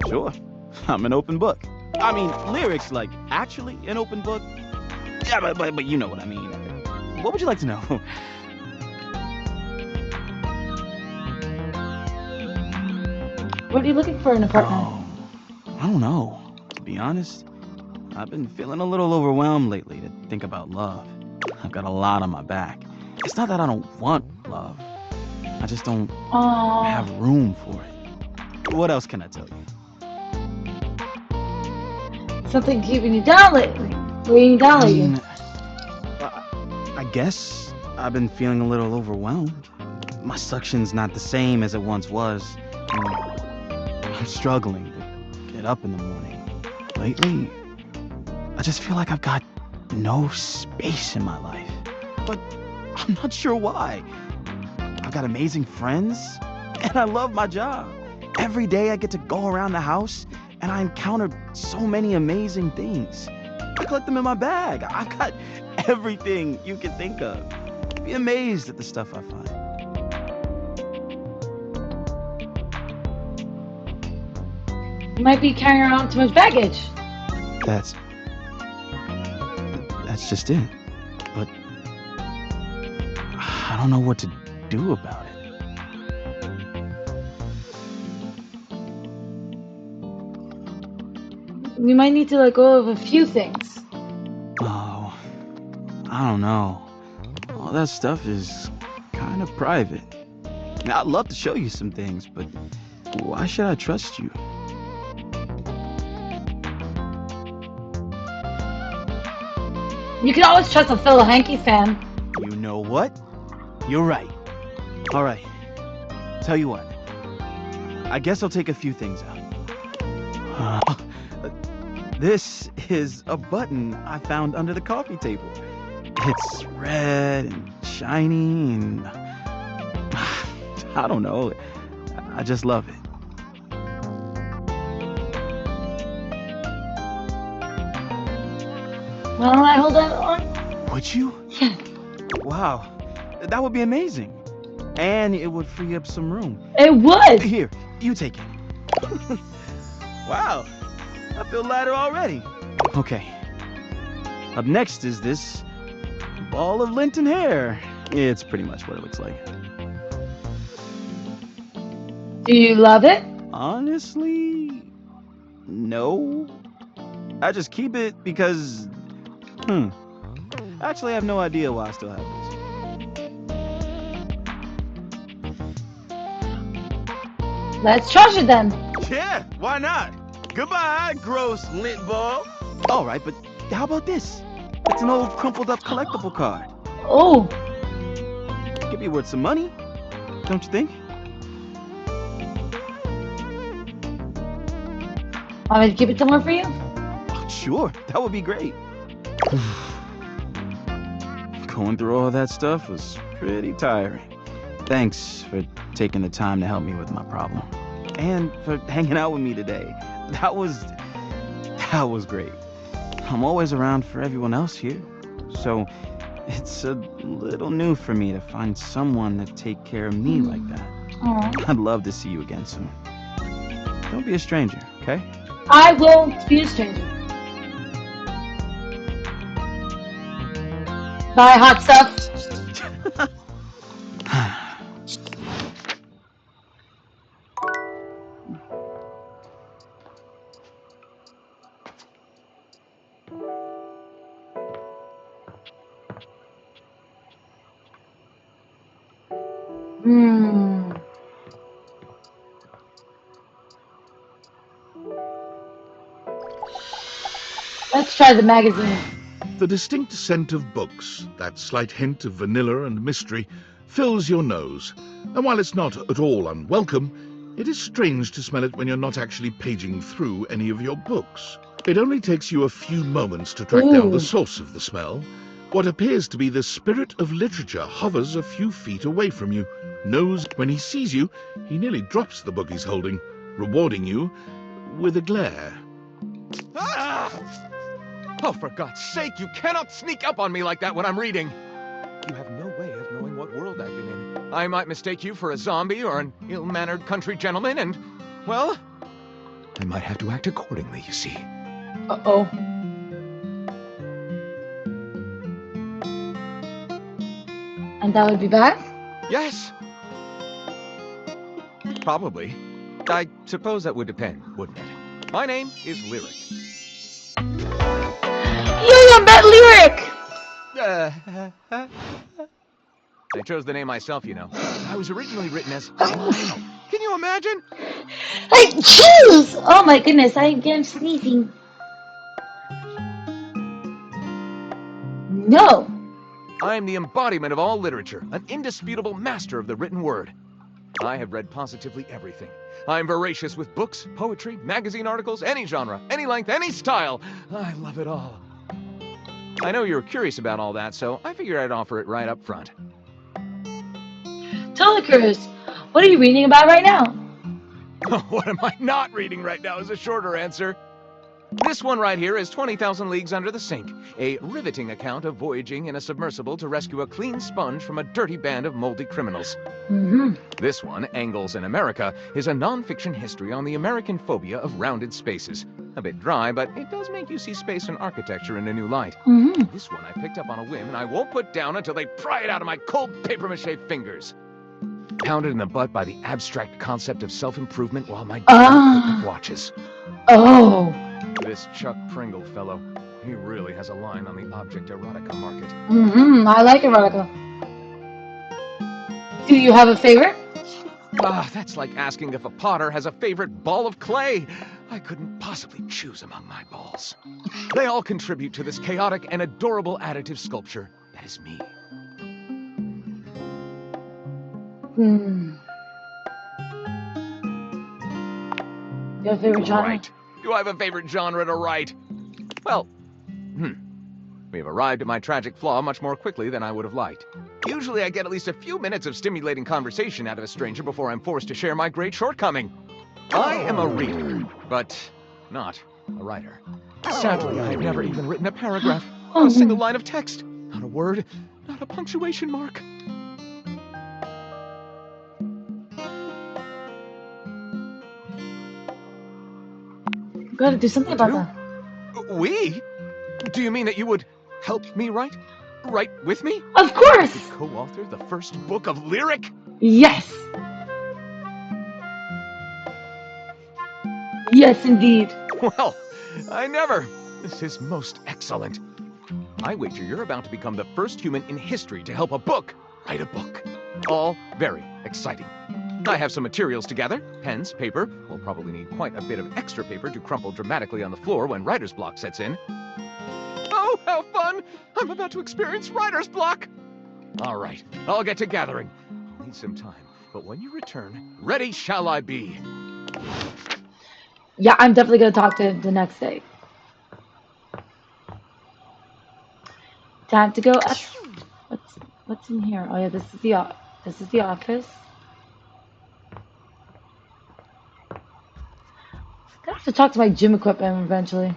Sure. I'm an open book. I mean, lyrics like actually an open book. Yeah, but you know what I mean. What would you like to know? What are you looking for in a partner? I don't know. To be honest, I've been feeling a little overwhelmed lately to think about love. I've got a lot on my back. It's not that I don't want love. I just don't have room for it. What else can I tell you? Something keeping you down lately. Weighing you down lately. I guess I've been feeling a little overwhelmed. My suction's not the same as it once was. I'm struggling to get up in the morning. Lately, I just feel like I've got no space in my life. But I'm not sure why. I've got amazing friends, and I love my job. Every day I get to go around the house, and I encounter so many amazing things. I collect them in my bag. I've got everything you can think of. You'd be amazed at the stuff I find. You might be carrying around too much baggage. That's just it. But I don't know what to do about it. We might need to let go of a few things. Oh, I don't know. All that stuff is kind of private. I'd love to show you some things, but why should I trust you? You can always trust a fellow Hanky fan. You know what? You're right. All right. Tell you what. I guess I'll take a few things out. This is a button I found under the coffee table. It's red and shiny and I don't know. I just love it. Why don't I hold that on? Would you? Yeah. Wow. That would be amazing. And it would free up some room. It would! Here, you take it. Wow. I feel lighter already. Okay. Up next is this ball of Linton hair. It's pretty much what it looks like. Do you love it? Honestly, no. I just keep it because, actually I have no idea why I still have this. Let's trash it then. Yeah, why not? Goodbye, gross lint ball. All right, but how about this? It's an old crumpled up collectible card. Oh. Could be worth some money, don't you think? Want me to keep it somewhere for you? Sure, that would be great. Going through all that stuff was pretty tiring. Thanks for taking the time to help me with my problem. And for hanging out with me today. That was great. I'm always around for everyone else here. So it's a little new for me to find someone to take care of me like that. Aww. I'd love to see you again soon. Don't be a stranger, okay? I won't be a stranger. Bye, hot stuff. Let's try the magazine. The distinct scent of books, that slight hint of vanilla and mystery, fills your nose. And while it's not at all unwelcome, it is strange to smell it when you're not actually paging through any of your books. It only takes you a few moments to track down the source of the smell. What appears to be the spirit of literature hovers a few feet away from you. Knows when he sees you, he nearly drops the book he's holding, rewarding you with a glare. Ah! Oh, for God's sake, you cannot sneak up on me like that when I'm reading. You have no way of knowing what world I've been in. I might mistake you for a zombie or an ill-mannered country gentleman, and, well, I might have to act accordingly, you see. Uh-oh. And that would be bad? Yes. Probably. I suppose that would depend, wouldn't it? My name is Lyric. You met Lyric! I chose the name myself, you know. I was originally written as Lionel. Can you imagine? Hey, jeez! Oh my goodness, I'm sneezing. No! I am the embodiment of all literature, an indisputable master of the written word. I have read positively everything. I am voracious with books, poetry, magazine articles, any genre, any length, any style. I love it all. I know you're curious about all that, so I figured I'd offer it right up front. Totally curious. What are you reading about right now? What am I not reading right now is a shorter answer. This one right here is 20,000 Leagues Under the Sink, a riveting account of voyaging in a submersible to rescue a clean sponge from a dirty band of moldy criminals. This one, Angles in America, is a non-fiction history on the American phobia of rounded spaces. A bit dry, but it does make you see space and architecture in a new light. This one I picked up on a whim, and I won't put down until they pry it out of my cold papier-mâché fingers. Pounded in the butt by the abstract concept of self-improvement while my dad watches. Oh. This Chuck Pringle fellow, he really has a line on the object erotica market. I like erotica. Do you have a favorite? That's like asking if a potter has a favorite ball of clay. I couldn't possibly choose among my balls. They all contribute to this chaotic and adorable additive sculpture that is me. You have a favorite genre? Right. Do I have a favorite genre to write? Well, we have arrived at my tragic flaw much more quickly than I would have liked. Usually I get at least a few minutes of stimulating conversation out of a stranger before I'm forced to share my great shortcoming. I am a reader, but not a writer. Sadly, I have never even written a paragraph, not a single line of text, not a word, not a punctuation mark. Gotta do something about that. We? Do you mean that you would help me write? Write with me? Of course! Co-author the first book of lyric? Yes! Yes, indeed. Well, I never. This is most excellent. I wager you're about to become the first human in history to help a book write a book. All very exciting. I have some materials to gather. Pens, paper. We'll probably need quite a bit of extra paper to crumple dramatically on the floor when writer's block sets in. Oh, how fun! I'm about to experience writer's block! All right, I'll get to gathering. I'll need some time, but when you return, ready shall I be. Yeah, I'm definitely gonna talk to him the next day. Time to go. What's in here? Oh yeah, this is the office. I have to talk to my gym equipment eventually.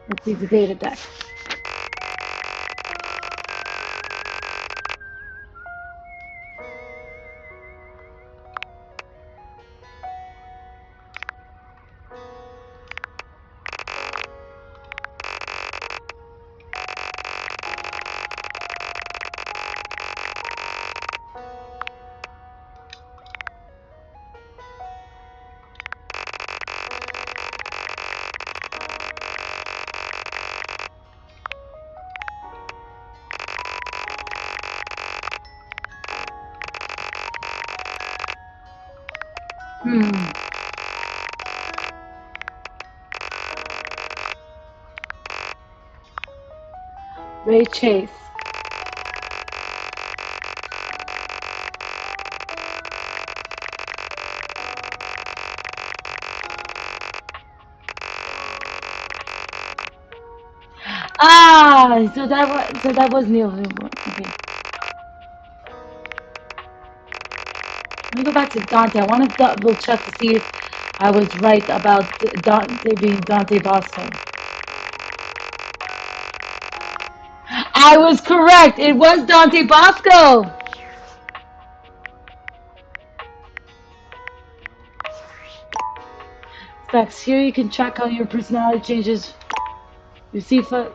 Let's see the data deck. Ray Chase. So that was Neil. Okay. Let me go back to Dante. I want to double check to see if I was right about Dante being Dante Bosco. I was correct. It was Dante Bosco. Specs, here you can track how your personality changes. You see foot.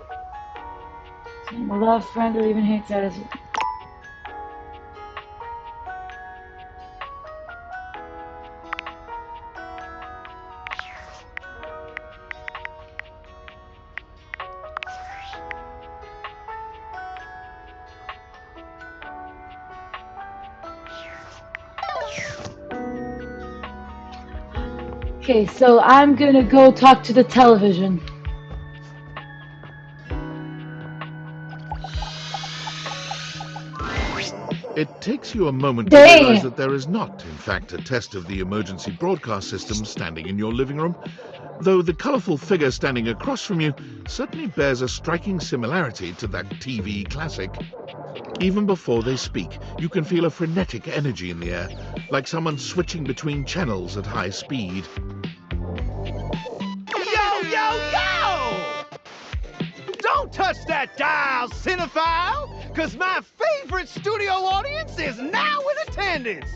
Love, friend, or even hate status. Okay, so I'm gonna go talk to the television. It takes you a moment to Damn. realize that there is not, in fact, a test of the emergency broadcast system standing in your living room, though the colourful figure standing across from you certainly bears a striking similarity to that TV classic. Even before they speak, you can feel a frenetic energy in the air, like someone switching between channels at high speed. Yo, yo, yo! Don't touch that dial, cinephile, because my favorite studio audience is now in attendance.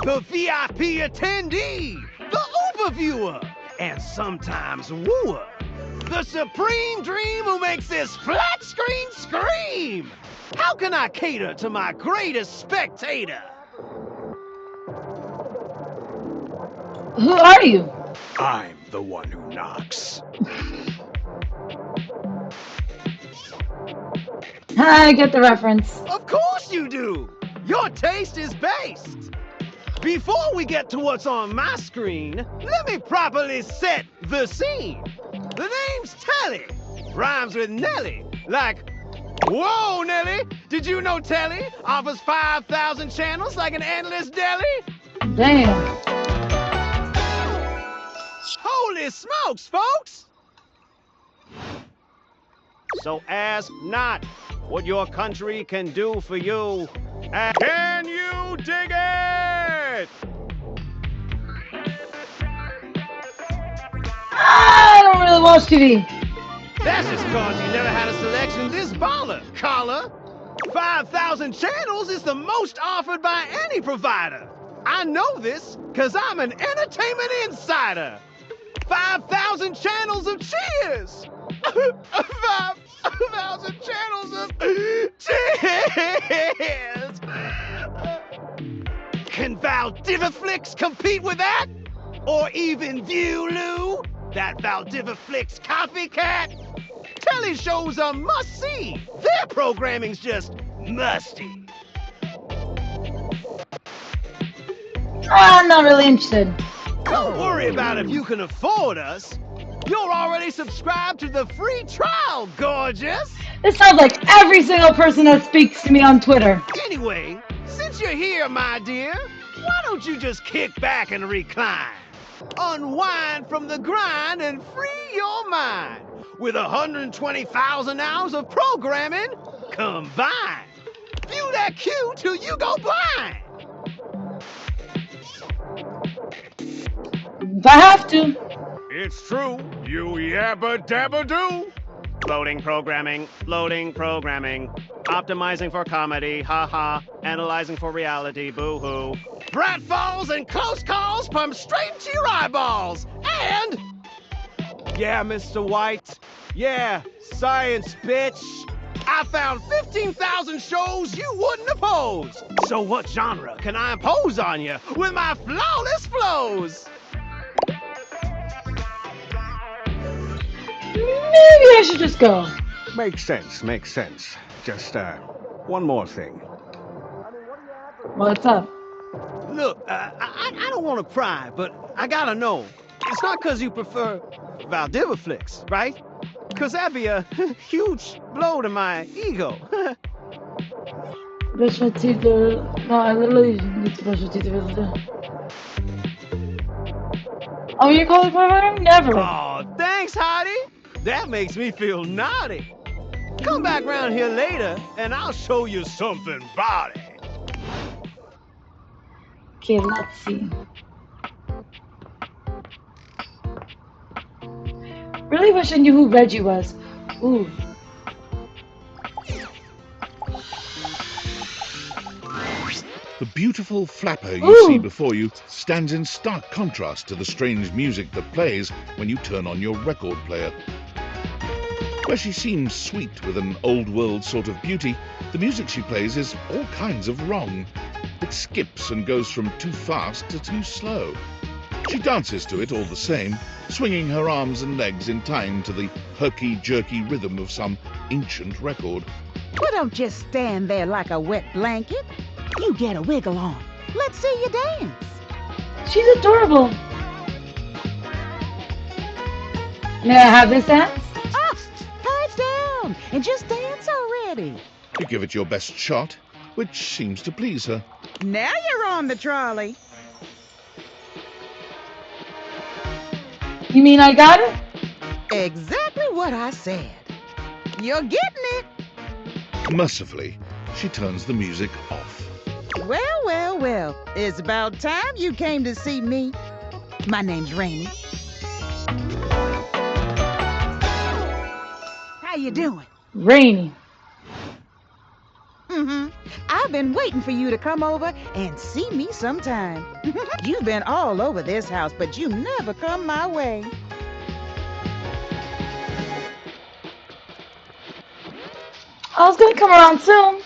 The VIP attendee, the Uber viewer, and sometimes wooer. The supreme dream who makes this flat screen scream. How can I cater to my greatest spectator? Who are you? I'm the one who knocks. I get the reference. Of course you do! Your taste is based! Before we get to what's on my screen, let me properly set the scene. The name's Telly. Rhymes with Nelly. Like, whoa, Nelly! Did you know Telly offers 5,000 channels like an endless deli? Damn. Holy smokes, folks! So ask not what your country can do for you. Can you dig it? I don't really watch TV. That's just cause you never had a selection this baller, caller. 5,000 channels is the most offered by any provider. I know this cause I'm an entertainment insider. 5,000 channels of cheers. 5,000 channels of cheers. Can Valdiviflix compete with that? Or even Viewloo? That Valdiviflix copycat? Telly shows are must-see. Their programming's just musty. I'm not really interested. Don't worry about if you can afford us. You're already subscribed to the free trial, gorgeous. This sounds like every single person that speaks to me on Twitter. Anyway, since you're here, my dear, why don't you just kick back and recline? Unwind from the grind and free your mind with 120,000 hours of programming combined. View that queue till you go blind. If I have to. It's true, you yabba dabba do. Loading programming, optimizing for comedy, haha, analyzing for reality, boo-hoo. Pratfalls and close calls pump straight to your eyeballs, and... Yeah, Mr. White, yeah, science, bitch. I found 15,000 shows you wouldn't oppose. So what genre can I impose on you with my flawless flows? Maybe I should just go. Makes sense. Just, one more thing. What's up? Look, I don't want to pry, but I gotta know. It's not because you prefer Valdiviflix, right? Because that'd be a huge blow to my ego. Brush my teeth. No, I literally need to brush my teeth. Oh, you're calling for her? Never. Oh, thanks, Hottie. That makes me feel naughty. Come back round here later, and I'll show you something body. Okay, let's see. Really wish I knew who Reggie was. Ooh. The beautiful flapper you Ooh. see before you stands in stark contrast to the strange music that plays when you turn on your record player. Where she seems sweet with an old-world sort of beauty, the music she plays is all kinds of wrong. It skips and goes from too fast to too slow. She dances to it all the same, swinging her arms and legs in time to the herky-jerky rhythm of some ancient record. Well, don't just stand there like a wet blanket. You get a wiggle on. Let's see you dance. She's adorable. May I have this dance? Ah, pipe down and just dance already. You give it your best shot, which seems to please her. Now you're on the trolley. You mean I got it? Exactly what I said. You're getting it. Mercifully, she turns the music off. Well, well, well. It's about time you came to see me. My name's Rainy. How you doing? Rainy. I've been waiting for you to come over and see me sometime. You've been all over this house, but you never come my way. I was gonna come around soon.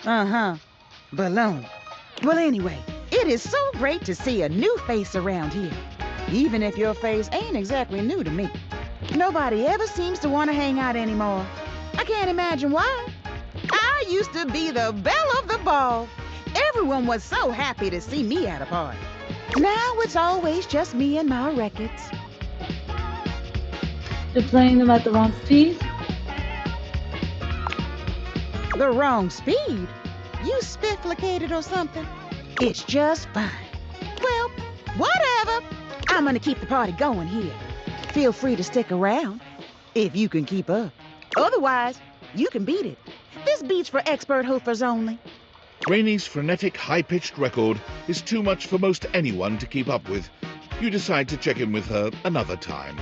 Balloon. Well, anyway, it is so great to see a new face around here. Even if your face ain't exactly new to me. Nobody ever seems to want to hang out anymore. I can't imagine why. I used to be the belle of the ball. Everyone was so happy to see me at a party. Now it's always just me and my records. You're playing them at the wrong speed? The wrong speed? You spifflicated or something? It's just fine. Well, whatever. I'm gonna keep the party going here. Feel free to stick around, if you can keep up. Otherwise, you can beat it. This beat's for expert hoofers only. Rainy's frenetic, high-pitched record is too much for most anyone to keep up with. You decide to check in with her another time.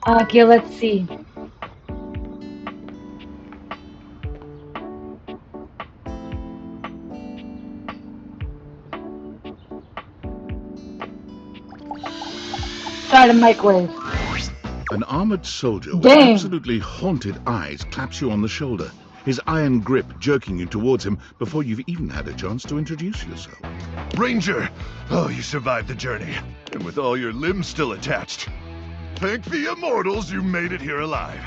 Okay, let's see. Start a microwave. An armored soldier with Dang. absolutely haunted eyes claps you on the shoulder, his iron grip jerking you towards him before you've even had a chance to introduce yourself. Ranger! Oh, you survived the journey, and with all your limbs still attached. Thank the immortals you made it here alive.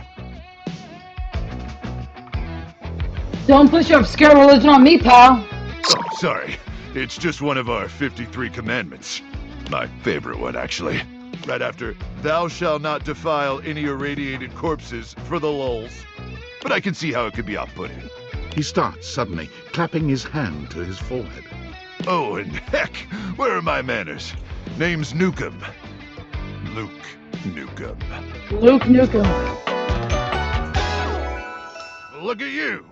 Don't push your obscure religion on me, pal. Oh, sorry. It's just one of our 53 commandments. My favorite one, actually. Right after, thou shalt not defile any irradiated corpses for the lulz. But I can see how it could be off-putting. He starts suddenly, clapping his hand to his forehead. Oh, and heck, where are my manners? Name's Nukem. Luke Nukem. Luke Nukem. Look at you!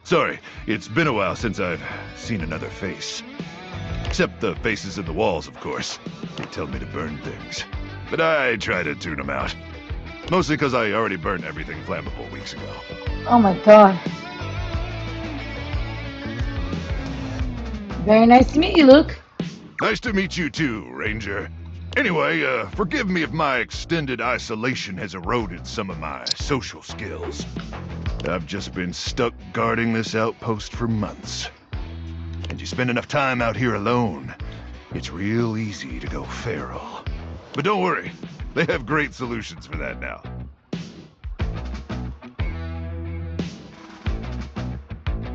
Sorry, it's been a while since I've seen another face. Except the faces in the walls, of course. They tell me to burn things. But I try to tune them out. Mostly because I already burned everything flammable weeks ago. Oh my god. Very nice to meet you, Luke. Nice to meet you too, Ranger. Anyway, forgive me if my extended isolation has eroded some of my social skills. I've just been stuck guarding this outpost for months. And you spend enough time out here alone, it's real easy to go feral. But don't worry, they have great solutions for that now.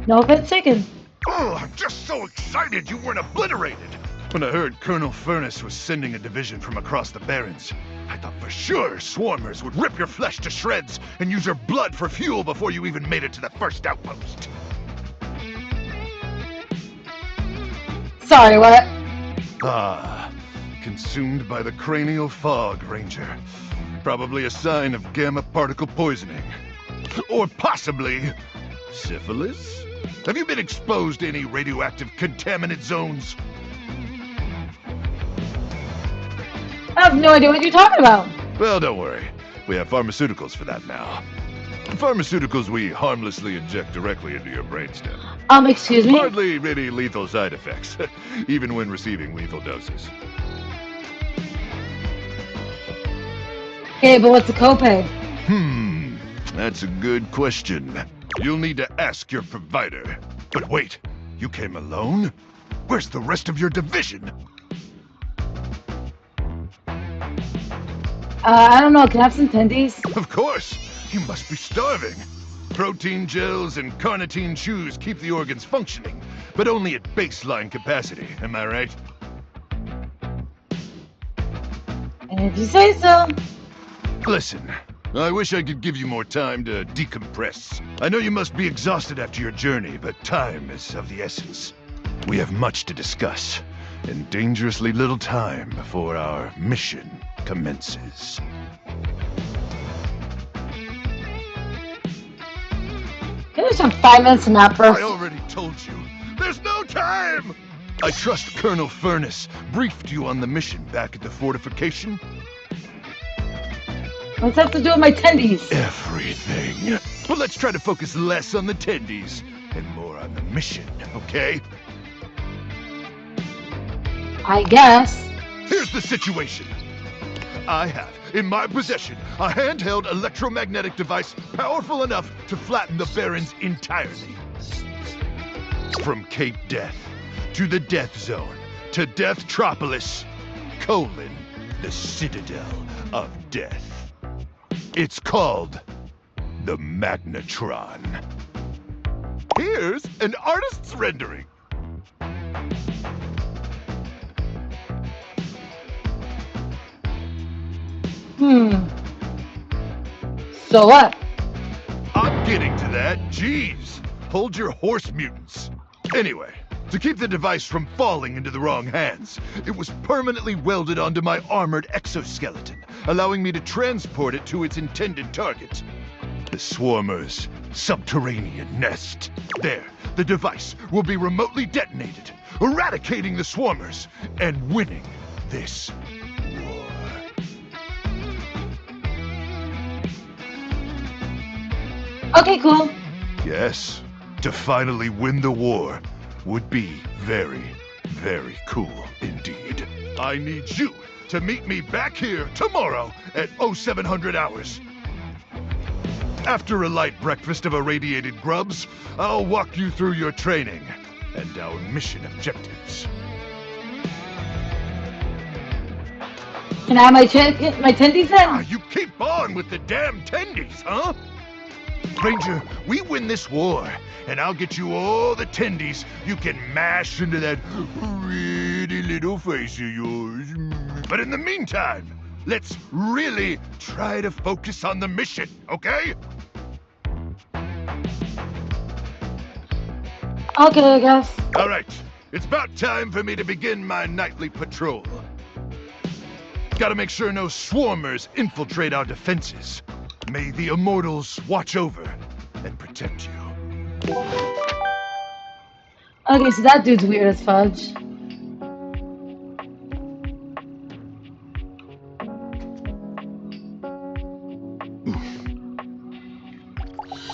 No offense taken. Oh, I'm just so excited you weren't obliterated! When I heard Colonel Furnace was sending a division from across the Barrens, I thought for sure swarmers would rip your flesh to shreds and use your blood for fuel before you even made it to the first outpost. Sorry, what? Ah, consumed by the cranial fog, Ranger. Probably a sign of gamma particle poisoning. Or possibly syphilis? Have you been exposed to any radioactive contaminant zones? I have no idea what you're talking about. Well, don't worry. We have pharmaceuticals for that now. Pharmaceuticals we harmlessly inject directly into your brainstem. Excuse me? Hardly any lethal side effects, even when receiving lethal doses. Okay, but what's the copay? That's a good question. You'll need to ask your provider. But wait, you came alone? Where's the rest of your division? I don't know, can I have some tendies? Of course! You must be starving. Protein gels and carnitine chews keep the organs functioning, but only at baseline capacity, am I right? If you say so. Listen, I wish I could give you more time to decompress. I know you must be exhausted after your journey, but time is of the essence. We have much to discuss, and dangerously little time before our mission commences. Give me some 5 minutes to nap first. I already told you, there's no time! I trust Colonel Furness briefed you on the mission back at the fortification. What's that have to do with my tendies? Everything. But let's try to focus less on the tendies and more on the mission, okay? I guess. Here's the situation. I have in my possession a handheld electromagnetic device powerful enough to flatten the Barrens entirely. From Cape Death to the Death Zone to Deathtropolis, the Citadel of Death. It's called the Magnetron. Here's an artist's rendering. So what? I'm getting to that. Jeez. Hold your horse, mutants. Anyway, to keep the device from falling into the wrong hands, it was permanently welded onto my armored exoskeleton, allowing me to transport it to its intended target. The Swarmer's subterranean nest. There, the device will be remotely detonated, eradicating the Swarmers and winning this war. Okay, cool. Yes, to finally win the war would be very, very cool indeed. I need you to meet me back here tomorrow at 0700 hours. After a light breakfast of irradiated grubs, I'll walk you through your training and our mission objectives. Can I have my tendies then? You keep on with the damn tendies, huh? Ranger, we win this war, and I'll get you all the tendies you can mash into that pretty little face of yours. But in the meantime, let's really try to focus on the mission, okay? Okay, I guess. All right, it's about time for me to begin my nightly patrol. Gotta make sure no Swarmers infiltrate our defenses. May the Immortals watch over and protect you. Okay, so that dude's weird as fudge.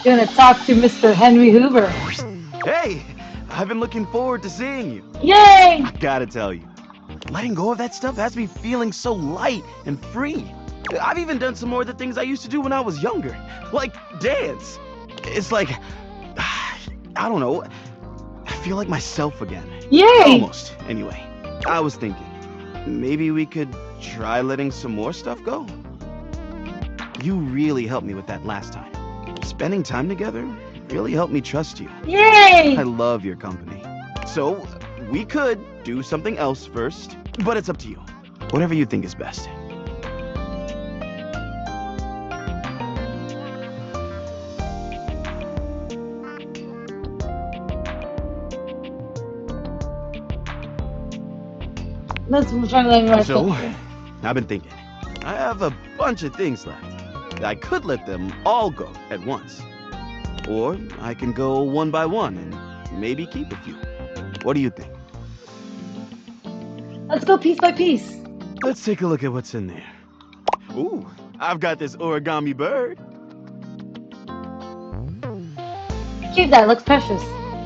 Gonna talk to Mr. Henry Hoover. Hey, I've been looking forward to seeing you. Yay! I gotta tell you, letting go of that stuff has me feeling so light and free. I've even done some more of the things I used to do when I was younger, like dance. It's like, I don't know, I feel like myself again. Yay! Almost, anyway. I was thinking, maybe we could try letting some more stuff go. You really helped me with that last time. Spending time together really helped me trust you. Yay! I love your company. So, we could do something else first, but it's up to you. Whatever you think is best. Let's try to let So, I've been thinking. I have a bunch of things left. I could let them all go at once. Or I can go one by one and maybe keep a few. What do you think? Let's go piece by piece. Let's take a look at what's in there. Ooh, I've got this origami bird. Keep that, it looks precious.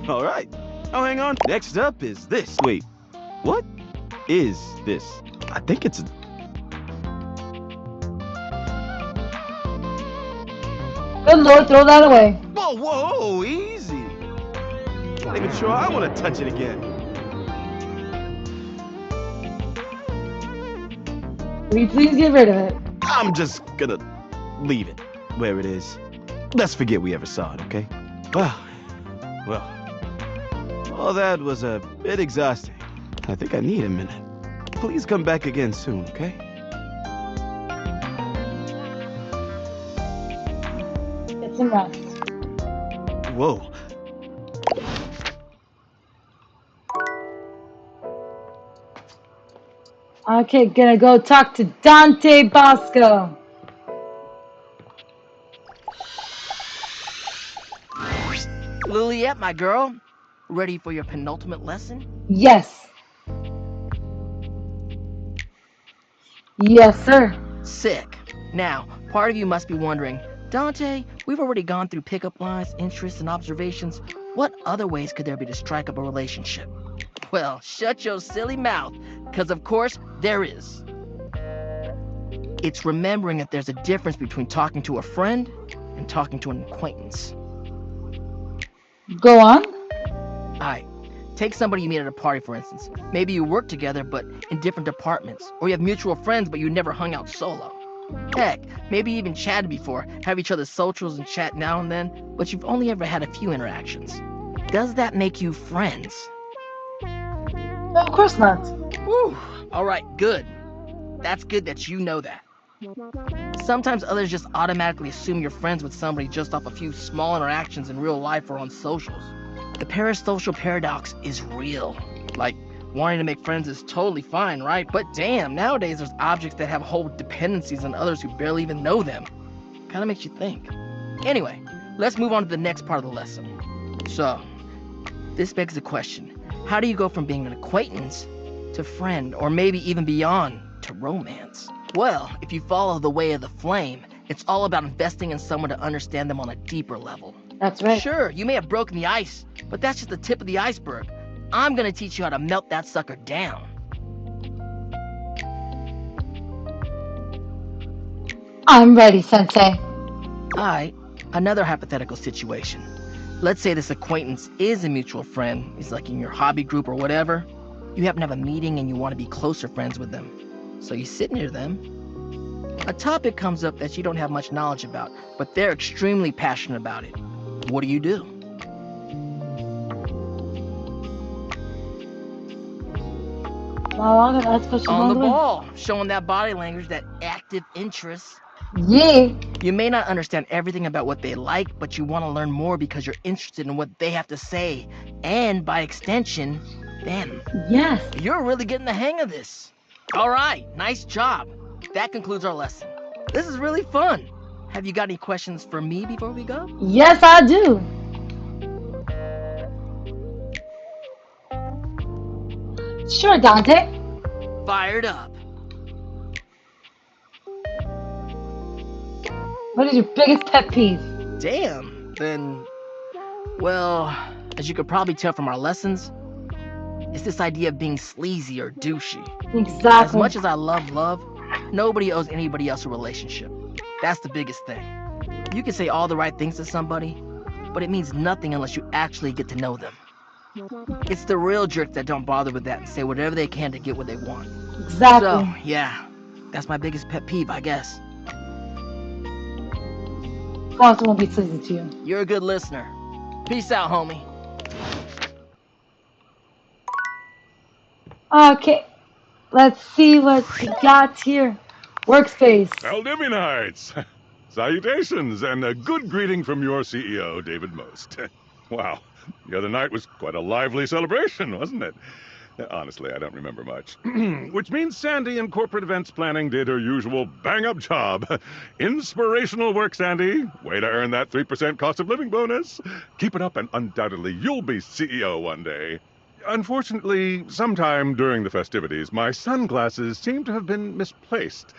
All right. Oh, hang on. Next up is this. Wait, what is this? I think it's a... Good lord, throw that away. Whoa, whoa, easy. Not even sure I want to touch it again. Will you please get rid of it? I'm just gonna leave it where it is. let's forget we ever saw it, okay? Well, all that was a bit exhausting. I think I need a minute. Please come back again soon, okay? Get some rest. Whoa. Okay, gonna go talk to Dante Bosco. Liliette, my girl, ready for your penultimate lesson? Yes. Yes, sir. Sick. Now, part of you must be wondering, Dante, we've already gone through pickup lines, interests, and observations. What other ways could there be to strike up a relationship? Well, shut your silly mouth, because of course there is. It's remembering that there's a difference between talking to a friend and talking to an acquaintance. Go on. Alright, take somebody you meet at a party, for instance. Maybe you work together, but in different departments. Or you have mutual friends, but you never hung out solo. Heck, maybe you even chatted before, have each other's socials and chat now and then, but you've only ever had a few interactions. Does that make you friends? No, of course not. Whew. Alright, good. That's good that you know that. Sometimes others just automatically assume you're friends with somebody just off a few small interactions in real life or on socials. The parasocial paradox is real. Like, wanting to make friends is totally fine, right? But damn, nowadays there's objects that have whole dependencies on others who barely even know them. Kinda makes you think. Anyway, let's move on to the next part of the lesson. So, this begs the question, how do you go from being an acquaintance to friend, or maybe even beyond, to romance? Well, if you follow the way of the flame, it's all about investing in someone to understand them on a deeper level. That's right. Sure, you may have broken the ice, but that's just the tip of the iceberg. I'm gonna teach you how to melt that sucker down. I'm ready, Sensei. Alright, another hypothetical situation. Let's say this acquaintance is a mutual friend. He's like in your hobby group or whatever. You happen to have a meeting and you want to be closer friends with them. So you sit near them. A topic comes up that you don't have much knowledge about, but they're extremely passionate about it. What do you do? On the ball, showing that body language, that active interest. Yeah. You may not understand everything about what they like, but you want to learn more because you're interested in what they have to say. And by extension, them. Yes. You're really getting the hang of this. All right, nice job. That concludes our lesson. This is really fun. Have you got any questions for me before we go? Yes, I do. Sure, Dante. Fired up. What is your biggest pet peeve? Damn, then, well, as you could probably tell from our lessons, it's this idea of being sleazy or douchey. Exactly. As much as I love love, nobody owes anybody else a relationship. That's the biggest thing. You can say all the right things to somebody, but it means nothing unless you actually get to know them. It's the real jerks that don't bother with that and say whatever they can to get what they want. Exactly. So, yeah, that's my biggest pet peeve, I guess. Foster won't be sleazy to you. You're a good listener. Peace out, homie. Okay, let's see what we got here. Workspace. Valdivianites! Salutations, and a good greeting from your CEO, David Most. Wow, the other night was quite a lively celebration, wasn't it? Honestly, I don't remember much. Which means Sandy in corporate events planning did her usual bang-up job. Inspirational work, Sandy. Way to earn that 3% cost of living bonus. Keep it up and undoubtedly you'll be CEO one day. Unfortunately, sometime during the festivities, my sunglasses seem to have been misplaced.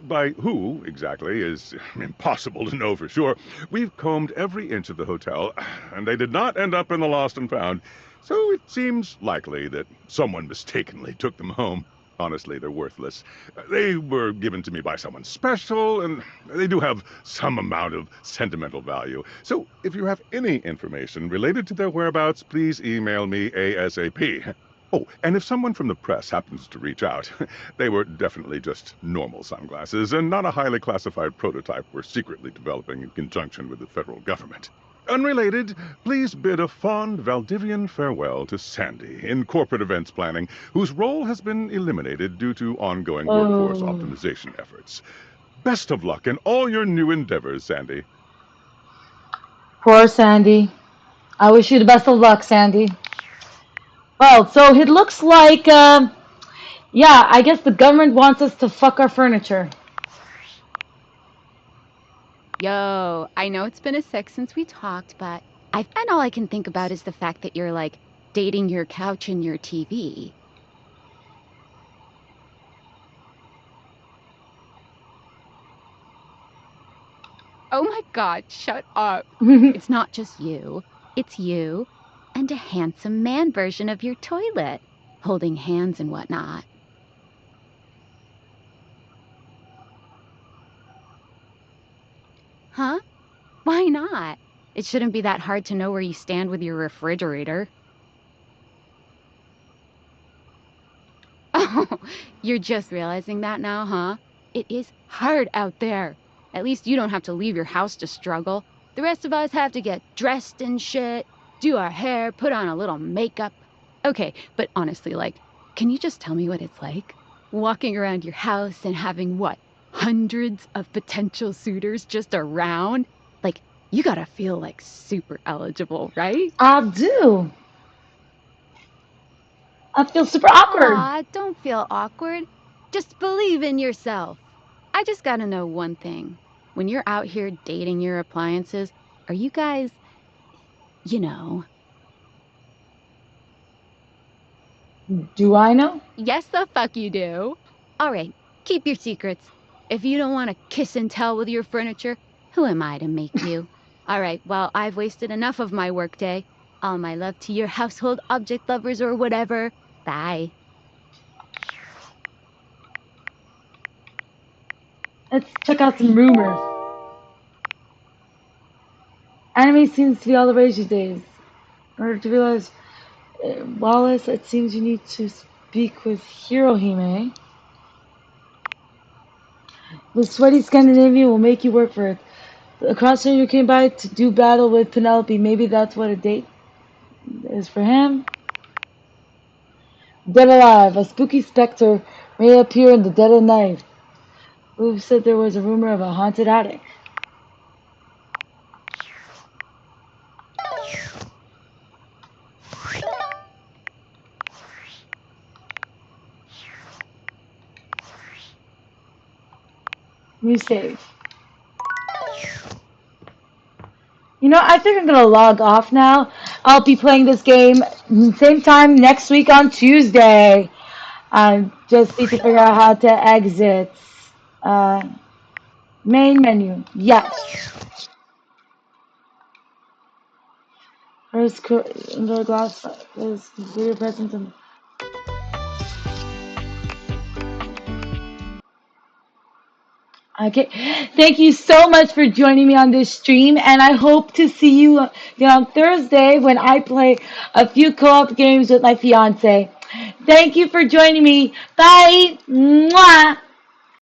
By who, exactly, is impossible to know for sure. We've combed every inch of the hotel, and they did not end up in the lost and found. So it seems likely that someone mistakenly took them home. Honestly, they're worthless. They were given to me by someone special, and they do have some amount of sentimental value. So if you have any information related to their whereabouts, please email me ASAP. Oh, and if someone from the press happens to reach out, they were definitely just normal sunglasses and not a highly classified prototype we're secretly developing in conjunction with the federal government. Unrelated, please bid a fond Valdivian farewell to Sandy in corporate events planning, whose role has been eliminated due to ongoing workforce optimization efforts. Best of luck in all your new endeavors, Sandy. Poor Sandy. I wish you the best of luck, Sandy. Well, so it looks like, yeah, I guess the government wants us to fuck our furniture. Yo, I know it's been a sec since we talked, but and all I can think about is the fact that you're, like, dating your couch and your TV. Oh my god, shut up. It's not just you. It's you and a handsome man version of your toilet, holding hands and whatnot. Huh? Why not? It shouldn't be that hard to know where you stand with your refrigerator. Oh, you're just realizing that now, huh? It is hard out there. At least you don't have to leave your house to struggle. The rest of us have to get dressed and shit, do our hair, put on a little makeup. Okay, but honestly, like, can you just tell me what it's like? Walking around your house and having, what, hundreds of potential suitors just around? Like, you gotta feel, like, super eligible, right? I do. I feel super awkward. Aw, don't feel awkward. Just believe in yourself. I just gotta know one thing. When you're out here dating your appliances, are you guys, you know... Do I know? Yes, the fuck you do. All right, keep your secrets. If you don't want to kiss and tell with your furniture, who am I to make you? All right, well, I've wasted enough of my workday. All my love to your household object lovers or whatever. Bye. Let's check out some rumors. Anime seems to be all the rage these days. In order to realize Wallace, it seems you need to speak with Hirohime. The sweaty Scandinavian will make you work for it. The cross-trainer came by to do battle with Penelope. Maybe that's what a date is for him. Dead alive. A spooky specter may appear in the dead of night. Who said there was a rumor of a haunted attic? New save. You know, I think I'm gonna log off now. I'll be playing this game same time next week on Tuesday. I just need to figure out how to exit. Main menu. Yes. First indoor glass is your presence in. Okay, thank you so much for joining me on this stream, and I hope to see you on Thursday when I play a few co-op games with my fiance. Thank you for joining me. Bye. Mwah.